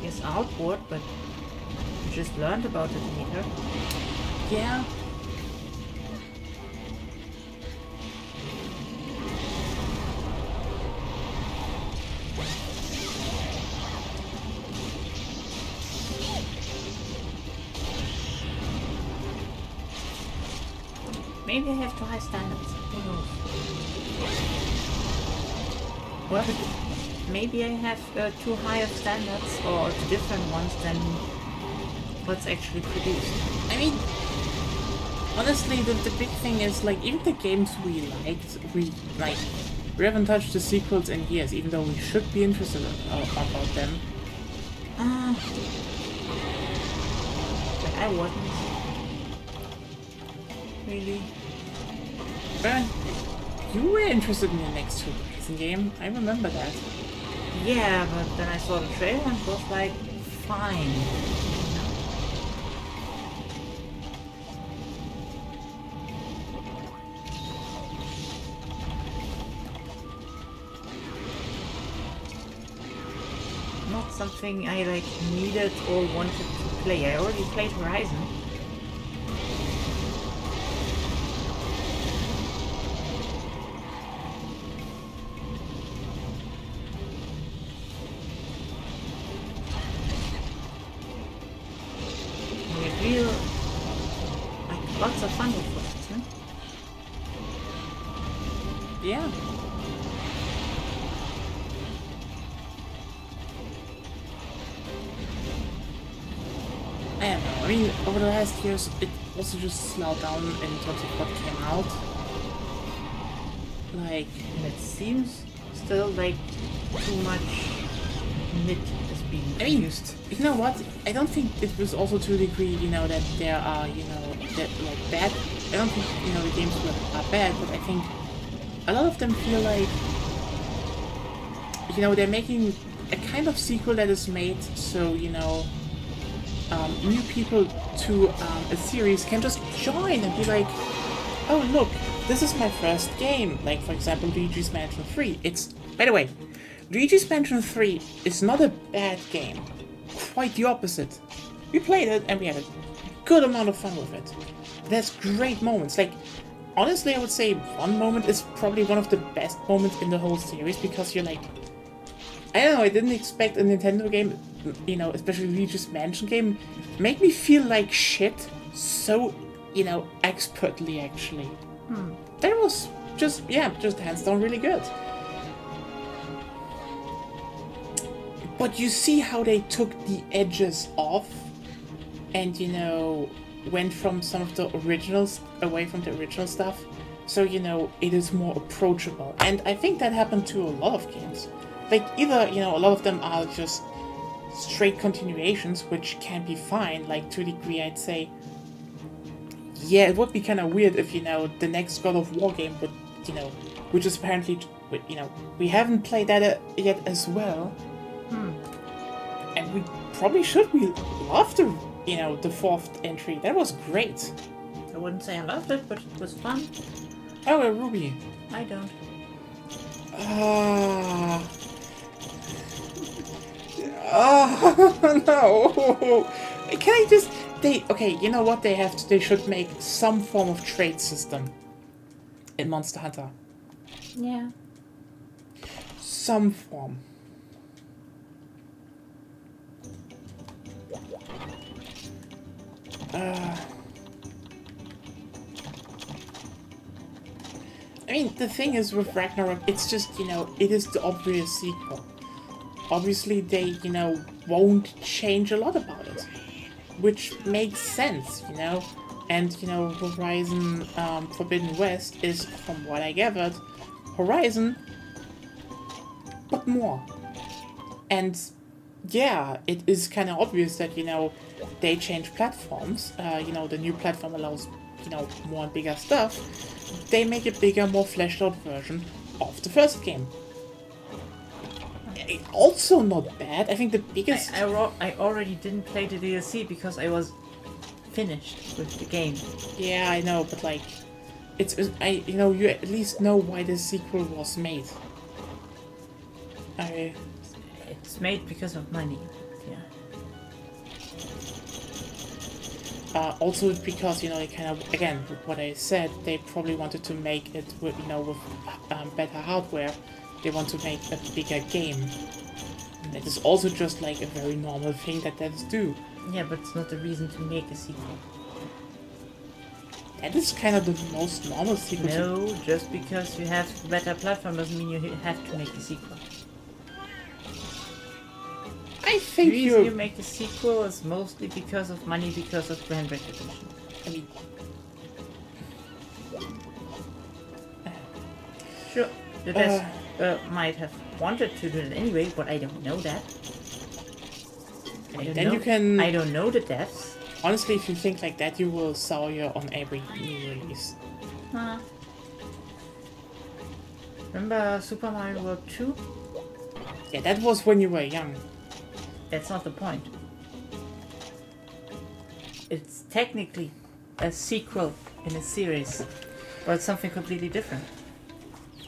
Yes, Outward, but you just learned about it later. Yeah. Maybe I have too high standards. Who knows? What? Maybe I have too high of standards or too different ones than what's actually produced. I mean, honestly, the big thing is, like, even the games we liked, we haven't touched the sequels in years, even though we should be interested about them. But I wasn't. Really? But you were interested in the next two Horizon game. I remember that. Yeah, but then I saw the trailer and was like, fine. Not something I like needed or wanted to play. I already played Horizon. We had real, like, lots of fun with Horizon. Yeah. I don't know. mean, over the last years, it also just slowed down in terms of what came out. Like, And it seems still like too much mid is being used. you know what? I don't think it was also to a degree, that there are, that like bad. I don't think, the games are bad, but I think a lot of them feel like, they're making a kind of sequel that is made so, new people to a series can just join and be like, oh look, this is my first game. Like, for example, Luigi's Mansion 3. By the way, Luigi's Mansion 3 is not a bad game. Quite the opposite. We played it and we had a good amount of fun with it. There's great moments. Like, honestly, I would say one moment is probably one of the best moments in the whole series because you're like, I don't know, I didn't expect a Nintendo game, especially Luigi's Mansion game, make me feel like shit so, expertly, actually. That was just hands down really good. But you see how they took the edges off and, went from some of the originals, away from the original stuff. So, it is more approachable. And I think that happened to a lot of games. Like, either, a lot of them are just straight continuations, which can be fine. Like, to a degree, I'd say, yeah, it would be kind of weird if, the next God of War game would, which is apparently, we haven't played that yet as well. And we probably should. We loved the fourth entry. That was great. I wouldn't say I loved it, but it was fun. Oh, a Ruby. I don't. Oh no! Can I just? Okay. You know what they have to? They should make some form of trade system in Monster Hunter. Yeah. Some form. I mean, the thing is with Ragnarok, it's just, it is the obvious sequel. Obviously, they, won't change a lot about it. Which makes sense, And, Horizon Forbidden West is, from what I gathered, Horizon, but more. And, yeah, it is kind of obvious that, they change platforms. The new platform allows, more and bigger stuff. They make a bigger, more fleshed out version of the first game. Also not bad. I think the biggest... I already didn't play the DLC because I was finished with the game. Yeah, I know, but like... you at least know why the sequel was made. It's made because of money. Also because, they kind of, again, what I said, they probably wanted to make it with, with better hardware. They want to make a bigger game. And it is also just like a very normal thing that devs do. Yeah, but it's not a reason to make a sequel. That is kind of the most normal sequel. No, just because you have better platform doesn't mean you have to make a sequel. I think the reason you make a sequel is mostly because of money, because of brand recognition. I mean... Sure, the devs might have wanted to do it anyway, but I don't know that. I don't know the devs. Honestly, if you think like that, you will sour on every new release. Remember Super Mario World 2? Yeah, that was when you were young. That's not the point. It's technically a sequel in a series, but it's something completely different.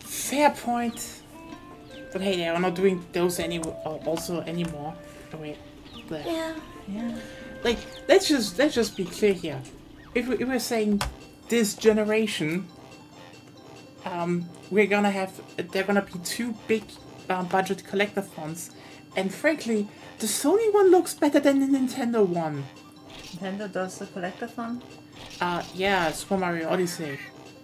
Fair point. But hey, they are not doing those anymore. Oh, wait. Yeah. Like, let's just be clear here. If we're saying this generation, they're gonna be two big budget collectathons, and frankly, the Sony one looks better than the Nintendo one. Nintendo does the collectathon? Yeah, Super Mario Odyssey,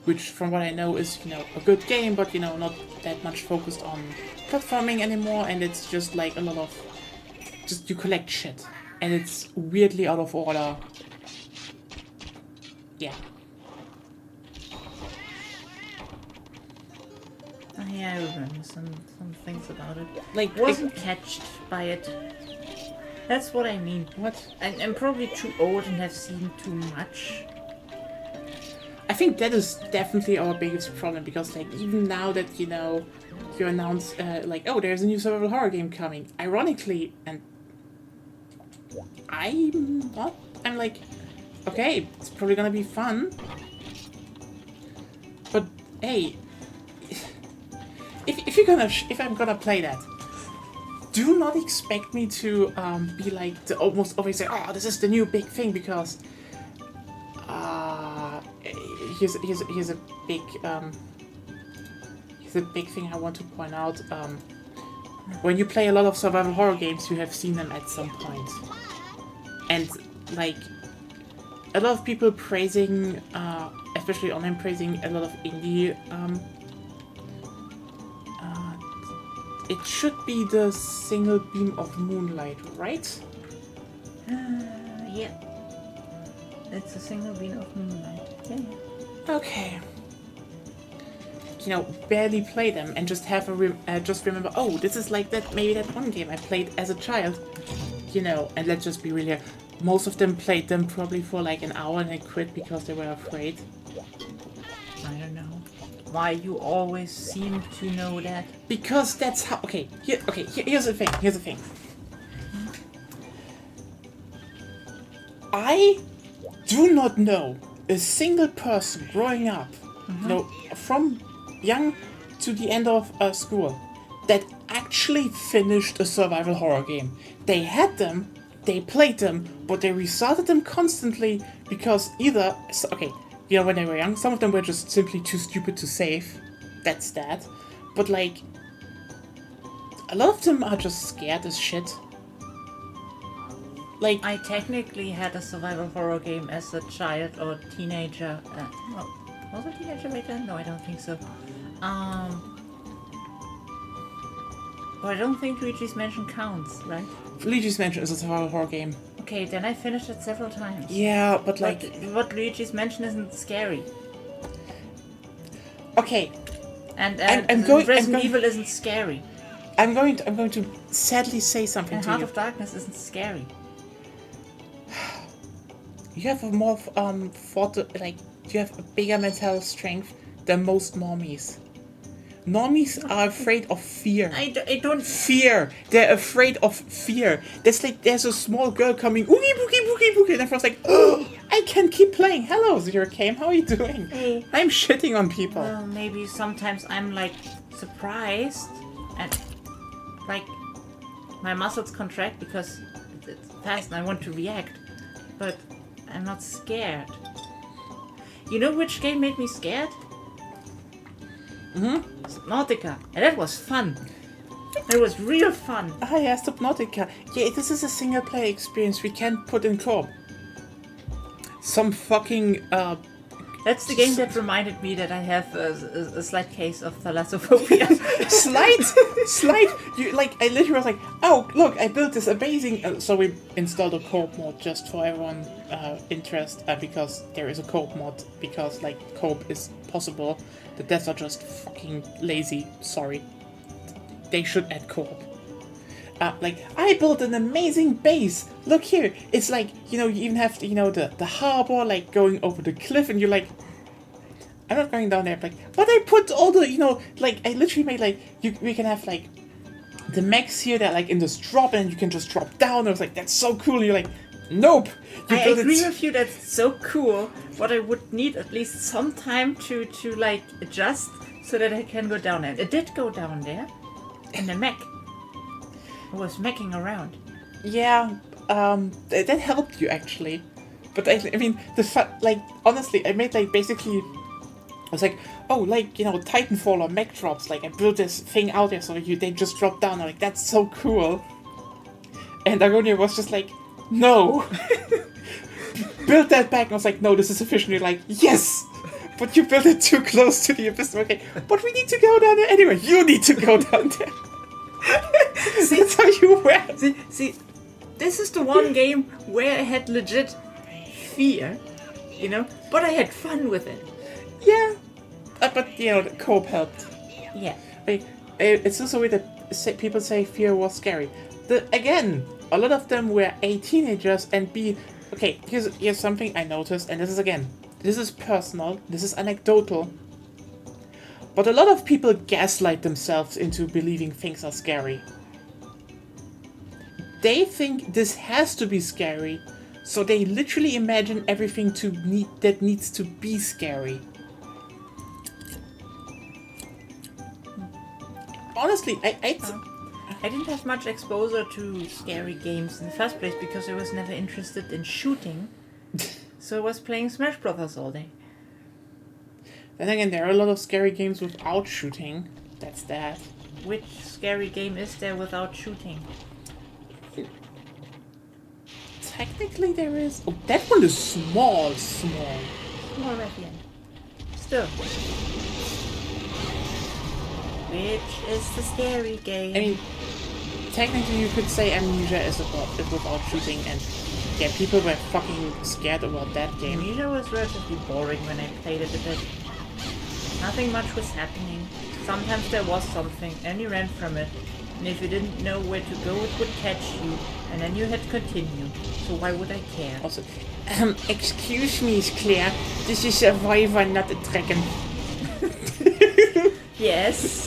which from what I know is, a good game, but, not that much focused on platforming anymore, and it's just like a lot of, just you collect shit. and it's weirdly out of order. Yeah. Yeah, I remember some things about it. Like, Wasn't catched by it. That's what I mean. What? I'm probably too old and have seen too much. I think that is definitely our biggest problem, because like even now that you announce like, oh, there's a new survival horror game coming, ironically, and I'm like, okay, it's probably gonna be fun, but hey, if I'm gonna play that, do not expect me to be like the almost always say, oh, this is the new big thing, because here's a big thing I want to point out. When you play a lot of survival horror games, you have seen them at some point, and like a lot of people praising, especially online praising a lot of indie. It should be the Single Beam of Moonlight, right? Yeah. It's a Single Beam of Moonlight. Yeah. Okay. Barely play them and just have just remember, oh, this is like that, maybe that one game I played as a child. And let's just be real here. Most of them played them probably for like an hour and they quit because they were afraid. I don't know. Why you always seem to know that? Because that's how. Here's the thing. I do not know a single person growing up, from young to the end of school, that actually finished a survival horror game. They had them, they played them, but they restarted them constantly because either, when they were young, some of them were just simply too stupid to save. That's that. But like, a lot of them are just scared as shit. Like, I technically had a survival horror game as a child or teenager. Was I a teenager right then? No, I don't think so. But I don't think Luigi's Mansion counts, right? Luigi's Mansion is a survival horror game. Okay, then I finished it several times. Yeah, but like... But Luigi's Mansion isn't scary. Okay. And Resident Evil isn't scary. I'm going to sadly say something and to Heart you. of Darkness isn't scary. You have a more you have a bigger mental strength than most normies. Normies are afraid of fear. I don't... Fear! They're afraid of fear. There's a small girl coming, oogie boogie boogie boogie, and everyone's like, oh, I can keep playing. Hello, Zero Came, how are you doing? Hey. I'm shitting on people. Well, maybe sometimes I'm like surprised and like my muscles contract because it's fast and I want to react, but I'm not scared. You know which game made me scared? Subnautica, and that was fun. It was real fun. Ah, yeah, Subnautica. Yeah, this is a single player experience we can't put in co-op. Some fucking, That's the game that reminded me that I have a slight case of thalassophobia. Slight. I literally was like, oh, look, I built this amazing. So we installed a co-op mod just for everyone interest, because there is a co-op mod, because like co-op is possible. The devs are just fucking lazy. Sorry. They should add co-op. I built an amazing base. Look here. It's like, you even have, the harbor, like, going over the cliff, and you're like, I'm not going down there. But I put all the, I literally made, like, we can have, like, the mechs here that, like, in this drop, and you can just drop down. I was like, that's so cool. And you're like, nope. I agree with you, that's so cool, but I would need at least some time to like, adjust so that I can go down there. It did go down there, in the mech. I was meching around. Yeah, that helped you actually. But I mean, honestly, I made basically, I was like, oh, Titanfall or mech drops. I built this thing out there so they just drop down. I'm like, that's so cool. And Agonia was just like, no. Build that back. And I was like, no, this is sufficient. You're like, yes. But you built it too close to the abyss. Okay, but we need to go down there anyway. You need to go down there. That's how you were. See, this is the one game where I had legit fear, you know, but I had fun with it. Yeah, but you know, the co-op helped. Yeah. It's also weird that people say fear was scary. Again, a lot of them were A, teenagers, and B, okay, here's something I noticed, and this is personal, this is anecdotal, but a lot of people gaslight themselves into believing things are scary. They think this has to be scary, so they literally imagine everything that needs to be scary. Honestly, I didn't have much exposure to scary games in the first place because I was never interested in shooting. So I was playing Smash Brothers all day. Then again, there are a lot of scary games without shooting. That's that. Which scary game is there without shooting? Technically there is... Oh, that one is small. Small at the end. Still. Which is the scary game? I mean, technically you could say Amnesia is without shooting, and yeah, people were fucking scared about that game. Amnesia was relatively boring when I played it a bit. Nothing much was happening. Sometimes there was something, and you ran from it. And if you didn't know where to go, it would catch you, and then you had to continue. So why would I care? Also, excuse me, Claire. This is a wyvern, not a dragon. Yes.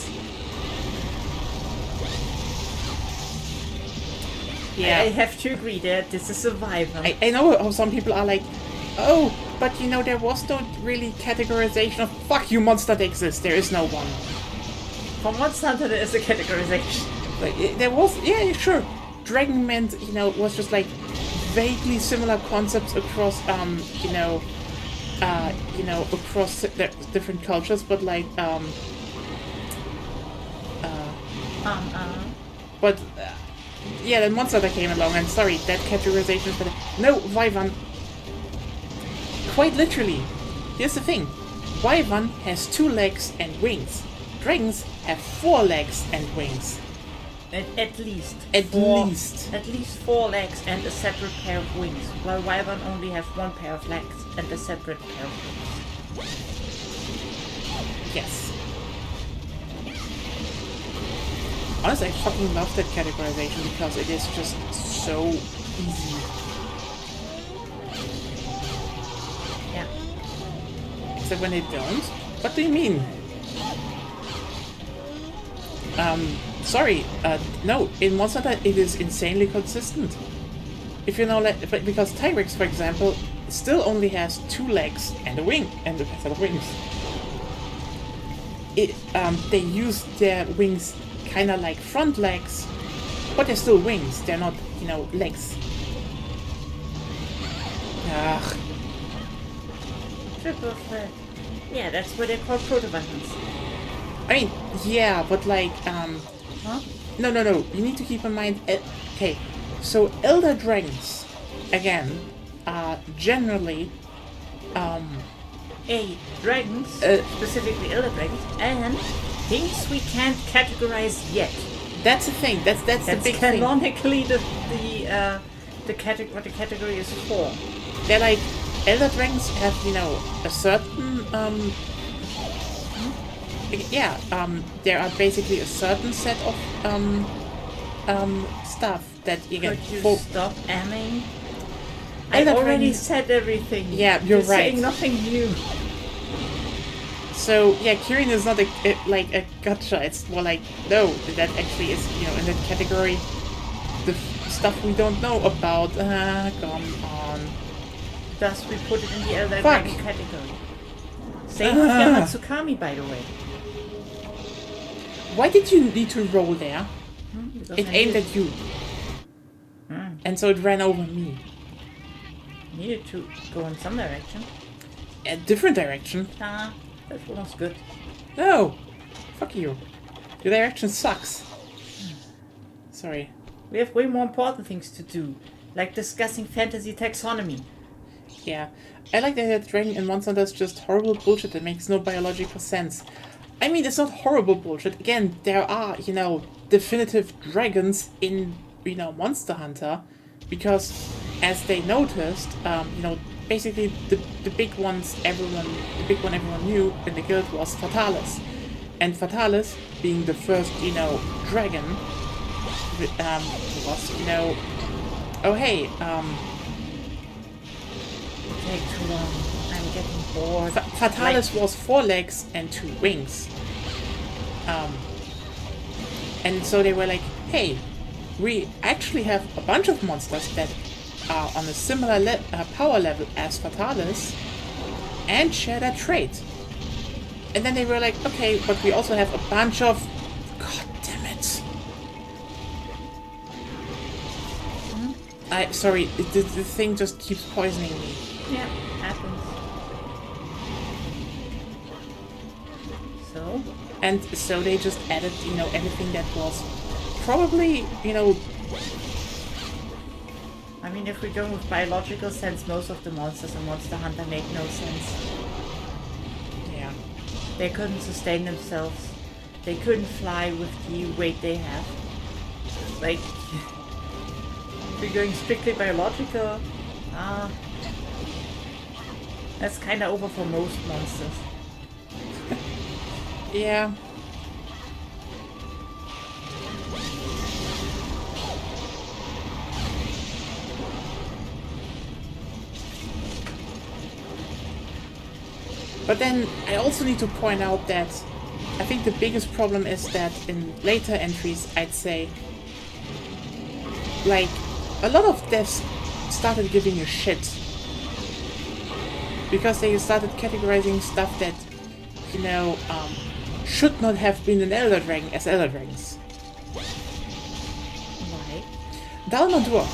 Yeah, I have to agree that this is a wyvern. I know how some people are like, oh, but you know, there was no really categorization of fuck you, monster that exists. There is no one. For Monster Hunter, there is a categorization. Like, there was, yeah, sure. Dragon Man, you know, was just like vaguely similar concepts across, across the different cultures, but like, but yeah, the monster that came along, and sorry, that categorization is better. No, wyvern. Quite literally. Here's the thing. Wyvern has 2 legs and wings. Dragons have 4 legs and wings. At least. At least. At least 4 legs and a separate pair of wings, while wyvern only have 1 pair of legs and a separate pair of wings. Yes. Honestly, I fucking love that categorization because it is just so easy. Yeah. Except when they don't. What do you mean? Sorry, no, in Monster Hunter it is insanely consistent. If you know, because Tyrex, for example, still only has 2 legs and a wing, and a set of wings. They use their wings kind of like front legs, but they're still wings. They're not, you know, legs. Ugh. Triple threat. Yeah, that's what they're called proto-weapons. I mean, yeah, but like, Huh? No. You need to keep in mind. Okay, so Elder Dragons, again, are generally, dragons, specifically elder dragons, and things we can't categorize yet. That's the thing. That's the big thing. Canonically, what the category is for. They're like Elder Dragons have, you know, a certain there are basically a certain set of stuff that you get. Could you stop aiming? I Elder already Dragons- said everything. Yeah, you're right. Saying nothing new. So yeah, Kirin is not like a gotcha. It's more like, no, that actually is, you know, in that category, the stuff we don't know about. Come on. Thus, we put it in the Elder Fuck. Dragon category. Same with Yamatsukami, by the way. Why did you need to roll there? Because It I aimed at you, and so it ran over me. needed to go in some direction. A different direction. Ah, that was good. No, fuck you. Your direction sucks. Sorry. We have way more important things to do, like discussing fantasy taxonomy. Yeah, I like that Dragon and Monster Hunter is just horrible bullshit that makes no biological sense. I mean, it's not horrible bullshit. Again, there are, you know, definitive dragons in, you know, Monster Hunter, because as they noticed, basically the big one everyone knew in the guild was Fatalis, and Fatalis being the first dragon was oh hey Take too long. I'm getting bored. Fatalis was 4 legs and 2 wings. And so they were like, hey, we actually have a bunch of monsters that are on a similar power level as Fatalis and share that trait. And then they were like, okay, but we also have a bunch of... God damn it. Sorry, the thing just keeps poisoning me. Yeah, happens. So? And so they just added, everything that was probably, I mean, if we go with biological sense, most of the monsters in Monster Hunter make no sense. Yeah. They couldn't sustain themselves. They couldn't fly with the weight they have. Like, if we're going strictly biological, that's kinda over for most monsters. Yeah. But then I also need to point out that I think the biggest problem is that in later entries, I'd say, like, a lot of devs started giving a shit. Because they started categorizing stuff that, should not have been an Elder Dragon as Elder Dragons. Right. Dalmadur.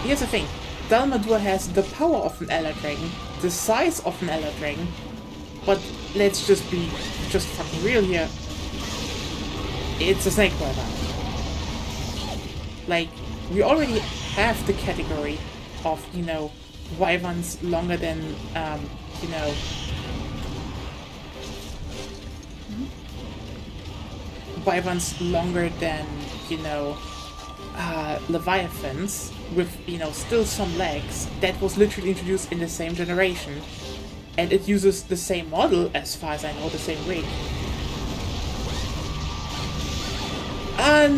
Here's the thing. Dalmadur has the power of an Elder Dragon, the size of an Elder Dragon, but let's just be fucking real here. It's a snake rider. Like, we already have the category of, wyverns longer than, wyverns longer than, leviathans with, still some legs. That was literally introduced in the same generation. And it uses the same model, as far as I know, the same rig.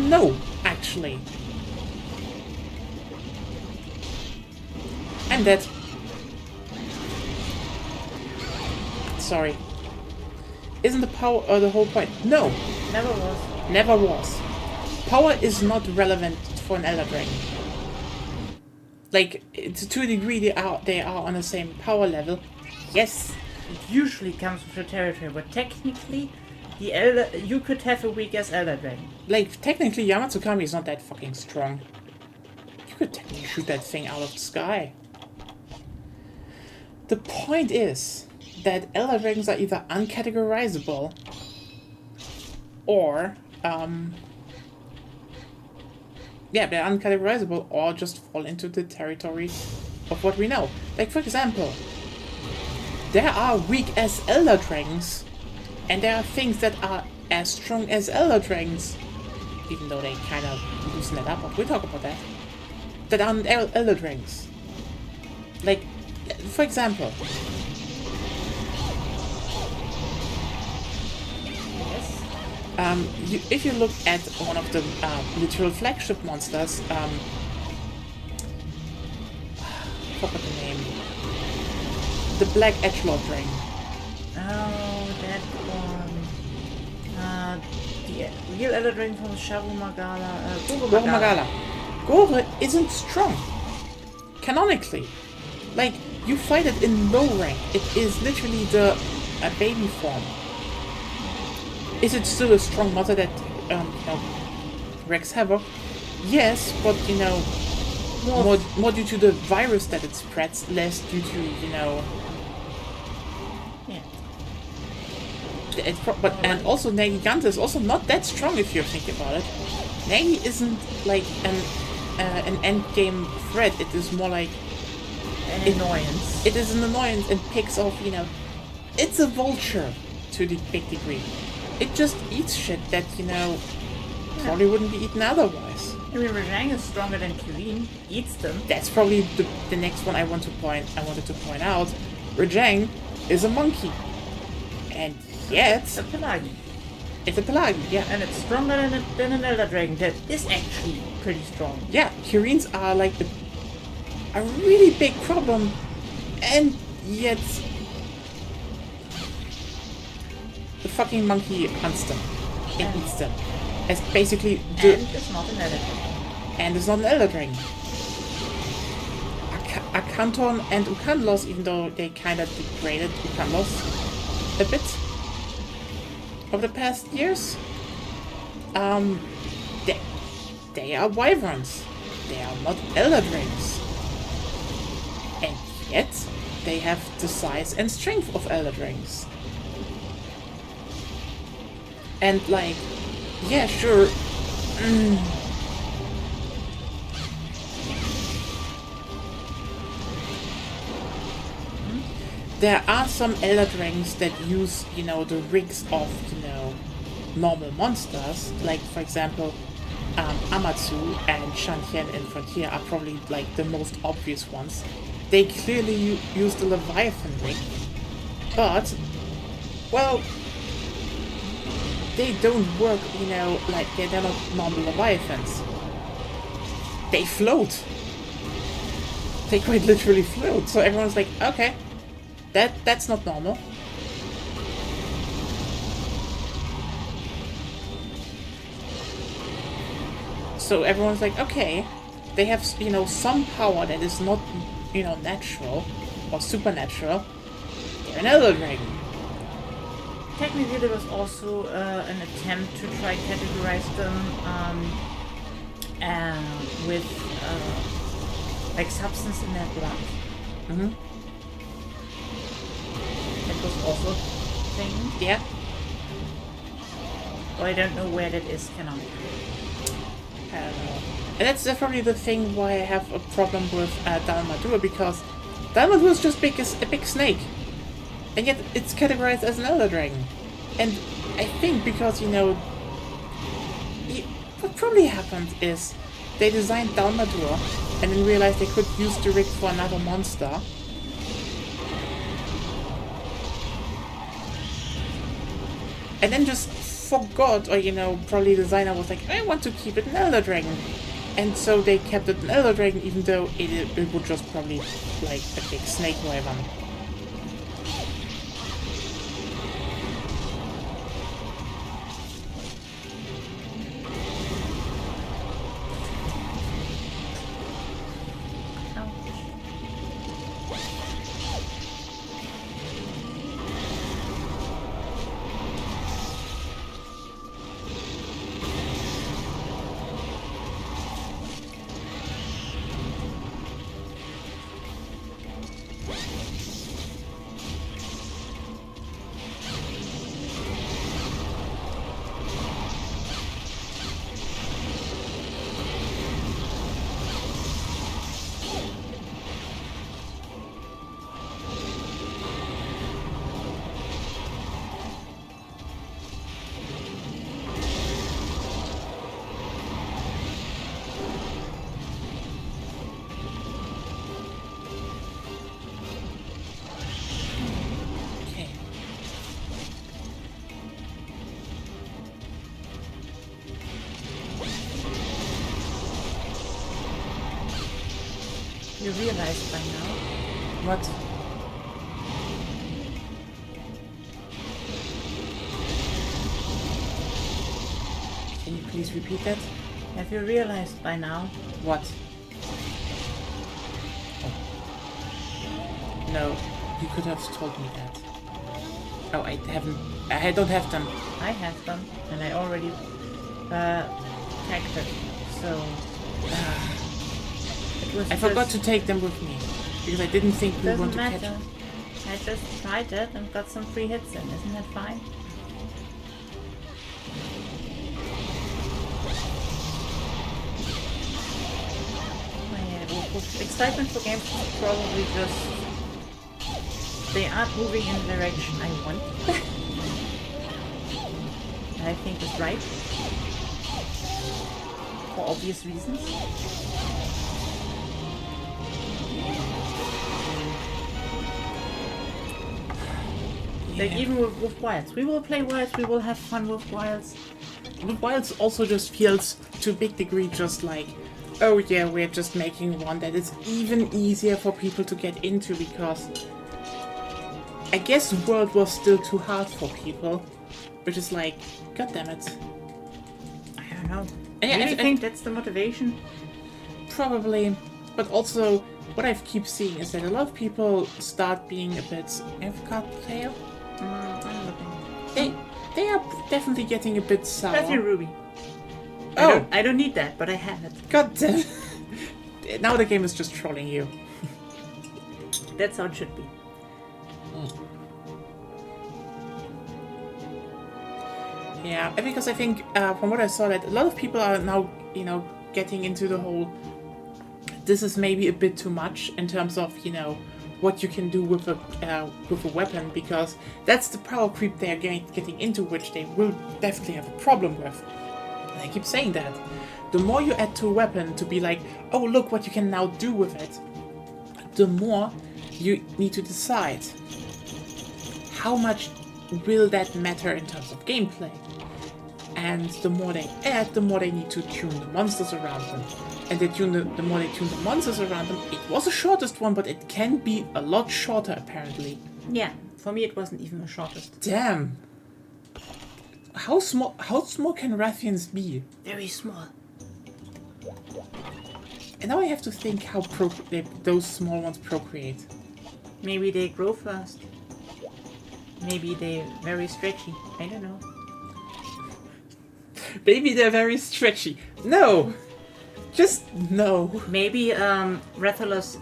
No, actually. I'm dead. Sorry. Isn't the power the whole point? No. Never was. Never was. Power is not relevant for an Elder Dragon. Like, to a degree they are on the same power level. Yes. It usually comes with the territory, but technically, you could have a weak-ass Elder Dragon. Like, technically Yamatsukami is not that fucking strong. You could technically shoot that thing out of the sky. The point is that Elder Dragons are either uncategorizable or, they're uncategorizable or just fall into the territory of what we know. Like, for example, there are weak as Elder Dragons, and there are things that are as strong as Elder Dragons, even though they kind of loosen it up, but we'll talk about that, that aren't Elder Dragons. Like, for example, if you look at one of the literal flagship monsters, forgot the name, the Black Edgelord Dragon. Oh, that one. The real Elder Dragon from Shabu Magala. Gore Magala. Gore isn't strong. Canonically. Like, you fight it in low rank. It is literally the baby form. Is it still a strong mother that, wreaks havoc? Yes, but, more due to the virus that it spreads, less due to, Yeah. And also Nagigante is also not that strong if you think about it. Nagi isn't like an endgame threat. It is more like an annoyance. It is an annoyance and picks off. It's a vulture to the big degree. It just eats shit that probably wouldn't be eaten otherwise. I mean, Rajang is stronger than Kirin. Eats them. That's probably the next one I wanted to point out. Rajang is a monkey. And yet... It's a Pelagi. It's a Pelagi, yeah. And it's stronger than an Elder Dragon that is actually pretty strong. Yeah, Kirins are like a really big problem. And yet... the fucking monkey hunts them. And eats them. As basically... And it's not an Elder Dragon. And it's not an Elder Dragon. Akanton and Ukanlos, even though they kind of degraded Ukanlos a bit over the past years, they are wyverns. They are not Elder Dragons. And yet, they have the size and strength of Elder Dragons. And like, yeah, sure. There are some Elder Dragons that use, the rigs of, normal monsters. Like, for example, Amatsu and Shantian in Frontier are probably, like, the most obvious ones. They clearly use the Leviathan rig. But, well, they don't work, like, they're not normal Leviathans. They float. They quite literally float. So everyone's like, okay. That's not normal. So everyone's like, okay, they have, some power that is not, natural or supernatural. They're an Elder Dragon. Technically, there was also an attempt to try categorize them with like substance in their blood. Mm-hmm. That was also a thing. Yeah. But I don't know where that is canonically. I don't know. And that's definitely the thing why I have a problem with Dalmadur, because Dalmadur is just a big snake. And yet it's categorized as an Elder Dragon. And I think because, what probably happened is they designed Dalmadur and then realized they could use the rig for another monster. And then just forgot, or probably the designer was like, I want to keep it an Elder Dragon. And so they kept it an Elder Dragon, even though it would just probably like a big snake wyvern. You realize by now. What? Can you please repeat that? Have you realized by now? What? Oh. No, you could have told me that. Oh, I haven't. I don't have them. I have them, and I already tagged it. So I forgot to take them with me because I didn't think we want to catch them. I just tried it and got some free hits in. Isn't that fine? Excitement for games is probably just they aren't moving in the direction I want. I think is right. for obvious reasons. Like even with Wilds. We will play Wilds, we will have fun with Wilds. But Wilds also just feels, to a big degree, just like, oh yeah, we're just making one that is even easier for people to get into, because I guess World was still too hard for people, which is like, god damn it. I don't know. And I think that's the motivation. Probably, but also what I keep seeing is that a lot of people start being a bit AFK player. I'm looking. They are definitely getting a bit sour. That's your Ruby. Oh, I don't need that, but I have it. god damn. Now the game is just trolling you. That's how it should be. Yeah, because I think from what I saw that a lot of people are now, getting into the whole, this is maybe a bit too much in terms of, what you can do with a weapon, because that's the power creep they are getting into, which they will definitely have a problem with. And I keep saying that. The more you add to a weapon to be like, oh look what you can now do with it, the more you need to decide how much will that matter in terms of gameplay. And the more they add, the more they need to tune the monsters around them. And the more they tune the monsters around them, it was the shortest one, but it can be a lot shorter apparently. Yeah, for me it wasn't even the shortest. Damn. How small can Rathians be? Very small. And now I have to think how those small ones procreate. Maybe they grow fast. Maybe they're very stretchy. I don't know. Maybe they're very stretchy. No! Just no. Maybe Rathalos.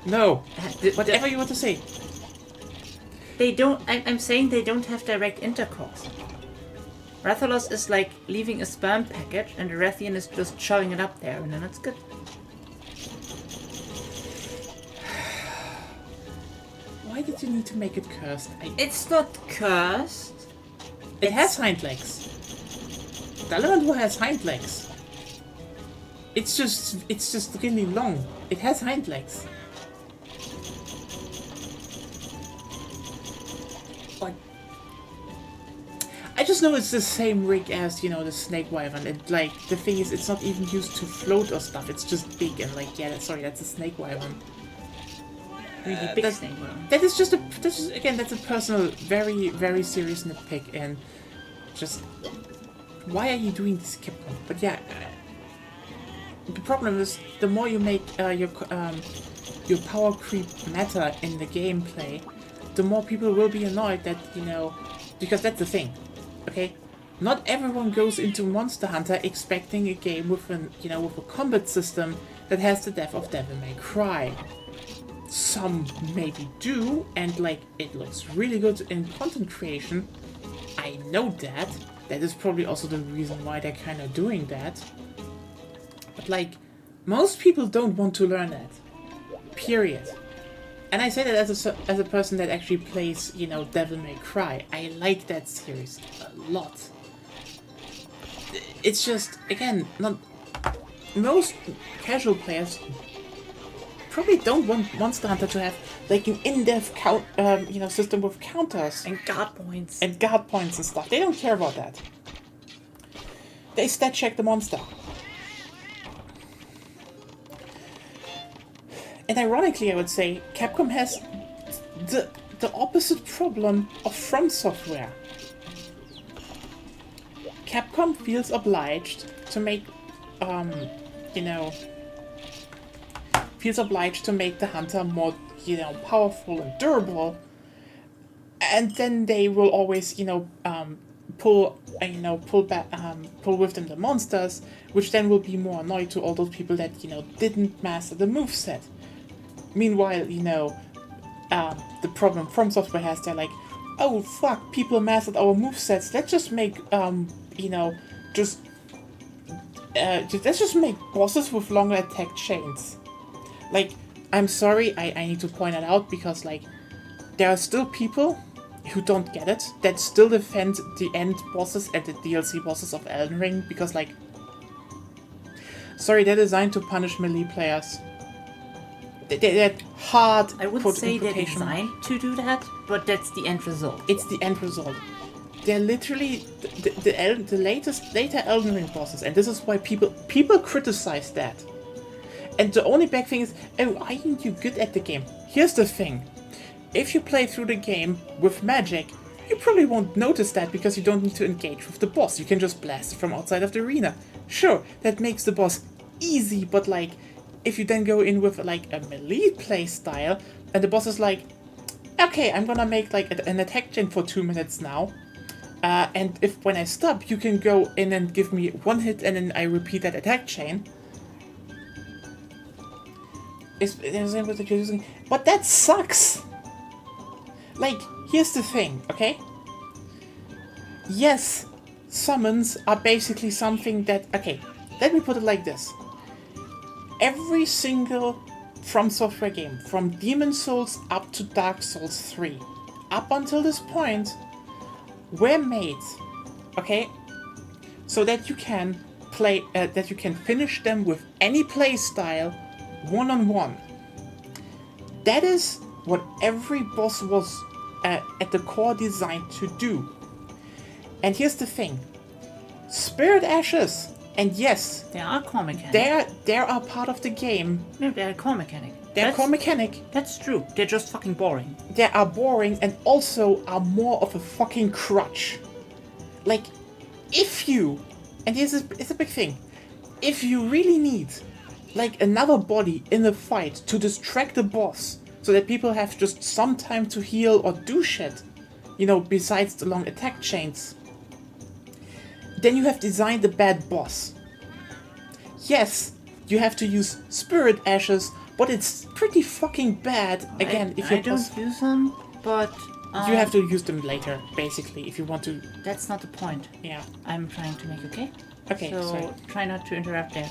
No. Whatever you want to say. They don't. I'm saying they don't have direct intercourse. Rathalos is like leaving a sperm package, and the Rathian is just shoving it up there, and then it's good. Why did you need to make it cursed? It's not cursed. It has hind legs. Dalamandur has hind legs. It's just really long. It has hind legs. Like, I just know it's the same rig as, the snake wyvern. And like, the thing is, it's not even used to float or stuff. It's just big and like, yeah, that's a snake wyvern. Really big snake wyvern. That's a personal, very, very serious nitpick, and just, why are you doing this, Capcom? But yeah, the problem is, the more you make your power creep matter in the gameplay, the more people will be annoyed that, because that's the thing, okay? Not everyone goes into Monster Hunter expecting a game with with a combat system that has the depth of Devil May Cry. Some maybe do, and like, it looks really good in content creation. I know that. That is probably also the reason why they're kind of doing that. But like, most people don't want to learn that. Period. And I say that as a person that actually plays, Devil May Cry. I like that series a lot. It's just, again, not most casual players probably don't want Monster Hunter to have like an in-depth system with counters and guard points and stuff. They don't care about that. They stat check the monster. And ironically, I would say Capcom has the opposite problem of From Software. Capcom feels obliged to make the hunter more, powerful and durable, and then they will always, pull with them the monsters, which then will be more annoyed to all those people that, didn't master the moveset. Meanwhile, the problem From Software has, they're like, oh fuck, people mastered our movesets, let's just make, let's just make bosses with longer attack chains. Like, I'm sorry, I need to point that out, because, like, there are still people who don't get it, that still defend the end bosses and the DLC bosses of Elden Ring, because, like, Sorry, they're designed to punish melee players. They're hard. I would quote, say they're implication. designed to do that, but that's the end result. It's the end result. They're literally the later Elden Ring bosses, and this is why people criticize that. And the only bad thing is, oh, aren't you good at the game? Here's the thing: if you play through the game with magic, you probably won't notice that because you don't need to engage with the boss. You can just blast from outside of the arena. Sure, that makes the boss easy, but like, if you then go in with like a melee play style, and the boss is like, okay, I'm gonna make like an attack chain for 2 minutes now. And if when I stop, you can go in and give me one hit, and then I repeat that attack chain. But that sucks. Like, here's the thing, okay? Yes, summons are basically something that... Okay, let me put it like this. Every single From Software game, from Demon's Souls up to Dark Souls 3, up until this point, were made, okay, so that you can play, that you can finish them with any play style, one-on-one. That is what every boss was at the core designed to do. And here's the thing: Spirit Ashes, and yes, They are core mechanic. they are part of the game. No, they're a core mechanic. They're core mechanic. That's true. They're just fucking boring. They are boring and also are more of a fucking crutch. Like, if you, and this is it's a big thing, if you really need like another body in the fight to distract the boss so that people have just some time to heal or do shit, you know, besides the long attack chains, then you have designed a bad boss. Yes, you have to use Spirit Ashes, but it's pretty fucking bad. Again, if I you don't use them, but you have to use them later, basically, if you want to. That's not the point. Yeah. I'm trying to make, okay? Okay. So Sorry. try not to interrupt there.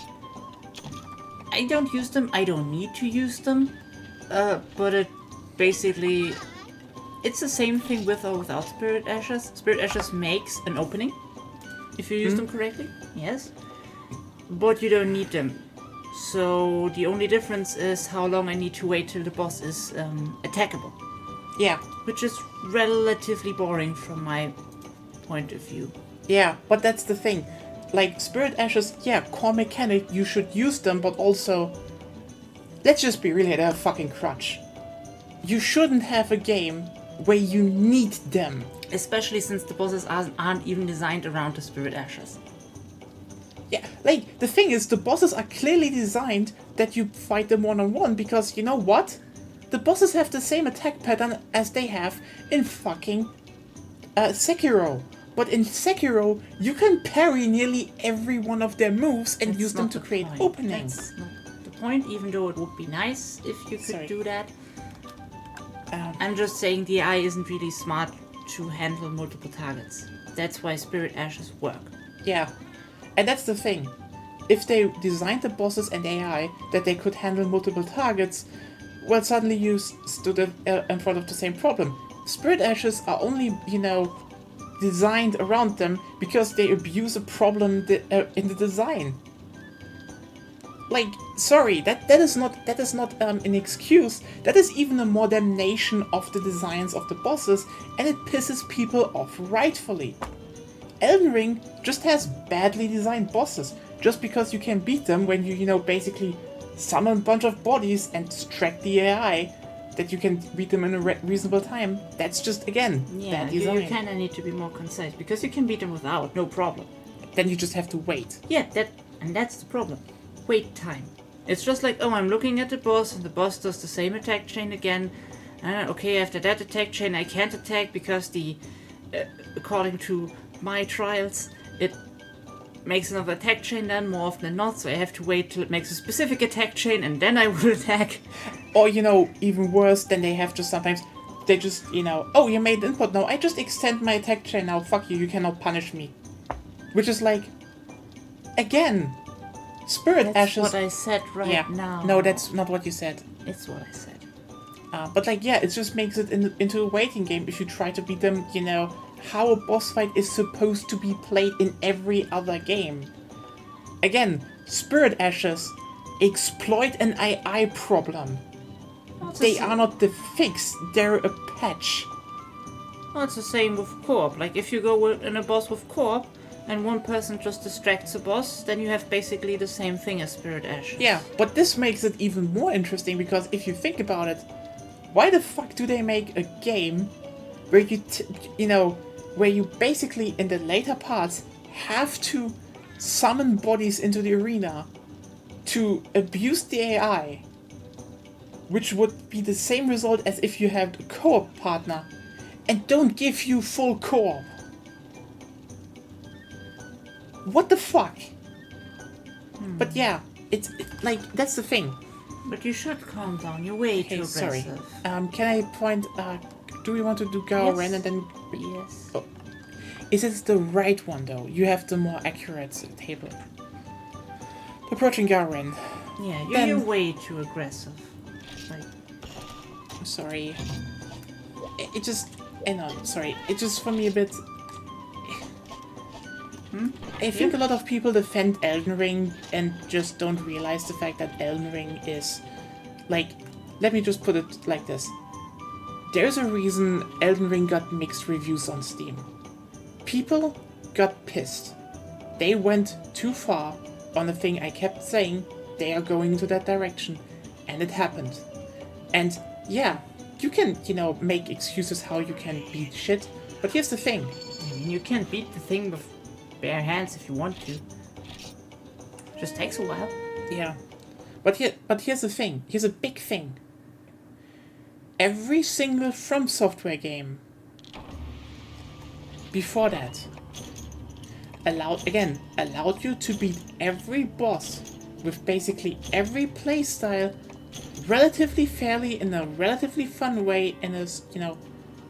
I don't use them. I don't need to use them. But it basically, it's the same thing with or without Spirit Ashes. Spirit Ashes makes an opening if you use them correctly. Yes. But you don't need them. So the only difference is how long I need to wait till the boss is attackable. Yeah. Which is relatively boring from my point of view. Yeah, but that's the thing. Like, Spirit Ashes, yeah, core mechanic, you should use them, but also, let's just be real, they're a fucking crutch. You shouldn't have a game where you need them. Especially since the bosses aren't even designed around the Spirit Ashes. Yeah, like, the thing is, the bosses are clearly designed that you fight them one-on-one, because, you know what? The bosses have the same attack pattern as they have in fucking Sekiro. But in Sekiro, you can parry nearly every one of their moves and That's use them not to the create point. openings. That's not the point, even though it would be nice if you could Sorry. do that. I'm just saying the AI isn't really smart to handle multiple targets. That's why Spirit Ashes work. Yeah, and that's the thing. If they designed the bosses and AI that they could handle multiple targets, well, suddenly you stood in front of the same problem. Spirit Ashes are only, you know, designed around them because they abuse a problem in the design. Like, sorry, that is not an excuse. That is even a more damnation of the designs of the bosses, and it pisses people off rightfully. Elden Ring just has badly designed bosses, just because you can beat them when you know, basically summon a bunch of bodies and distract the AI that you can beat them in a reasonable time. That's just, again, Yeah, bad you design. kind of need to be more concise, because you can beat them without, no problem. Then you just have to wait. Yeah, that's the problem. Wait time. It's just like, oh, I'm looking at the boss, and the boss does the same attack chain again. Okay, after that attack chain, I can't attack because according to my trials, it makes another attack chain then more often than not, so I have to wait till it makes a specific attack chain, and then I will attack. Or, you know, even worse, than they have just sometimes, they just, you know, oh, you made input, no, I just extend my attack chain now, fuck you, you cannot punish me. Which is like, again, Spirit That's Ashes... what I said right now. No, that's not what you said. It's what I said. But like, yeah, it just makes it into a waiting game if you try to beat them, you know, how a boss fight is supposed to be played in every other game. Again, Spirit Ashes exploit an AI problem. Well, it's They the are not the fix, they're a patch. Well, it's the same with co-op. Like, if you go in a boss with co-op, and one person just distracts the boss, then you have basically the same thing as Spirit Ashes. Yeah, but this makes it even more interesting because if you think about it, why the fuck do they make a game where where you basically in the later parts have to summon bodies into the arena to abuse the AI, which would be the same result as if you had a co-op partner and don't give you full co-op? What the fuck? But yeah, it's like, that's the thing. But you should calm down. You're way too Sorry. aggressive. Can I point, do we want to do Gao Ren Yes. and then... Yes. Oh. Is it the right one though? You have the more accurate table. Approaching Gao Ren. Yeah, Then- you're way too aggressive. Like, I'm sorry. It just... no, sorry. It just for me a bit... I think a lot of people defend Elden Ring and just don't realize the fact that Elden Ring is... Like, let me just put it like this. There's a reason Elden Ring got mixed reviews on Steam. People got pissed. They went too far on the thing I kept saying they are going into that direction. And it happened. And yeah, you can, make excuses how you can beat shit. But here's the thing. I mean, you can beat the thing with bare hands if you want to. Just takes a while. Yeah. But here's the thing. Here's a big thing. Every single From Software game before that allowed you to beat every boss with basically every playstyle relatively fairly in a relatively fun way in a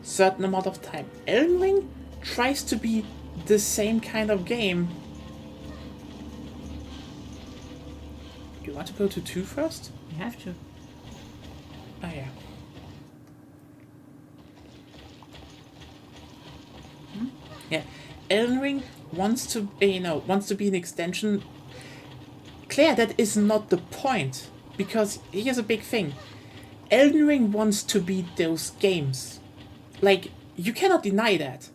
certain amount of time. Elden Ring tries to be the same kind of game. You want to go to 2 first? You have to. Oh yeah. Yeah, Elden Ring wants to be an extension. Claire, that is not the point, because here's a big thing. Elden Ring wants to be those games. Like, you cannot deny that.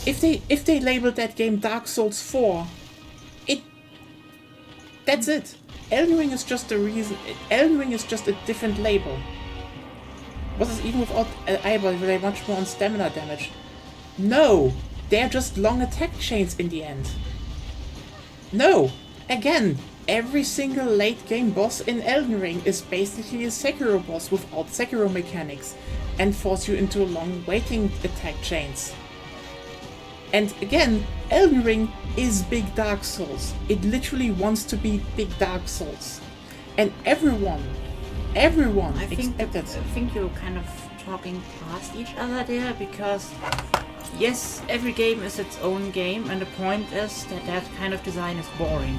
If they labeled that game Dark Souls 4, that's it. Elden Ring is just a reason. Elden Ring is just a different label. Was this even without eyeball? Were they much more on stamina damage? No, they're just long attack chains in the end. No, again, every single late game boss in Elden Ring is basically a Sekiro boss without Sekiro mechanics, and force you into long waiting attack chains. And again, Elden Ring is big Dark Souls. It literally wants to be big Dark Souls. And everyone I think expected. I think you're kind of talking past each other there, because yes, every game is its own game, and the point is that kind of design is boring.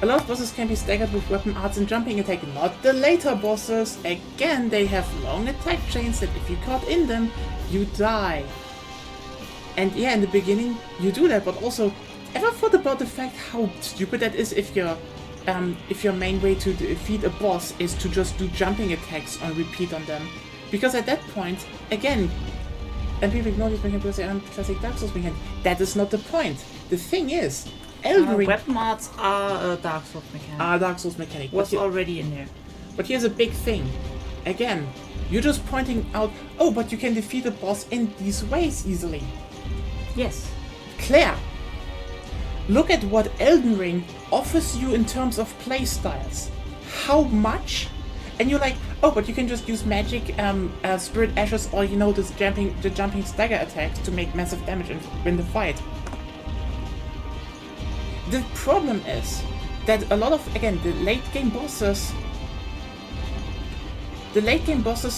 A lot of bosses can be staggered with weapon arts and jumping attack, not the later bosses. Again, they have long attack chains that if you caught in them, you die. And yeah, in the beginning, you do that, but also, ever thought about the fact how stupid that is if your main way to defeat a boss is to just do jumping attacks on repeat on them? Because at that point, again, and people ignore this mechanic because they aren't classic Dark Souls mechanic. That is not the point. The thing is, Elden Ring Weapon arts are a Dark Souls mechanic. are Dark Souls mechanic. Was But already in there. But here's a big thing. Again, you're just pointing out, oh, but you can defeat a boss in these ways easily. Yes. Claire, look at what Elden Ring offers you in terms of playstyles. How much? And you're like, oh, but you can just use magic, Spirit Ashes, or the jumping stagger attacks to make massive damage and win the fight. The problem is that a lot of, again, the late game bosses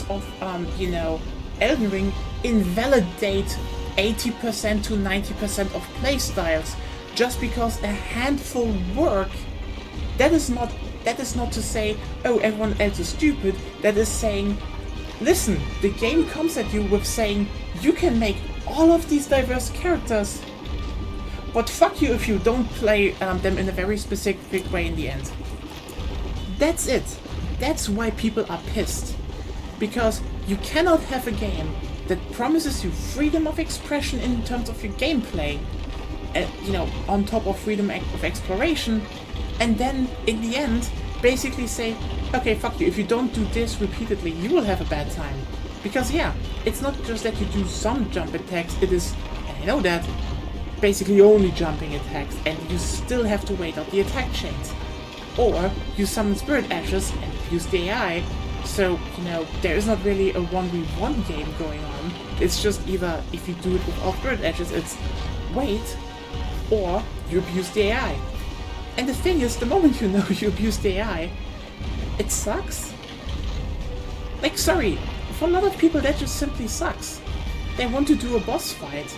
of Elden Ring invalidate 80% to 90% of playstyles just because a handful work. That is not to say, oh, everyone else is stupid. That is saying, listen, the game comes at you with saying you can make all of these diverse characters, But fuck you if you don't play them in a very specific way in the end. That's it. That's why people are pissed. Because you cannot have a game that promises you freedom of expression in terms of your gameplay, on top of freedom of exploration, and then in the end basically say, okay, fuck you, if you don't do this repeatedly, you will have a bad time. Because yeah, it's not just that you do some jump attacks, it is, and I know that, basically only jumping attacks, and you still have to wait out the attack chains. Or you summon Spirit Ashes and use the AI, so, there is not really a 1v1 game going on. It's just either, if you do it with all Spirit Ashes, it's wait, or you abuse the AI. And the thing is, the moment you know you abuse the AI, it sucks. Like, sorry, for a lot of people that just simply sucks. They want to do a boss fight,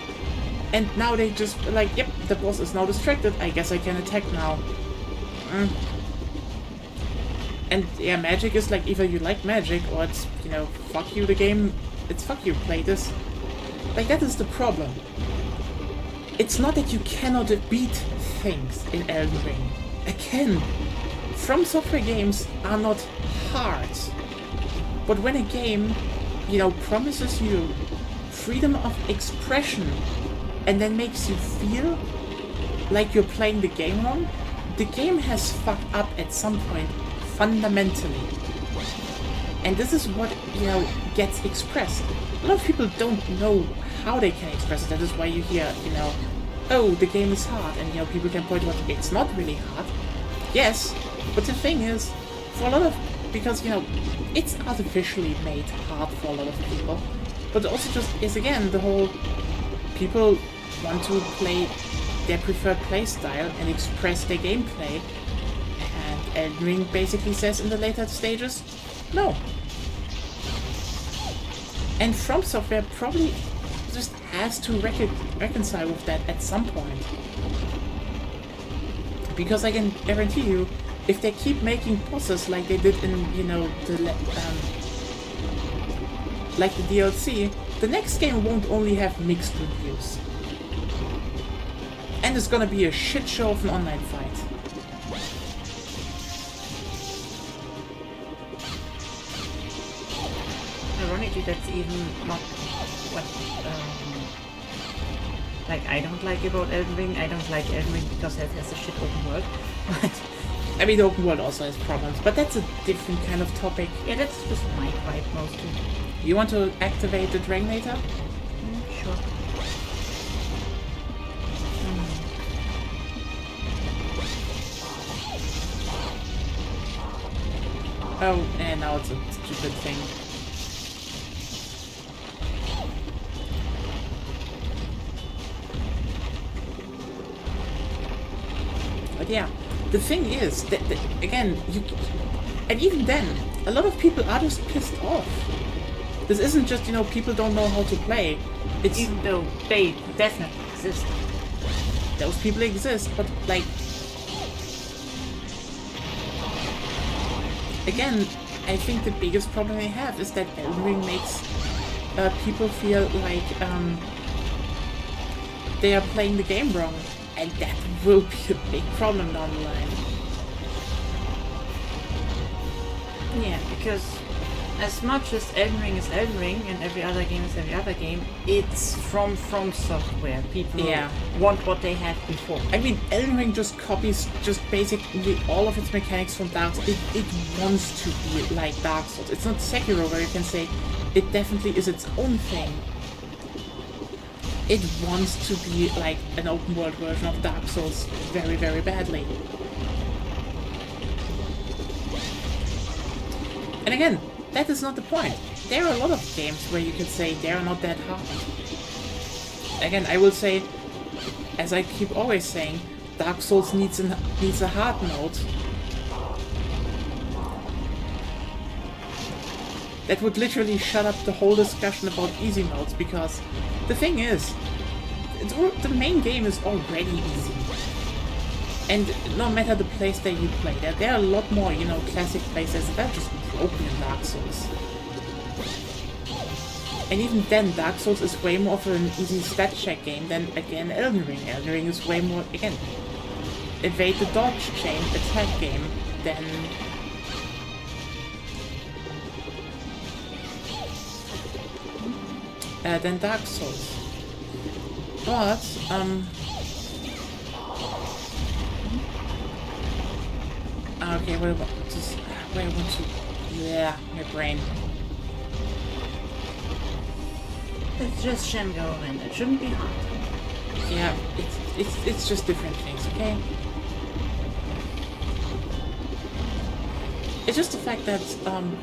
and now they just like, yep, the boss is now distracted, I guess I can attack now. And yeah, magic is like, either you like magic, or it's, fuck you, the game, it's fuck you, play this. Like, that is the problem. It's not that you cannot beat things in Elden Ring. Again, From Software games are not hard. But when a game, promises you freedom of expression and then makes you feel like you're playing the game wrong, the game has fucked up at some point fundamentally. And this is what, gets expressed. A lot of people don't know how they can express it. That is why you hear, oh, the game is hard, and people can point out it's not really hard. Yes, but the thing is, for a lot of, because it's artificially made hard for a lot of people, but also just is again the whole people want to play their preferred playstyle and express their gameplay, and Elden Ring basically says in the later stages, no. And From Software probably just has to reconcile with that at some point. Because I can guarantee you, if they keep making bosses like they did in, like the DLC, the next game won't only have mixed reviews. And it's gonna be a shit show of an online fight. Ironically, that's even not what, I don't like about Elden Ring. I don't like Elden Ring because it has a shit open world. I mean, the open world also has problems, but that's a different kind of topic. Yeah, that's just my vibe mostly. You want to activate the Dragnator? Sure. Oh, and now it's a stupid thing. But yeah, the thing is that again, and even then, a lot of people are just pissed off. This isn't just, people don't know how to play. It's even though they definitely exist. Those people exist, but again, I think the biggest problem they have is that Elden Ring makes people feel like they are playing the game wrong. And that will be a big problem down the line. Yeah, because as much as Elden Ring is Elden Ring and every other game is every other game, it's from Software. People want what they had before. I mean, Elden Ring just copies basically all of its mechanics from Dark Souls. It wants to be like Dark Souls. It's not Sekiro where you can say it definitely is its own thing. It wants to be like an open world version of Dark Souls very, very badly. And again, that is not the point. There are a lot of games where you could say they are not that hard. Again, I will say, as I keep always saying, Dark Souls needs a hard mode. That would literally shut up the whole discussion about easy modes, because the thing is, the main game is already easy. And no matter the playstyle you play, there are a lot more, classic playstyles that are just broken in Dark Souls. And even then, Dark Souls is way more of an easy stat check game than, again, Elden Ring. Elden Ring is way more, again, evade the dodge chain attack game than... than Dark Souls. But, okay, what about just where I want to? Yeah, my brain. It's just Shengo, and it shouldn't be hard. Yeah, it's just different things, okay? It's just the fact that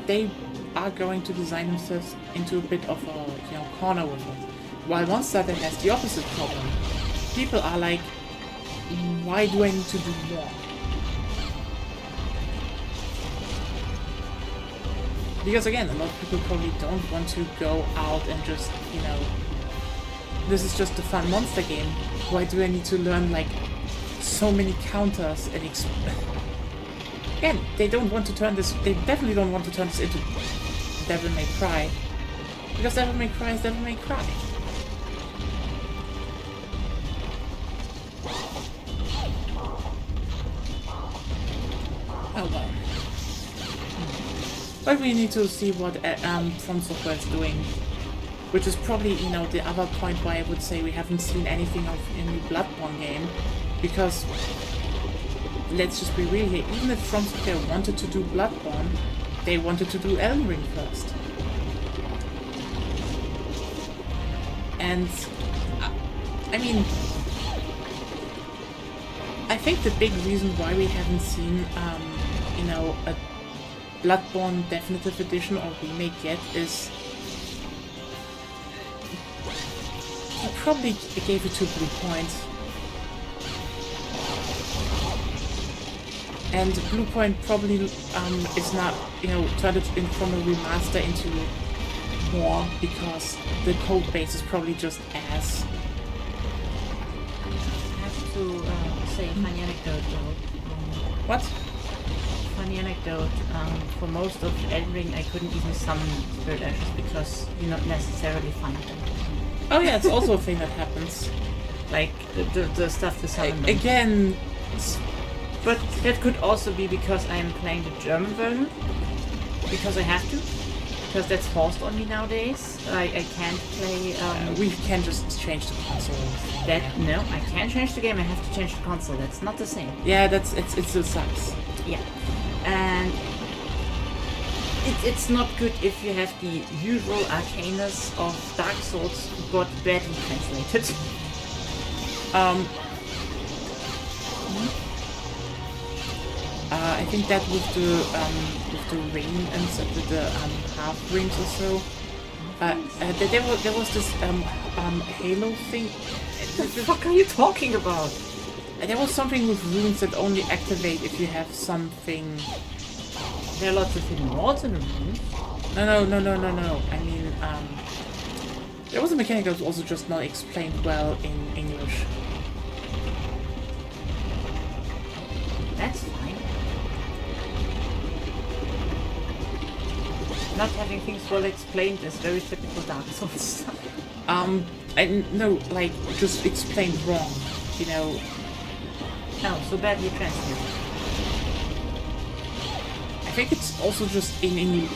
they are going to design themselves into a bit of a corner with it. While Monster has the opposite problem. People are like, why do I need to do more? Because again, a lot of people probably don't want to go out and just, this is just a fun monster game. Why do I need to learn like so many counters and again, they don't want to turn this, they definitely don't want to turn this into Devil May Cry. Because Devil May Cry is Devil May Cry. Oh well. But we need to see what From Software is doing. Which is probably, the other point why I would say we haven't seen anything of a new Bloodborne game. Because, let's just be real here, even if From Software wanted to do Bloodborne, they wanted to do Elden Ring first. And, I think the big reason why we haven't seen, a Bloodborne Definitive Edition or remake yet is he probably gave it to Bluepoint. And Bluepoint probably is not, turned it in from a remaster into more because the code base is probably just ass. I have to say a funny anecdote though. What? Funny anecdote. For most of Elden Ring, I couldn't even summon Spirit Ashes because you not necessarily find them. Oh yeah, it's also a thing that happens. Like the stuff to summon them. Again, but that could also be because I am playing the German version. Because I have to. Because that's forced on me nowadays. I can't play. We can just change the console. No, I can't change the game. I have to change the console. That's not the same. Yeah, it still sucks. Yeah, and it's not good if you have the usual arcanus of Dark Souls but badly translated. I think that with the rain and the half rings or so. There was this Halo thing. What the fuck are you talking about? There was something with runes that only activate if you have something. There are lots of hidden walls in the runes. No. I mean, there was a mechanic that was also just not explained well in English. That's fine. Not having things well explained is very typical Dark Souls stuff. Just explained wrong, No, so badly translated. I think it's also just in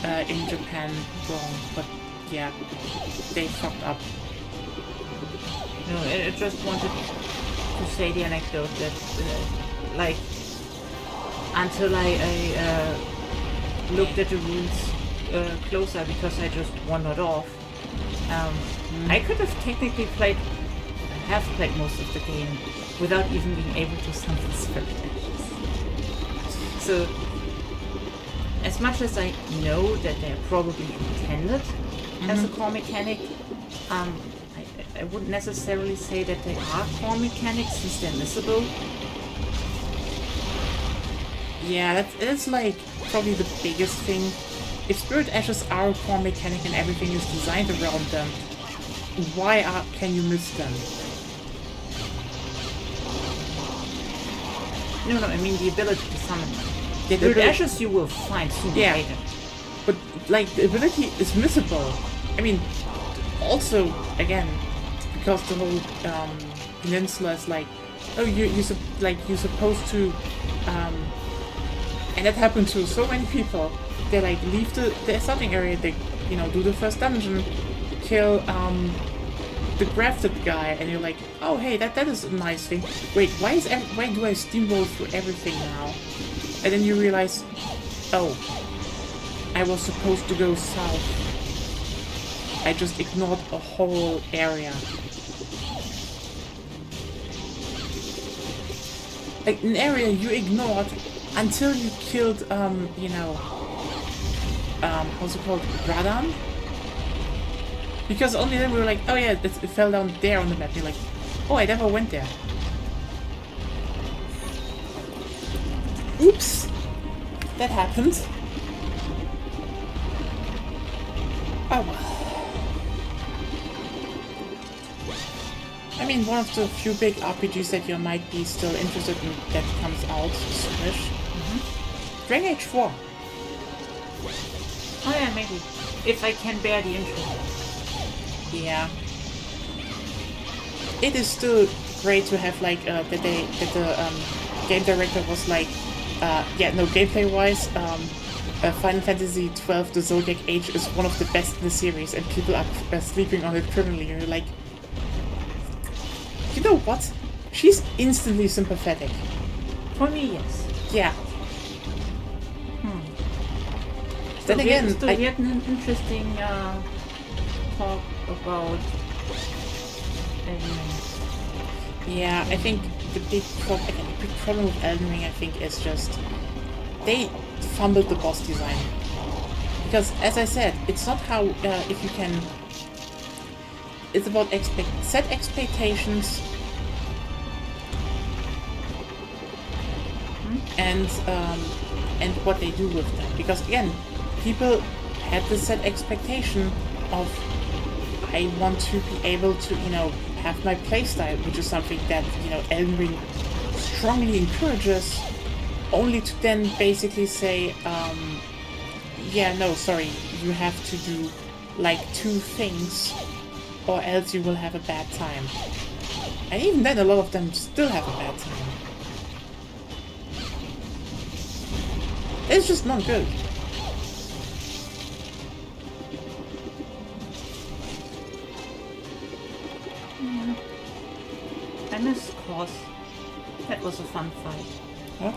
Japan wrong, but yeah, they fucked up. No, I just wanted to say the anecdote that, until I looked at the runes closer because I just wandered off, I could have technically played most of the game without even being able to summon Spirit Ashes. So, as much as I know that they're probably intended as a core mechanic, I wouldn't necessarily say that they are core mechanics since they're missable. Yeah, that's probably the biggest thing. If Spirit Ashes are a core mechanic and everything is designed around them, why can you miss them? No, I mean the ability to summon them. The Spirit Ashes you will find sooner or later. But, the ability is missable. I mean, also, again, because the whole peninsula is like, oh, you're supposed to, and that happened to so many people. They like leave the starting area, they do the first dungeon, kill the grafted guy, and you're like, oh hey, that is a nice thing. Wait, why do I steamroll through everything now? And then you realize, oh, I was supposed to go south. I just ignored a whole area. Like an area you ignored until you killed, how's it called? Radan? Because only then we were like, oh yeah, it fell down there on the map. You're like, oh, I never went there. Oops! That happened. Oh well. I mean, one of the few big RPGs that you might be still interested in that comes out soonish. Dragon Age 4. Oh yeah, maybe. If I can bear the intro. Yeah. It is still great to have like that the game director was like, gameplay-wise, Final Fantasy XII: The Zodiac Age is one of the best in the series, and people are sleeping on it criminally. And you're like, you know what? She's instantly sympathetic. For me, yes. Yeah. Then again, we had an interesting talk about. Yeah, I think the big problem with Elden Ring, I think, is just they fumbled the boss design. Because, as I said, it's not how if you can. It's about set expectations and what they do with them. Because again, people had the set expectation of I want to be able to have my playstyle, which is something that Elden Ring strongly encourages, only to then basically say, yeah, no, sorry, you have to do like 2 things or else you will have a bad time. And even then, a lot of them still have a bad time. It's just not good. I miss Kos. That was a fun fight. What?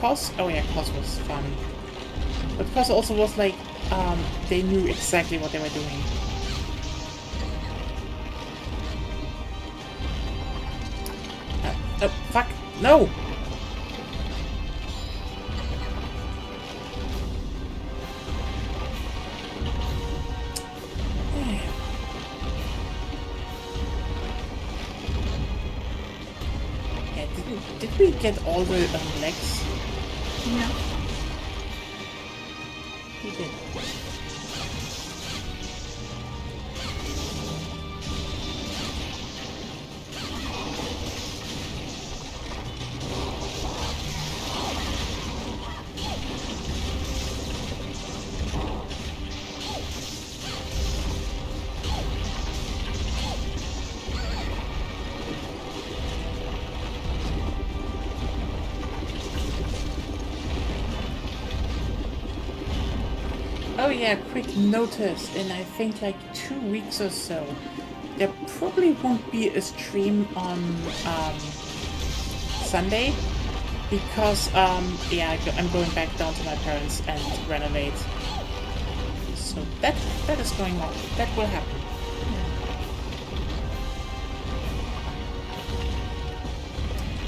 Kos? Oh yeah, Kos was fun. But Kos also was like, they knew exactly what they were doing. Oh, fuck! No! Yeah, did we get all the legs? Yeah. He did. Oh yeah, quick notice, in I think like 2 weeks or so, there probably won't be a stream on Sunday, because I'm going back down to my parents and renovate. So that is going on. That will happen.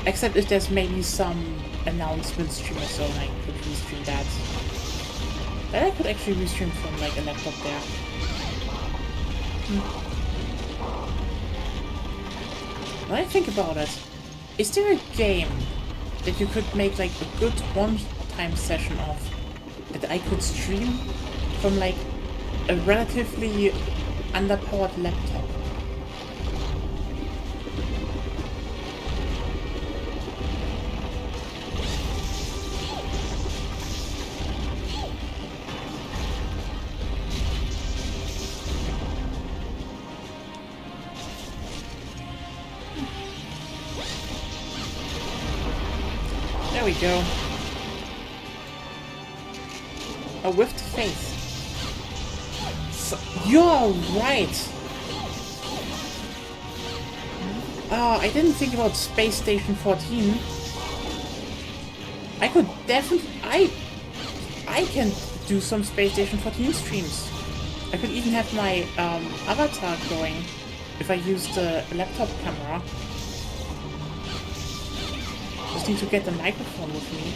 Except if there's maybe some announcement stream or so, and I could restream that. Then I could actually restream from like a laptop there. When I think about it, is there a game that you could make like a good one-time session of that I could stream from like a relatively underpowered laptop? we go. A whiffed faith. So, you're right. Oh, I didn't think about Space Station 14. I could definitely... I can do some Space Station 14 streams. I could even have my avatar going if I use the laptop camera. Just need to get the microphone with me.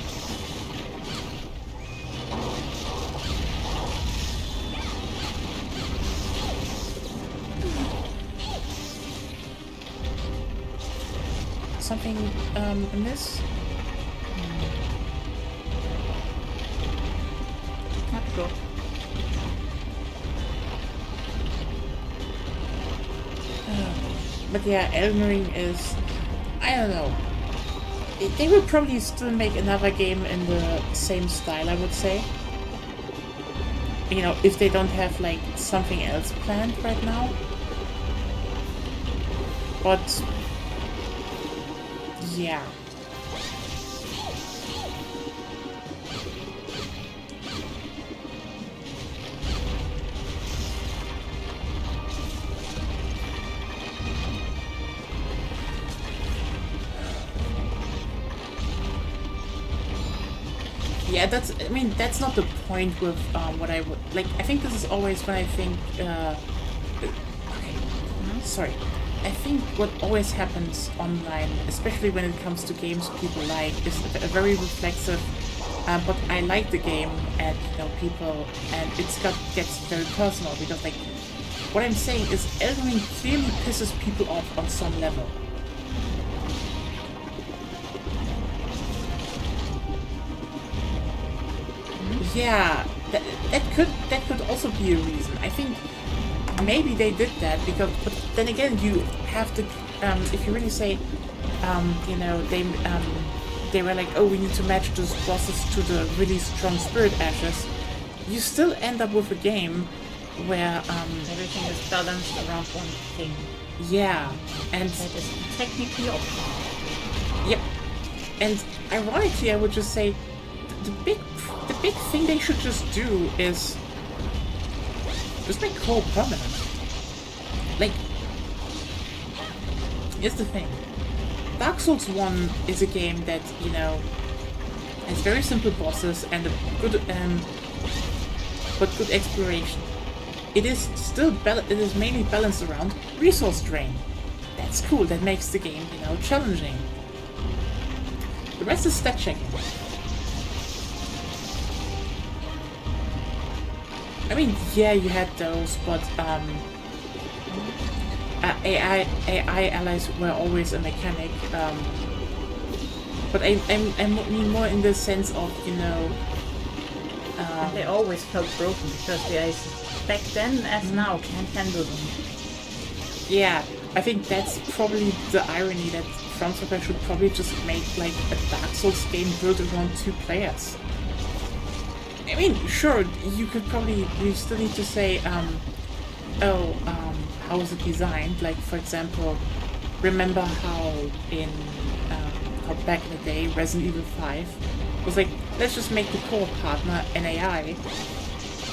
Something amiss? Not sure. But yeah, Elden Ring is... I don't know. They will probably still make another game in the same style, I would say. You know, if they don't have, like, something else planned right now. But... yeah. Yeah, I mean, that's not the point with what I would... like, I think this is always when I think... okay, sorry. I think what always happens online, especially when it comes to games people like, is a very reflexive, but I like the game, and, you know, people, and gets very personal, because, like, what I'm saying is Elden Ring clearly pisses people off on some level. Yeah, that could also be a reason. I think maybe they did that because, but then again, you have to, if you really say, you know, they were like, oh, we need to match those bosses to the really strong spirit ashes. You still end up with a game where everything is balanced around one thing. Yeah, and that is technically optional. Yep, and ironically, I would just say the big thing they should just do is just make core permanent. Like, here's the thing. Dark Souls 1 is a game that, you know, has very simple bosses and a good, but good exploration. It is still it is mainly balanced around resource drain. That's cool. That makes the game, you know, challenging. The rest is stat checking. I mean, yeah, you had those, but AI allies were always a mechanic. But I mean more in the sense of, you know, they always felt broken because the AIs back then as now can't handle them. Yeah, I think that's probably the irony, that From Software should probably just make like a Dark Souls game built around 2 players. I mean, sure, you still need to say, how was it designed? Like, for example, remember how back in the day, Resident Evil 5 was like, let's just make the core partner an AI.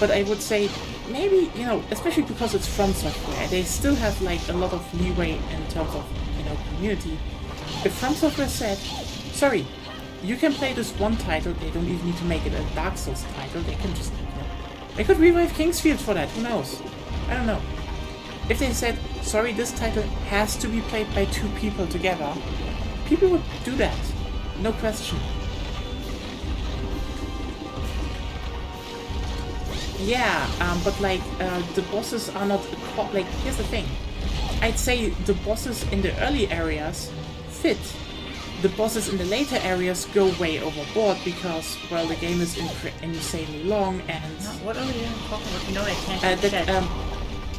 But I would say, maybe, you know, especially because it's From Software, they still have, like, a lot of leeway in terms of, you know, community. If From Software said, sorry, you can play this one title, they don't even need to make it a Dark Souls title, they can just, you know, they could revive Kingsfield for that, who knows? I don't know. If they said, sorry, this title has to be played by 2 people together, people would do that, no question. Yeah, but like, the bosses are not, like, here's the thing. I'd say the bosses in the early areas fit. The bosses in the later areas go way overboard because, well, the game is insanely long and... No, what are we talking about? You know, I can't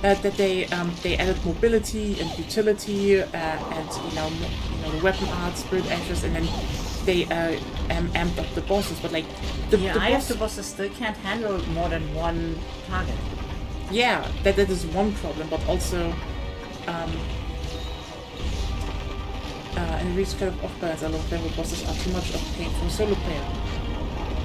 that they added mobility and utility and you know the weapon art, spirit ashes, and then they amped up the bosses. But like the bosses still can't handle more than one target. Yeah, that is one problem, but also and it reached kind of off balance. A lot of level bosses are too much of a pain for a solo player.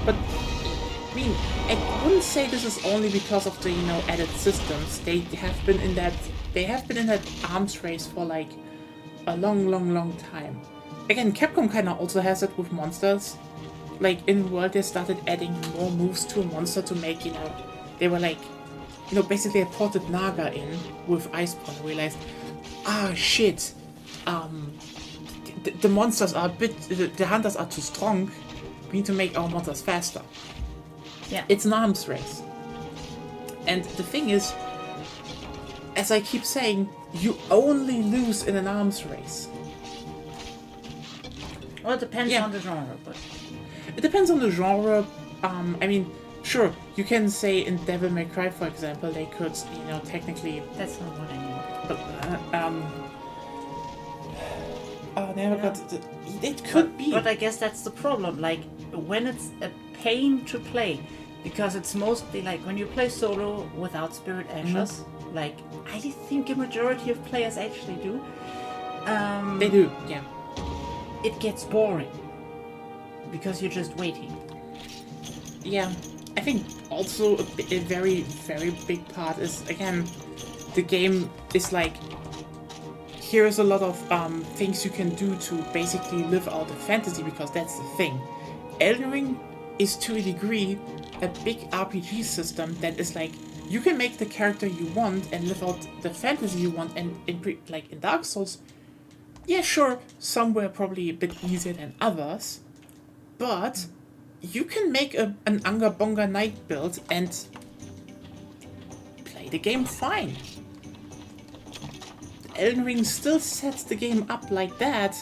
But I mean, I wouldn't say this is only because of the added systems. They have been in that arms race for like a long time. Again, Capcom kind of also has it with monsters. Like in World, they started adding more moves to a monster to make they were like basically I ported Naga in with Iceborne and realized, shit, the monsters are the hunters are too strong. We need to make our monsters faster. Yeah. It's an arms race. And the thing is, as I keep saying, you only lose in an arms race. Well, it depends on the genre, but... It depends on the genre. I mean, sure, you can say in Devil May Cry, for example, they could, technically... That's not what I mean. But, it could be. But I guess that's the problem. Like, when it's a pain to play, because it's mostly like when you play solo without Spirit Ashes, like, I think a majority of players actually do. They do, yeah. It gets boring. Because you're just waiting. Yeah. I think also a very, very big part is, again, the game is like, here's a lot of things you can do to basically live out the fantasy, because that's the thing. Elden Ring is to a degree a big RPG system that is like, you can make the character you want and live out the fantasy you want, and in Dark Souls, yeah, sure, some were probably a bit easier than others, but you can make an Anga Bonga Knight build and play the game fine. Elden Ring still sets the game up like that,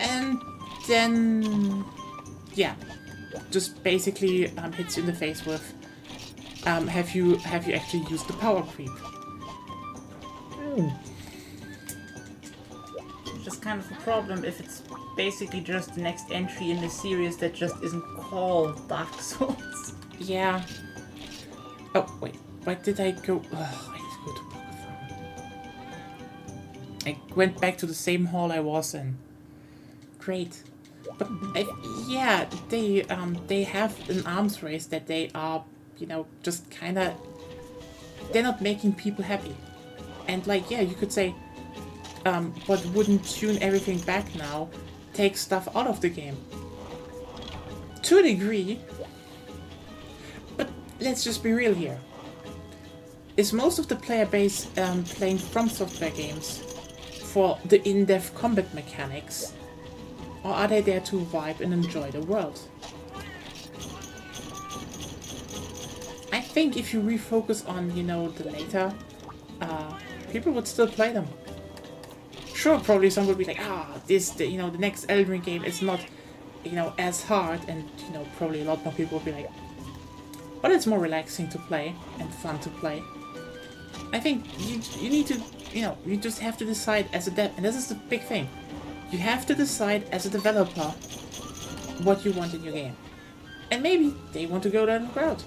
and then, yeah, just basically hits you in the face with, have you actually used the power creep? Just kind of a problem if it's basically just the next entry in the series that just isn't called Dark Souls. Yeah. Oh, wait. Why did I go... I need to go to Poker Farm. I went back to the same hall I was in. Great. But, yeah, they have an arms race that they are, just kind of... They're not making people happy. And, like, yeah, you could say... but wouldn't tune everything back now, take stuff out of the game? To a degree, but let's just be real here. Is most of the player base playing From Software games for the in-depth combat mechanics, or are they there to vibe and enjoy the world? I think if you refocus on, the later, people would still play them. Sure, probably some would be like, the next Elden Ring game is not, as hard, and, probably a lot more people would be like, but it's more relaxing to play and fun to play. I think you need to, you just have to decide as a dev, and this is the big thing. You have to decide as a developer what you want in your game. And maybe they want to go down the route.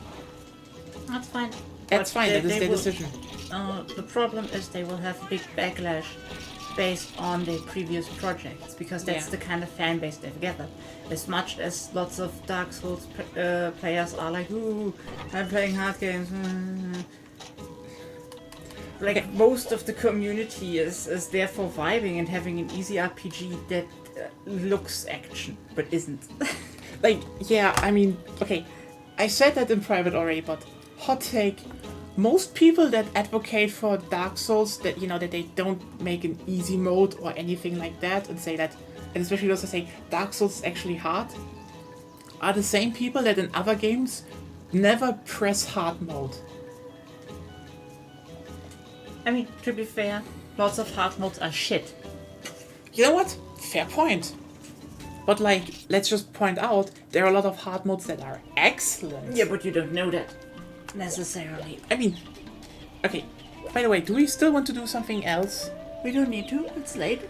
That's fine. That's fine, that is their decision. The problem is they will have a big backlash based on their previous projects, because that's the kind of fan base they've gathered. As much as lots of Dark Souls players are like, ooh, I'm playing hard games. Like, most of the community is there for vibing and having an easy RPG that looks action, but isn't. Like, yeah, I mean, okay, I said that in private already, but hot take, most people that advocate for Dark Souls, that, that they don't make an easy mode or anything like that, and say that, and especially those that say Dark Souls is actually hard, are the same people that in other games never press hard mode. I mean, to be fair, lots of hard modes are shit. You know what? Fair point. But, like, let's just point out, there are a lot of hard modes that are excellent. Yeah, but you don't know that necessarily. I mean, okay, by the way, do we still want to do something else? We don't need to, it's late.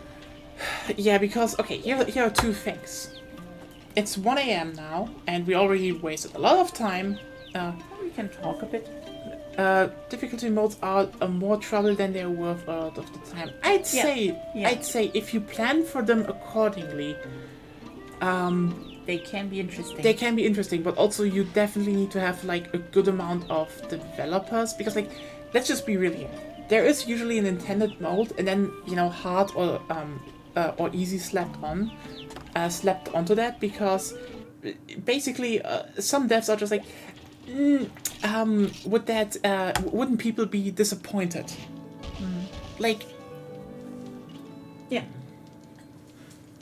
Yeah, because, okay, here are two things. It's 1 a.m. now, and we already wasted a lot of time. We can talk a bit. difficulty modes are more trouble than they're worth a lot of the time. I'd say if you plan for them accordingly, they can be interesting. they can be interesting, but also you definitely need to have like a good amount of developers, because like, let's just be real here. There is usually an intended mode, and then hard or easy slapped onto that, because basically some devs are just like, wouldn't people be disappointed? Like,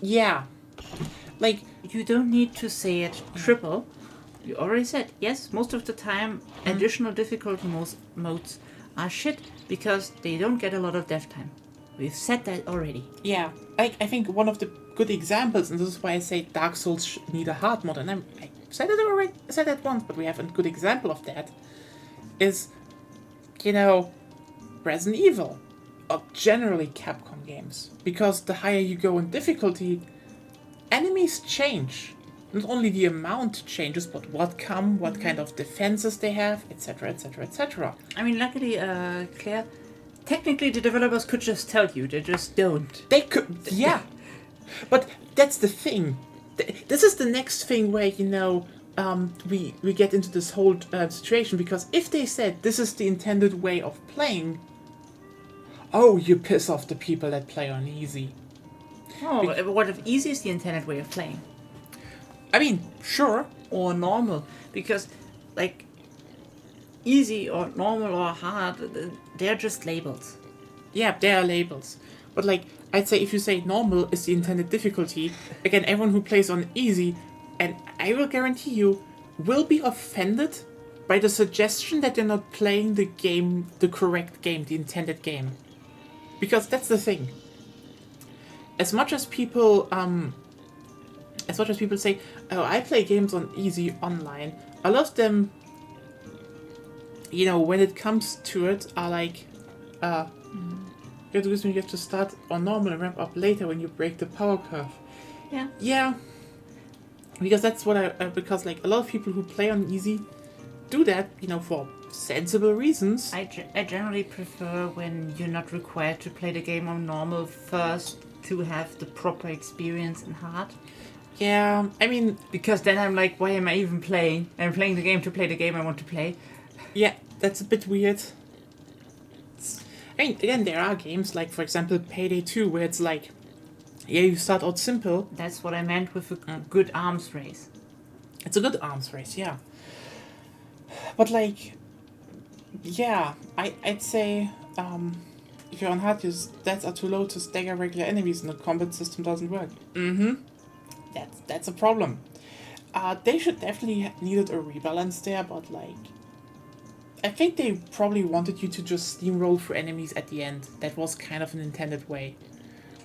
yeah, like, you don't need to say it triple. You already said, yes, most of the time additional difficulty modes are shit because they don't get a lot of dev time. We've said that already. Yeah, I think one of the good examples, and this is why I say Dark Souls need a hard mode, and I said it already, I said that once, but we have a good example of that, is, Resident Evil, or generally Capcom games. Because the higher you go in difficulty, enemies change. Not only the amount changes, but what kind of defenses they have, etc., etc., etc. I mean, luckily, Claire, technically the developers could just tell you, they just don't. They could, yeah. But that's the thing. This is the next thing where, we get into this whole situation, because if they said this is the intended way of playing, you piss off the people that play on easy. But what if easy is the intended way of playing? I mean, sure. Or normal. Because, like, easy or normal or hard, they're just labels. Yeah, they are labels. But, like, I'd say if you say normal is the intended difficulty, again, everyone who plays on easy, and I will guarantee you, will be offended by the suggestion that they're not playing the game, the correct game, the intended game. Because that's the thing. As much as people say, I play games on easy online, a lot of them, when it comes to it, are like, you have to start on normal and ramp up later when you break the power curve. Yeah. Yeah. Because that's what because like a lot of people who play on easy do that, for sensible reasons. I generally prefer when you're not required to play the game on normal first to have the proper experience in hard. Yeah, I mean... Because then I'm like, why am I even playing? I'm playing the game to play the game I want to play. Yeah, that's a bit weird. I mean, again, there are games like, for example, Payday 2, where it's like, you start out simple. That's what I meant with a good arms race. It's a good arms race, yeah. But like, yeah, I'd say, if you're on hard, your stats are too low to stagger regular enemies and the combat system doesn't work. That's a problem. They should definitely needed a rebalance there, but like, I think they probably wanted you to just steamroll through enemies at the end. That was kind of an intended way.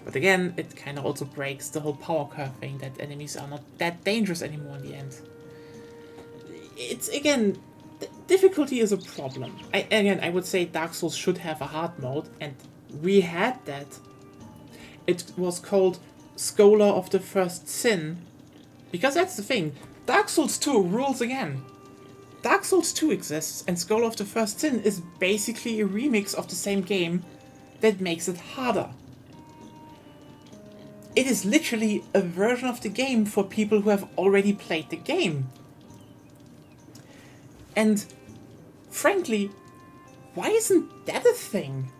But again, it kind of also breaks the whole power curve thing, that enemies are not that dangerous anymore in the end. It's, again, difficulty is a problem. I would say Dark Souls should have a hard mode, and we had that. It was called Scholar of the First Sin, because that's the thing. Dark Souls 2 rules again. Dark Souls 2 exists, and Scholar of the First Sin is basically a remix of the same game that makes it harder. It is literally a version of the game for people who have already played the game. And frankly, why isn't that a thing?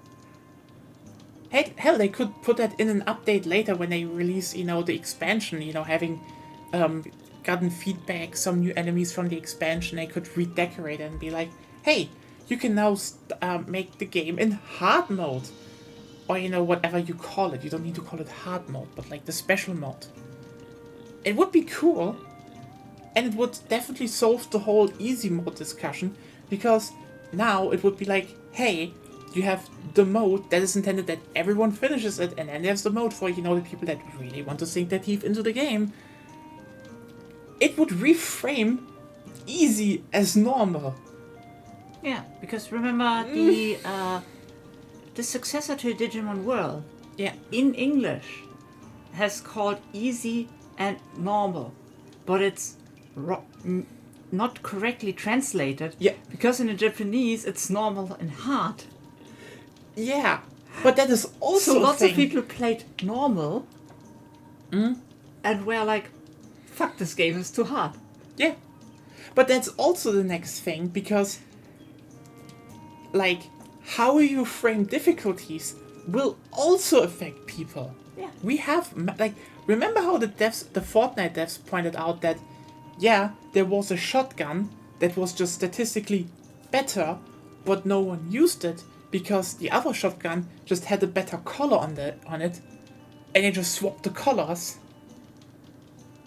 Hell, they could put that in an update later when they release, the expansion, having gotten feedback, some new enemies from the expansion, they could redecorate it and be like, hey, you can now make the game in hard mode. Or, whatever you call it. You don't need to call it hard mode, but like the special mode. It would be cool, and it would definitely solve the whole easy mode discussion, because now it would be like, hey, you have the mode that is intended that everyone finishes it, and then there's the mode for, the people that really want to sink their teeth into the game. It would reframe easy as normal. Yeah, because remember the successor to Digimon World, in English, has called easy and normal, but it's not correctly translated. Yeah. Because in the Japanese, it's normal and hard. Yeah, but that is also So a lots thing. of people played normal. And were like, fuck, this game is too hard. Yeah. But that's also the next thing, because, like, how you frame difficulties will also affect people. Yeah. We have, like, remember how the Fortnite devs pointed out that, yeah, there was a shotgun that was just statistically better, but no one used it because the other shotgun just had a better color on it, and they just swapped the colors.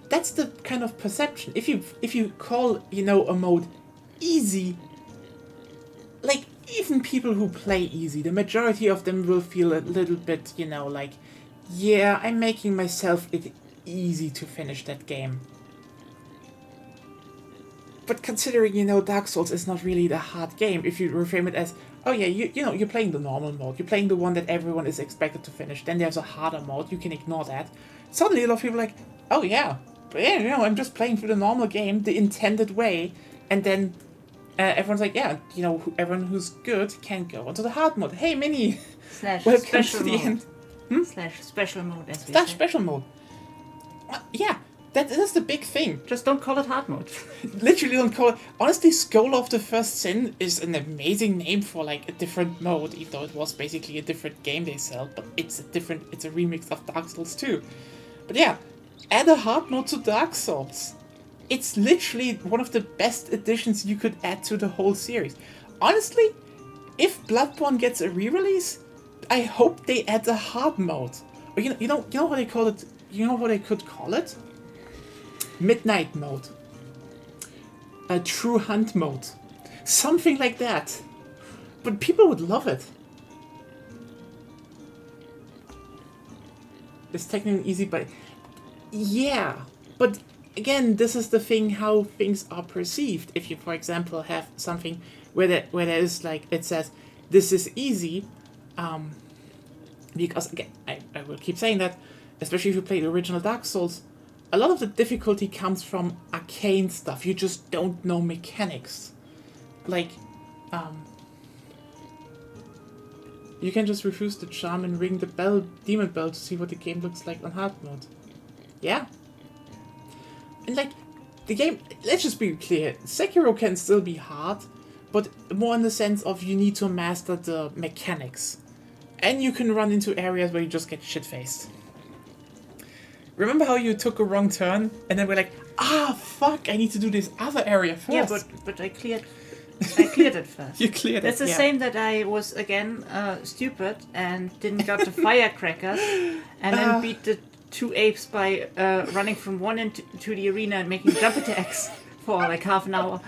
That's the kind of perception. If you call, a mode easy, like, even people who play easy, the majority of them will feel a little bit, like, yeah, I'm making myself it easy to finish that game. But considering, Dark Souls is not really the hard game, if you reframe it as, oh yeah, you're playing the normal mode, you're playing the one that everyone is expected to finish, then there's a harder mode, you can ignore that. Suddenly a lot of people are like, oh yeah, but yeah, I'm just playing through the normal game, the intended way, and then everyone's like, yeah, everyone who's good can go onto the hard mode. Hey, Minnie! Slash Welcome special to the mode. end. Slash special mode, as we Slash say. special mode. Yeah, that is the big thing. Just don't call it hard mode. Literally don't call it. Honestly, Skull of the First Sin is an amazing name for, like, a different mode, even though it was basically a different game they sell, but it's a remix of Dark Souls 2. But yeah, add a hard mode to Dark Souls. It's literally one of the best additions you could add to the whole series. Honestly, if Bloodborne gets a re-release, I hope they add a hard mode. Or you know what they call it? You know what they could call it? Midnight mode. A true hunt mode. Something like that. But people would love it. It's technically easy, but yeah. But again, this is the thing, how things are perceived. If you, for example, have something where there is, like, it says this is easy, because again, I will keep saying that, especially if you play the original Dark Souls, a lot of the difficulty comes from arcane stuff. You just don't know mechanics. Like, you can just refuse the charm and ring the demon bell to see what the game looks like on hard mode. Yeah. And, like, the game, let's just be clear, Sekiro can still be hard, but more in the sense of you need to master the mechanics. And you can run into areas where you just get shit-faced. Remember how you took a wrong turn, and then we're like, fuck, I need to do this other area first. Yeah, but I cleared it first. You cleared That's it, the same that I was, again, stupid and didn't got the firecrackers, and then beat the two apes by running from one into to the arena and making jump attacks for like half an hour.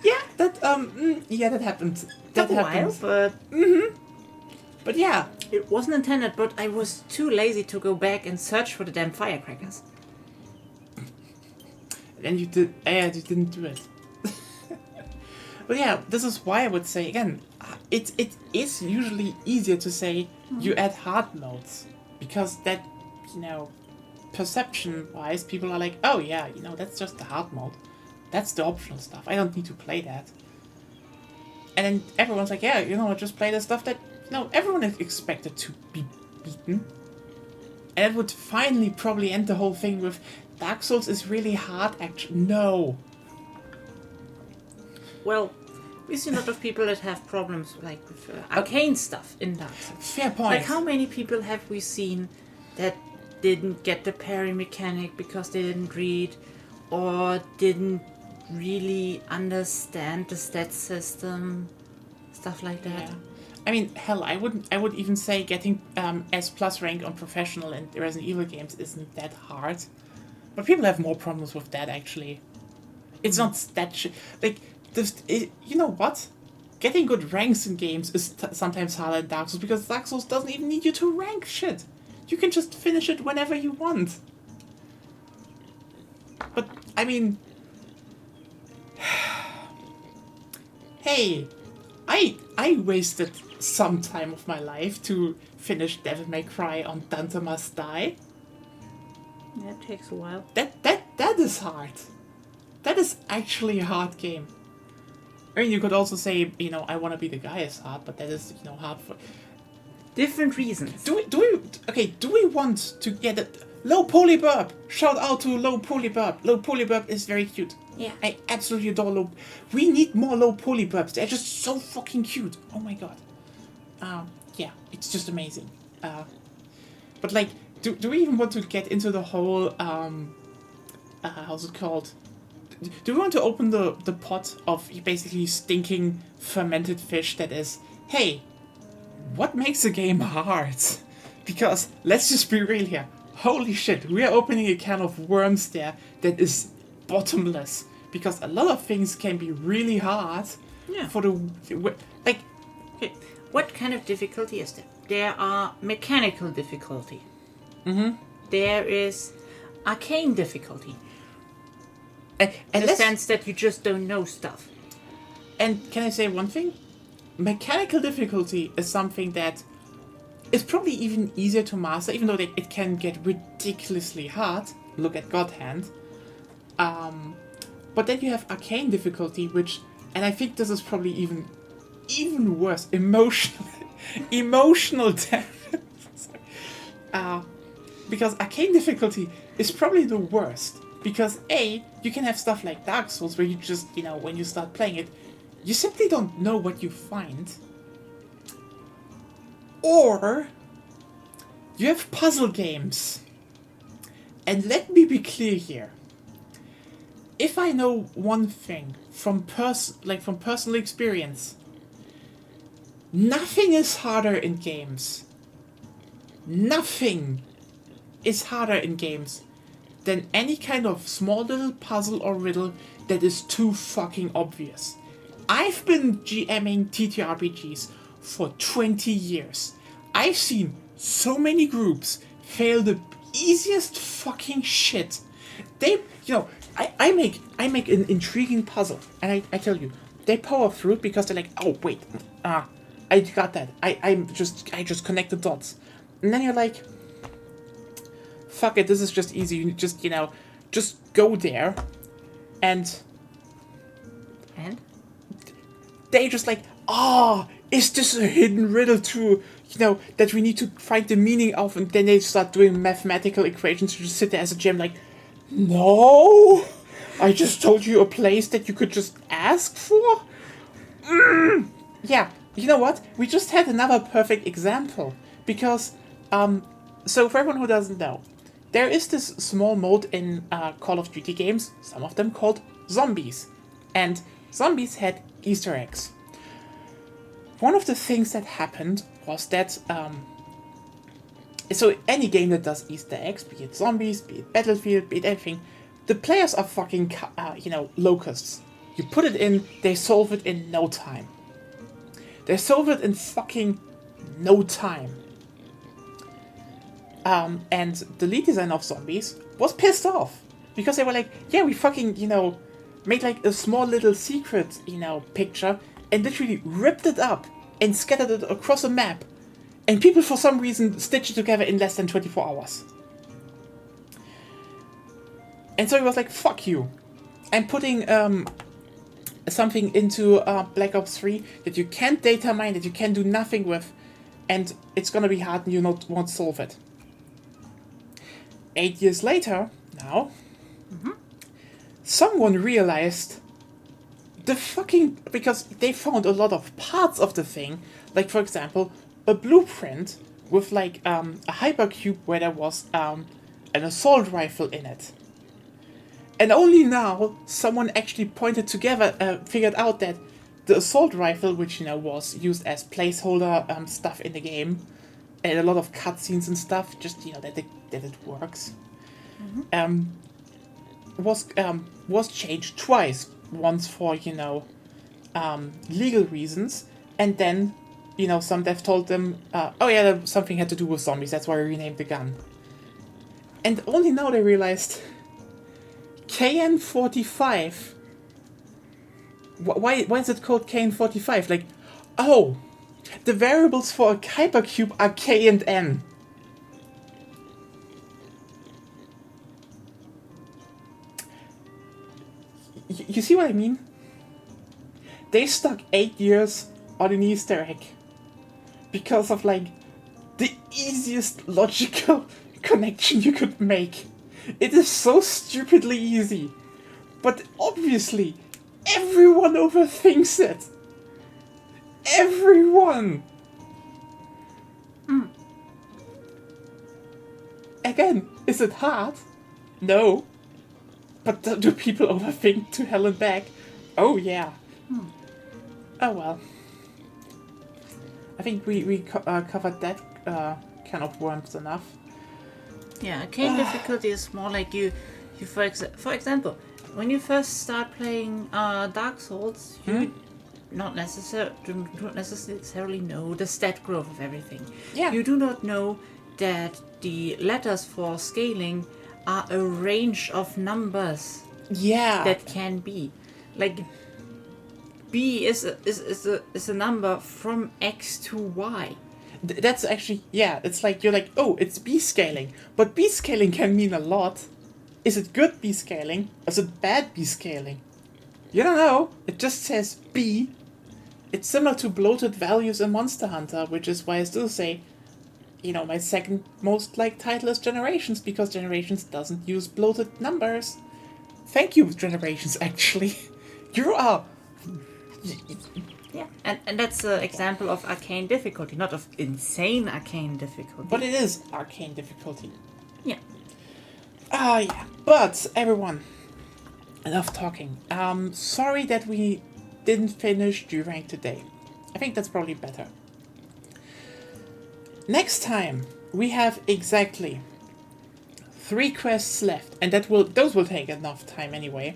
Yeah, that happened. That Took a happened. while, but But yeah, it wasn't intended, but I was too lazy to go back and search for the damn firecrackers. and you didn't do it. But yeah, this is why I would say, again, it is usually easier to say you add hard modes, because that, perception-wise, people are like, oh yeah, that's just the hard mode. That's the optional stuff. I don't need to play that. And then everyone's like, yeah, just play the stuff that, everyone is expected to be beaten. And it would finally probably end the whole thing with, Dark Souls is really hard, actually. No. Well, we see a lot of people that have problems like with arcane stuff in Dark Souls. Fair point. Like, how many people have we seen that didn't get the parry mechanic because they didn't read or didn't really understand the stat system, stuff like that? Yeah. I mean, hell, I would even say getting S+ rank on professional and Resident Evil games isn't that hard. But people have more problems with that, actually. It's not that shit. Like, you know what? Getting good ranks in games is sometimes harder than Dark Souls, because Dark Souls doesn't even need you to rank shit. You can just finish it whenever you want. But, I mean... hey, I wasted some time of my life to finish Devil May Cry on Dante Must Die. Yeah, it takes a while. That is hard. that is actually a hard game. I mean, you could also say, I want to be the guy is hard, but that is, hard for different reasons. Do we want to get it? Low Polyburp! Shout out to Low Polyburp. Low Polyburp is very cute. Yeah. I absolutely adore Low. We need more Low Polyburps. They're just so fucking cute. Oh my god. Yeah, it's just amazing. But like, do we even want to get into the whole, how's it called? Do we want to open the pot of basically stinking fermented fish that is, hey, what makes a game hard? Because, let's just be real here. Holy shit, we are opening a can of worms there that is bottomless. Because a lot of things can be really hard. Yeah. For the... Like... Okay. What kind of difficulty is there? There are mechanical difficulty. Mm-hmm. There is arcane difficulty. And in the sense that you just don't know stuff. And can I say one thing? Mechanical difficulty is something that is probably even easier to master, even though it can get ridiculously hard. Look at God Hand. But then you have arcane difficulty, which, and I think this is probably even worse, emotional damage. Because arcane difficulty is probably the worst. Because A, you can have stuff like Dark Souls where you just, when you start playing it, you simply don't know what you find. Or you have puzzle games. And let me be clear here. If I know one thing from personal experience, nothing is harder in games. Nothing is harder in games than any kind of small little puzzle or riddle that is too fucking obvious. I've been GMing TTRPGs for 20 years. I've seen so many groups fail the easiest fucking shit. I make an intriguing puzzle, and I tell you, they power through it because they're like, oh wait, I got that. I just connect the dots. And then you're like, fuck it, this is just easy. You just go there, and they just like, is this a hidden riddle too? That we need to find the meaning of, and then they start doing mathematical equations. You just sit there as a gem like, no, I just told you a place that you could just ask for. Yeah, you know what? We just had another perfect example because, so for everyone who doesn't know, there is this small mode in Call of Duty games, some of them called Zombies, and Zombies had Easter eggs. One of the things that happened was that, so any game that does Easter eggs, be it Zombies, be it Battlefield, be it anything, the players are fucking, locusts. You put it in, they solve it in no time. They solve it in fucking no time. And the lead designer of Zombies was pissed off. Because they were like, yeah, we fucking, made like a small little secret, picture, and literally ripped it up and scattered it across a map. And people, for some reason, stitched it together in less than 24 hours. And so he was like, fuck you. I'm putting something into Black Ops 3 that you can't data mine, that you can do nothing with, and it's gonna be hard and you won't solve it. 8 years later, now, someone realized because they found a lot of parts of the thing, like for example, a blueprint with like a hypercube where there was an assault rifle in it. And only now someone actually figured out that the assault rifle, which was used as placeholder stuff in the game, and a lot of cutscenes and stuff, just that it works, was changed twice. Once for legal reasons, and then some dev told them, something had to do with zombies. That's why we renamed the gun. And only now they realized KN45. Why is it called KN45? Like, oh, the variables for a hypercube are K and N. you see what I mean? They stuck 8 years on an Easter egg because of like the easiest logical connection you could make. It is so stupidly easy, but obviously everyone overthinks it. Everyone. Again, is it hard? No. But do people overthink to hell and back? Oh yeah. Oh well. I think we covered that can of worms enough. Yeah, arcane difficulty is more like you for example, when you first start playing Dark Souls, you don't necessarily know the stat growth of everything. Yeah. You do not know that the letters for scaling are a range of numbers Yeah. that can be. Like B is a number from X to Y. That's actually, yeah, it's like, you're like, oh, it's B-scaling. But B-scaling can mean a lot. Is it good B-scaling? Is it bad B-scaling? You don't know. It just says B. It's similar to bloated values in Monster Hunter, which is why I still say, you know, my second most liked title is Generations, because Generations doesn't use bloated numbers. Thank you, Generations, actually. You are... Yeah, and that's an example of arcane difficulty, not of insane arcane difficulty. But it is arcane difficulty. Yeah. Yeah. But, everyone, enough talking. Sorry that we didn't finish G-Rank today. I think that's probably better. Next time, we have exactly 3 quests left, and those will take enough time anyway.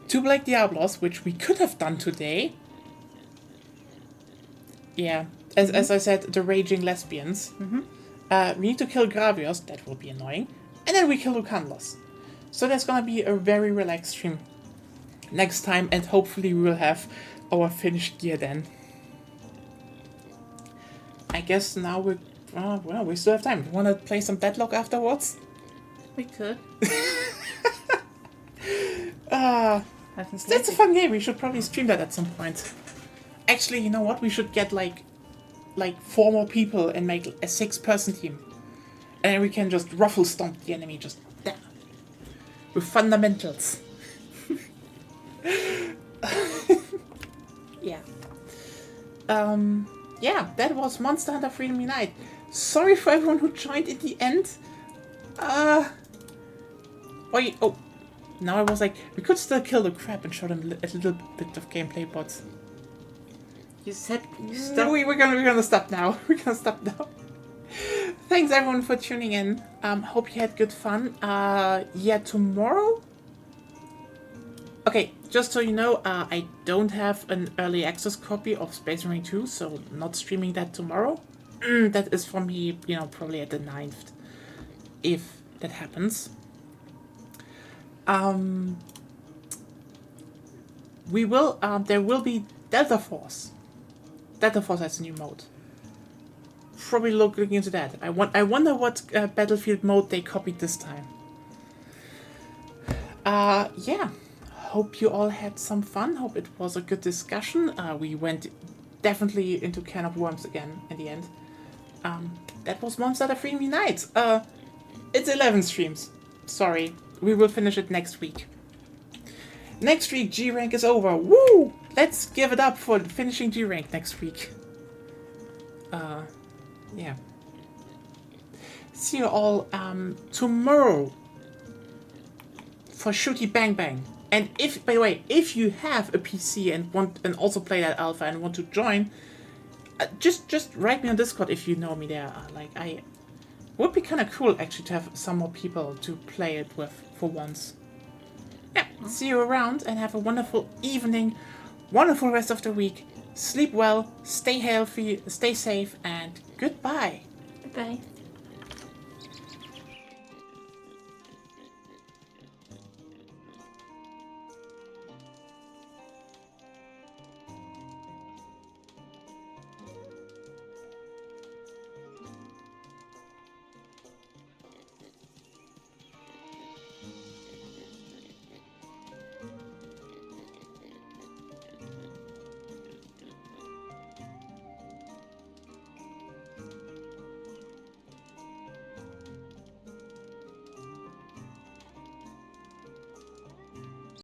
2 Black Diablos, which we could have done today. Yeah, as I said, the Raging Lesbians. We need to kill Gravios, that will be annoying. And then we kill Lucanlos. So that's gonna be a very relaxed stream next time, and hopefully we will have our finished gear then. I guess now we still have time. Wanna play some Deadlock afterwards? We could. That's a fun game. We should probably stream that at some point. Actually, you know what? We should get like 4 more people and make a 6-person team. And then we can just ruffle stomp the enemy just there. With fundamentals. Yeah. Yeah, that was Monster Hunter Freedom Unite. Sorry for everyone who joined in the end. Now I was like, we could still kill the crab and show them a little bit of gameplay, but... You said stop. We're gonna stop now. We're gonna stop now. Thanks everyone for tuning in. Hope you had good fun. Yeah, tomorrow? Okay, just so you know, I don't have an early access copy of Space Marine 2, so not streaming that tomorrow. That is for me, you know, probably at the 9th, if that happens. We will, there will be Delta Force. Delta Force has a new mode. Probably looking into that. I wonder what Battlefield mode they copied this time. Yeah. Hope you all had some fun. Hope it was a good discussion. We went definitely into Can of Worms again in the end. That was Monster Hunter Freedom Unite. It's 11 streams. Sorry. We will finish it next week. Next week, G-Rank is over. Woo! Let's give it up for finishing G-Rank next week. Yeah. See you all tomorrow for Shooty Bang Bang. And if, by the way, if you have a PC and also play that alpha and want to join, just write me on Discord if you know me there. I would be kind of cool actually to have some more people to play it with for once. Yeah, see you around and have a wonderful evening, wonderful rest of the week. Sleep well, stay healthy, stay safe, and goodbye. Bye.